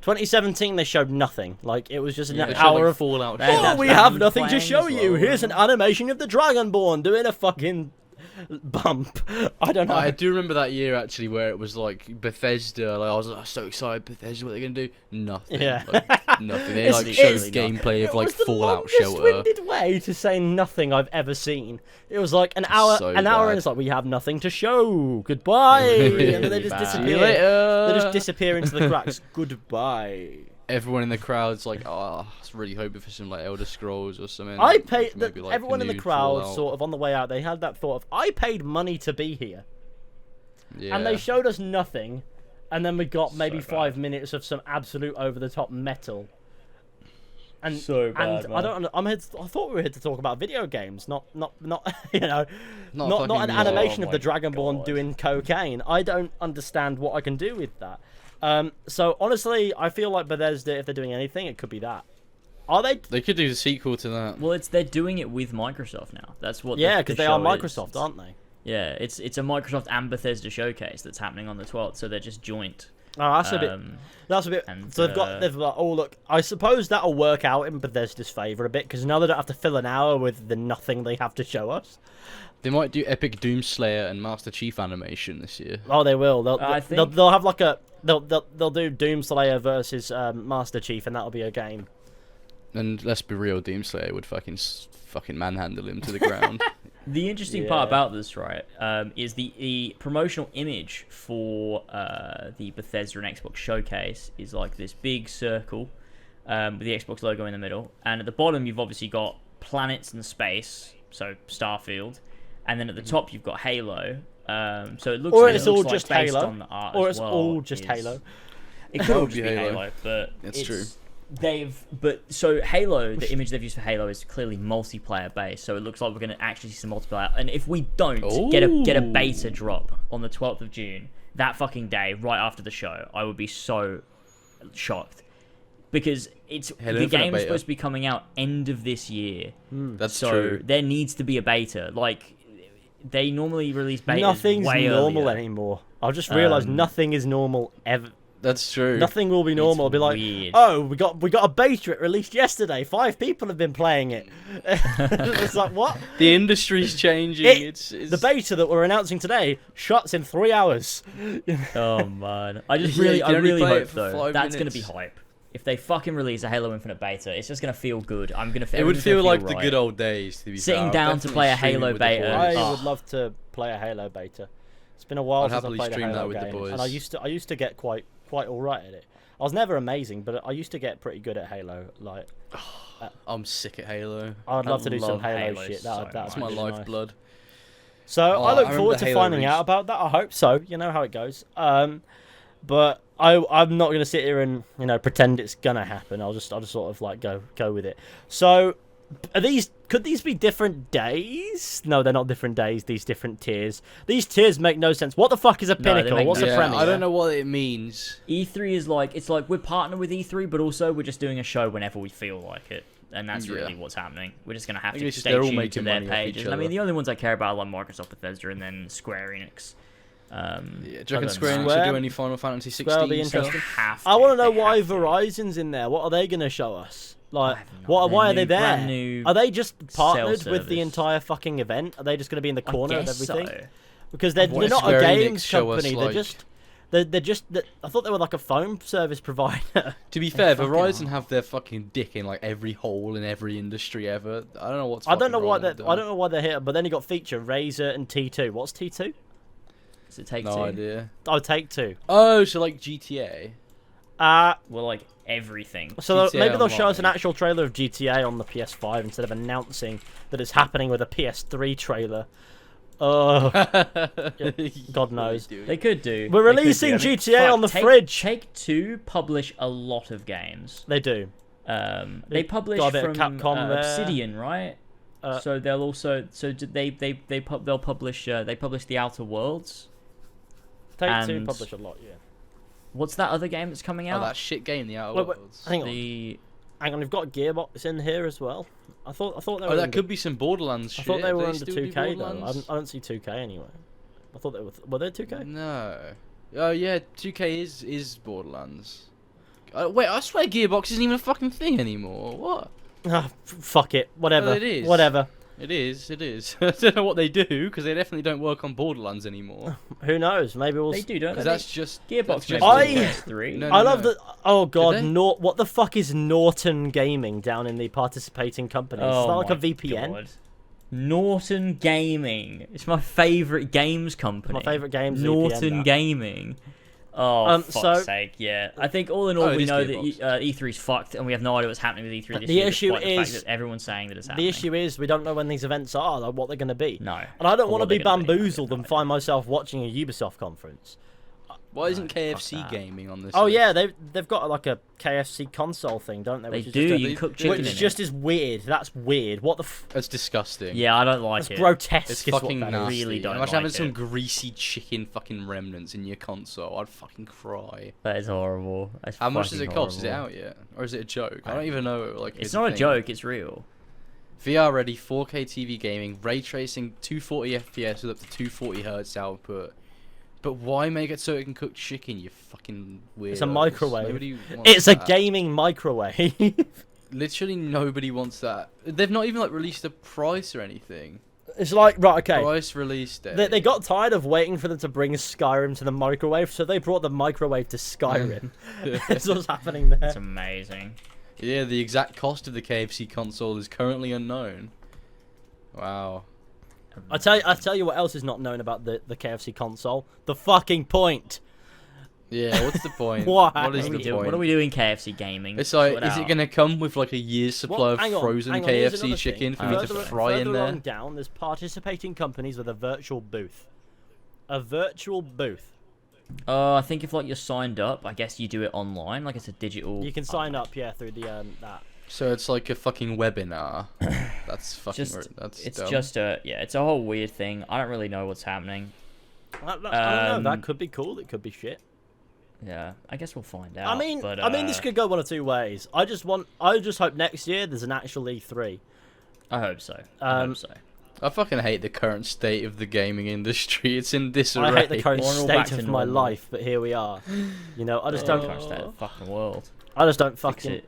2017 they showed nothing. Like it was just an They showed, hour like, of Fallout. Yeah, shit. oh, that's we that have new nothing to playing show as you. well. Here's an animation of the Dragonborn doing a fucking bump. I don't know. I do remember that year actually where it was like Bethesda. Like I was so excited. Bethesda, what are they gonna do? Nothing. Yeah. Like, nothing. They It's like showed literally gameplay of It like was the Fallout Shelter. longest-winded way to say nothing I've ever seen. It was like an hour, So and bad. it's like we have nothing to show. Goodbye, and then they just Bad. disappear. See you later. They just disappear into the cracks. Goodbye. Everyone in the crowd's like, oh, I was really hoping for some like Elder Scrolls or something. I paid. Maybe, like, everyone a in the new crowd, Fallout. sort of on the way out, they had that thought of, I paid money to be here, Yeah. and they showed us nothing, and then we got maybe So 5 minutes of some absolute over-the-top metal. And So bad, and I man. don't. I thought we were here to talk about video games, not you know, not fucking an music. animation of Oh the my Dragonborn God. doing cocaine. I don't understand what I can do with that. So honestly, I feel like Bethesda, if they're doing anything, it could be that. Are they? They could do the sequel to that. Well, they're doing it with Microsoft now. That's what. Yeah, the because they are show is. Microsoft, aren't they? Yeah, it's a Microsoft and Bethesda showcase that's happening on the 12th, so they're just joint. Oh, that's a bit. That's a bit. and, So they've got. Oh look, I suppose that'll work out in Bethesda's favour a bit because now they don't have to fill an hour with the nothing they have to show us. They might do Epic Doomslayer and Master Chief animation this year. Oh, they will. I think- They'll have like a. They'll do Doomslayer versus Master Chief, and that'll be a game. And let's be real, Doomslayer would fucking manhandle him to the ground. The interesting part about this, right, is the promotional image for the Bethesda and Xbox showcase is like this big circle with the Xbox logo in the middle, and at the bottom you've obviously got planets and space, so Starfield, and then at the top you've got Halo. So it looks, Or like, it's it looks all like just based Halo, on the art or as it's well, all just is- Halo. It could all be just be Halo. Halo, but It's true. So Halo, the image they've used for Halo is clearly multiplayer based, so it looks like we're going to actually see some multiplayer. And if we don't get a beta drop on the 12th of June, that fucking day, right after the show, I would be so shocked. Because the Infinite game is beta. supposed to be coming out end of this year. That's so true. there needs to be a beta. Like, they normally release betas Nothing's way normal earlier. anymore. I've just realised nothing is normal ever. That's true. Nothing will be normal. It'll be like, weird. oh, we got a beta. It released yesterday. 5 people have been playing it. It's like what? The industry's changing. It's The beta that we're announcing today shuts in 3 hours. Oh man, I just Yeah, really, you I can only really play it hope for though 5 that's gonna minutes. be hype. If they fucking release a Halo Infinite beta, it's just gonna feel good. I'm gonna. It would everything's feel gonna like the right. good old days. To be Sitting fair. I'd down to definitely play a stream it Halo with the beta. boys. I Oh. would love to play a Halo beta. It's been a while I'd since I happily played a stream that Halo with the game, boys. and I used to get quite all right at it. I was never amazing, but I used to get pretty good at Halo. Like, I'm sick at Halo. I'd love to do some love Halo Halo shit. so That'd That's be my really nice. lifeblood. So Oh, I look I forward remember to Halo finding out reached- about that. I hope so. You know how it goes. But I'm not gonna sit here and pretend it's gonna happen. I'll just sort of like go with it. So could these be different days? No, they're not different days. These different tiers. These tiers make no sense. What the fuck is a they pinnacle? make What's no a Yeah, premier? I don't know what it means. E3 is like it's like we're partnered with E3, but also we're just doing a show whenever we feel like it, and that's Yeah. really what's happening. We're just gonna have I to guess stay they're all tuned to making their money off each pages. And I mean, other. the only ones I care about are like Microsoft, Bethesda, and then Square Enix. Yeah, do you other reckon than Square that- Enix should do any Final Fantasy 16 Square will be stuff? interesting. Have I want to know they why have to. Verizon's in there. What are they going to show us? Like, I have no- why are their they new- brand there? new Are they just partnered with self-service. the entire fucking event? Are they just going to be in the I corner of guess everything? so. Because they're What not a Square Enix games show us, company. like- They're just. I thought they were like a phone service provider. To be fair, fucking Verizon are. have their fucking dick in like every hole in every industry ever. I don't know what's. I don't know fucking why wrong they. with I them. don't know why they're here. But then you got feature Razer and T2. What's T2? Does it take No two? idea. Oh, Take Two. Oh, so like GTA. Well, like everything. So GTA maybe they'll show us an Online. actual trailer of GTA on the PS5 instead of announcing that it's happening with a PS3 trailer. Oh, God knows. They could do. We're They could releasing do. I mean, GTA fuck, on the fridge. Take Two publish a lot of games. They do. They publish got a bit of from Capcom there. Obsidian, right? So they'll also they'll publish they publish the Outer Worlds. Take Two And- publish a lot, yeah. What's that other game that's coming Oh, out? that shit game, The Outer Wait, wait, Worlds. hang on. The Hang on, we've got Gearbox in here as well. I thought they were. Oh, that under, could be some Borderlands I shit. thought they were Do under still do 2K though. I Borderlands? don't see 2K anyway. I thought they were they 2K? No. Oh yeah, 2K is Borderlands. Wait, I swear Gearbox isn't even a fucking thing anymore. What? Ah, fuck it. Whatever. Well, it is. Whatever. It is. I don't know what they do because they definitely don't work on Borderlands anymore. Who knows? Maybe we'll. they do, don't they? Because that's just Gearbox that's just makes I- PS3. No, I love that. Oh god, they? what the fuck is Norton Gaming down in the participating companies? Is that like a my VPN? God. Norton Gaming. It's my favourite games company. My favourite games. Norton VPN, that. Gaming. Oh, fuck's so- sake, yeah. I think all in all, Oh, it we is know that Gearbox. E3's fucked, and we have no idea what's happening with E3 this The year. issue despite the fact is- that everyone's saying that it's happening. The issue is we don't know when these events are, like what they're going to be. No. And I don't Or want to what be they're gonna be. bamboozled and find myself watching a Ubisoft conference. Why isn't No, KFC fuck that. gaming on this? Oh list? yeah, they've got like a KFC console thing, don't they? They Which is do. just a- You can cook chicken which in is it. just as weird. That's weird. What the? That's disgusting. Yeah, I don't like That's it. grotesque. It's is what fucking that is. nasty. really don't Imagine like having some it. greasy chicken fucking remnants in your console. I'd fucking cry. That is horrible. That's How much does it fucking cost? Is it horrible. out yet, or is it a joke? I don't even know. Like, It's if not a thing. joke. It's real. VR ready, 4K TV gaming, ray tracing, 240 FPS with up to 240 Hz output, But why make it so it can cook chicken? You fucking weird. It's a microwave. Nobody wants It's a that. gaming microwave. Literally nobody wants that. They've not even like released a price or anything. It's like, right, okay. Price release day. They got tired of waiting for them to bring Skyrim to the microwave, so they brought the microwave to Skyrim. That's what's happening there. It's amazing. Yeah, the exact cost of the KFC console is currently unknown. Wow. I tell you what else is not known about the KFC console. The fucking point. Yeah, what's the point? Why? What is What the point? are we doing KFC gaming? It's like, Sort is it out. gonna come with like a year's supply of Hang on, frozen here's KFC another chicken thing. for me to Further- fry in further there? on down, there's participating companies with a virtual booth. A virtual booth. I think if like you're signed up, I guess you do it online, like it's a digital. You can sign up, yeah, through the that. So it's like a fucking webinar. That's fucking. That's It's dumb. just it's a whole weird thing. I don't really know what's happening. I don't know. That Um, could be cool. It could be shit. Yeah, I guess we'll find out. I mean, but, this could go one of two ways. I just hope next year there's an actual E3. I hope so. I hope so. I fucking hate the current state of the gaming industry. It's in disarray. I hate the current We're all back state to of my normal. life, but here we are. You know, I just Current don't. state of the fucking world. I just don't Fix fucking. it.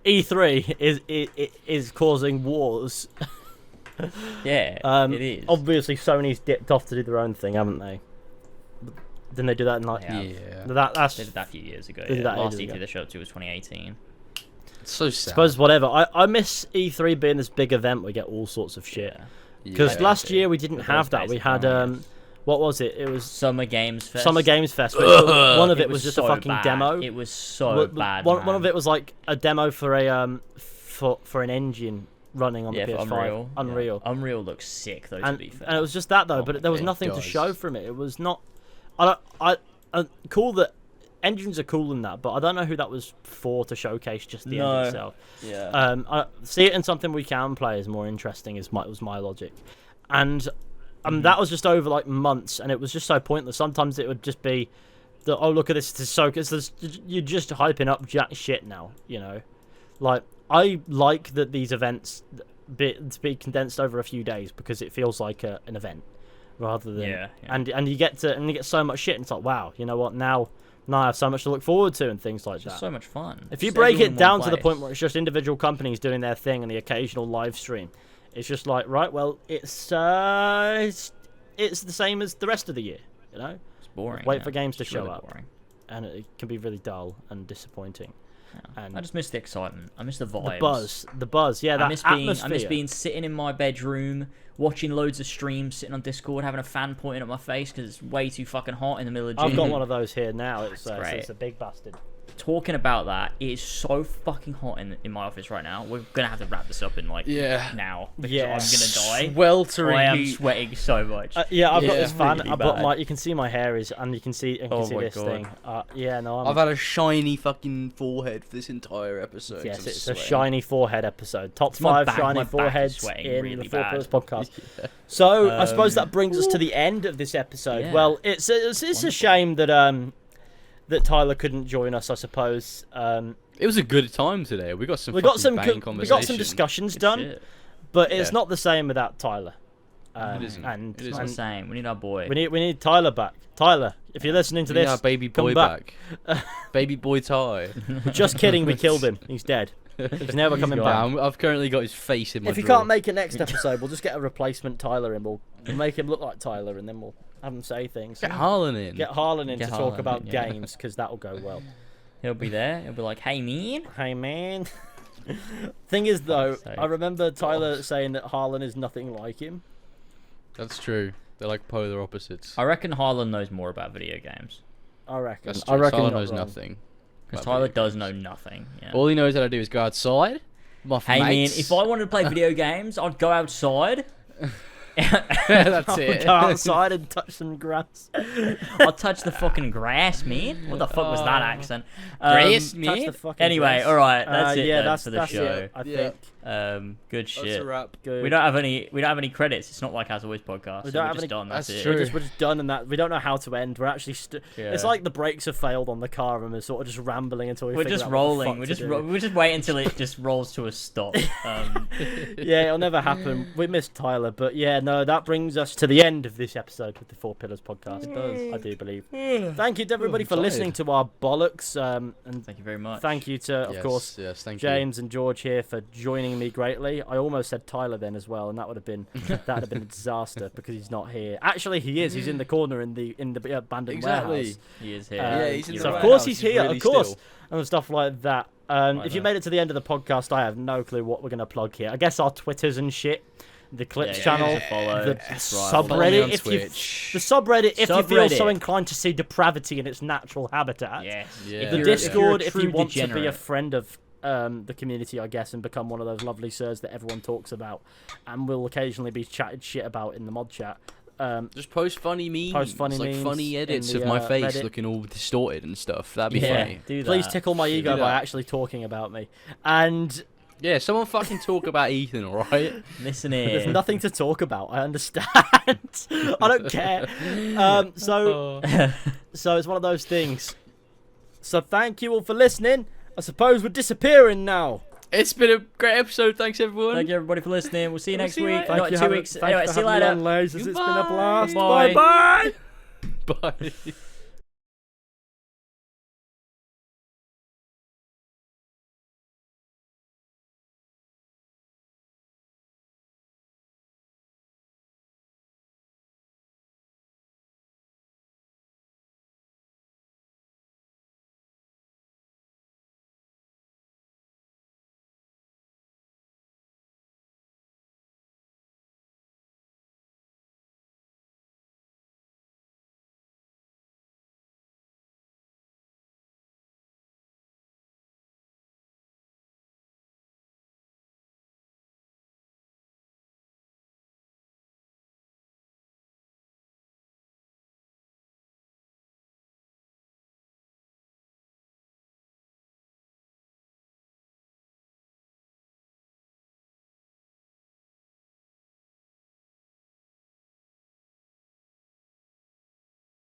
E3 is causing wars. Yeah, it is. Obviously, Sony's dipped off to do their own thing, haven't they? Didn't they do that in like? Yeah. Yeah. That's. They did that a few years ago. They did Yeah. that Last ages E3 ago. they showed up to was 2018. It's so sad. Suppose whatever. I miss E3 being this big event. We get all sorts of shit. Yeah. Because Yeah, last yeah. year we didn't With have those that. We basic had ones. what was it? It was Summer Games Fest. Summer Games Fest. Which one of it was just so a fucking bad. demo. It was so bad. One man. of it was like a demo for a for an engine running on Yeah, the for PS5. Unreal. Yeah. Unreal looks sick though. To And be fair. it was just that though, Oh but my there was God, nothing to does. show from it. It was not. Cool that engines are cool in that, but I don't know who that was for to showcase just the engine itself. Yeah. I see it in something we can play is more interesting. Was my logic, and that was just over like months, and it was just so pointless. Sometimes it would just be, oh look at this, this is so because you're just hyping up jack shit now. You know, like I like that these events be condensed over a few days because it feels like an event rather than Yeah. and you get so much shit, and it's like wow, you know what now I have so much to look forward to and things like It's just that. so much fun. If you Just break everyone it in down one to the point place. where it's just individual companies doing their thing and the occasional live stream, it's just like right, well, it's the same as the rest of the year, you know. It's boring. Wait yeah. for games to It's show really up. boring. And it can be really dull and disappointing. Yeah. And I just miss the excitement. I miss the vibes. the buzz, yeah, that I miss atmosphere. being sitting in my bedroom, watching loads of streams, sitting on Discord, having a fan pointing at my face because it's way too fucking hot in the middle of June. I've got one of those here now. It's great. a big bastard. Talking about that, it is so fucking hot in my office right now. We're gonna have to wrap this up in like Yeah. now because Yeah. I'm gonna die. Sweltering I am heat. sweating so much. Yeah, I've got Yeah, this fan. really But bad. you can see my hair is, and you can see Oh see my this God. thing. Yeah, no, I've had a shiny fucking forehead for this entire episode. yes, I'm it's sweating. a shiny forehead episode. Top my 5 back- shiny my back is foreheads sweating in really the Four bad. Pillars podcast. So I suppose Um, that brings us to the end of this episode. Yeah. Well, it's a shame that that Tyler couldn't join us. I suppose It was a good time today. We got some. we got some banging we conversation. got some discussions Good done, shit. but it's Yeah. not the same without Tyler. It isn't. And, It It's isn't. not the same. We need our boy. we need Tyler back. Tyler, if you're listening to We need this, our baby come boy back. baby boy Ty. Just kidding, we killed him. He's dead. He's never coming back. I've currently got his face in my If you drawer. can't make it next episode, we'll just get a replacement Tyler and we'll make him look like Tyler, and then we'll have him say things. Get Harlan in. Get Harlan in Get to talk Harlan about in, yeah. games, because that'll go well. He'll be there. He'll be like, "Hey, man." Hey, man. Thing is, though, Fuck's sake. I remember Tyler saying that Harlan is nothing like him. That's true. They're like polar opposites. I reckon Harlan knows more about video games I reckon. That's I true. reckon Tyler not knows wrong. nothing. because about Tyler video does games. know nothing. Yeah. All he knows how to do is go outside. My Hey mates. man, if I wanted to play video games, I'd go outside. That's it. Go outside and touch some grass. I'll touch the fucking grass, man. What the fuck was that accent? Grass, Touch man. the fucking Anyway, grass. all right, that's it Yeah, then that's for the that's show. it. I Yeah. think. Good That's shit. a wrap. Good. We don't have any credits. It's not like As Always podcast. We So don't we're have just any- done. That's That's it. true. We're just done, and that we don't know how to end. We're actually it's like the brakes have failed on the car, and we're sort of just rambling until we. We're figure just out what the rolling. fuck We're to just do. we just wait until it just rolls to a stop. Yeah, it'll never happen. We missed Tyler, but yeah, no, that brings us to the end of this episode with the Four Pillars podcast. It does, I do believe. Thank you to everybody for tired. listening to our bollocks, and Thank you very much. thank you to, of course, Yes, thank James and George here for joining me greatly. I almost said Tyler then as well, and that would have been a disaster because he's not here. Actually, he is. He's in the corner in the abandoned warehouse. He is here. Yeah, he's in So the of warehouse, course he's he's here, really of course, still. and stuff like that. If you made it to the end of the podcast, I have no clue what we're gonna plug here. I guess our Twitters and shit, the Clips channel, give us a follow. the Subscribe. Follow me subreddit. on If you Twitch. the subreddit, if you feel so Subreddit. inclined to see depravity in its natural habitat. Yes. Yeah. If The you're- Discord, if if you're a you true want to be a degenerate. friend of the community, I guess, and become one of those lovely sirs that everyone talks about, and will occasionally be chatted shit about in the mod chat. Just post funny memes. Post funny like memes funny edits in of the, my face Reddit. looking all distorted and stuff. That'd be Yeah, funny. do that. Please tickle my ego Do by that. actually talking about me. And Yeah, someone fucking talk about Ethan, alright? Listen there's here. nothing to talk about. I understand. I don't care. So it's one of those things. So thank you all for listening. I suppose we're disappearing now. It's been a great episode. Thanks, everyone. Thank you everybody for listening. We'll see you next see you week. later. Not 2 weeks. Anyway, see you later. It's been a blast. Bye. Bye bye. Bye.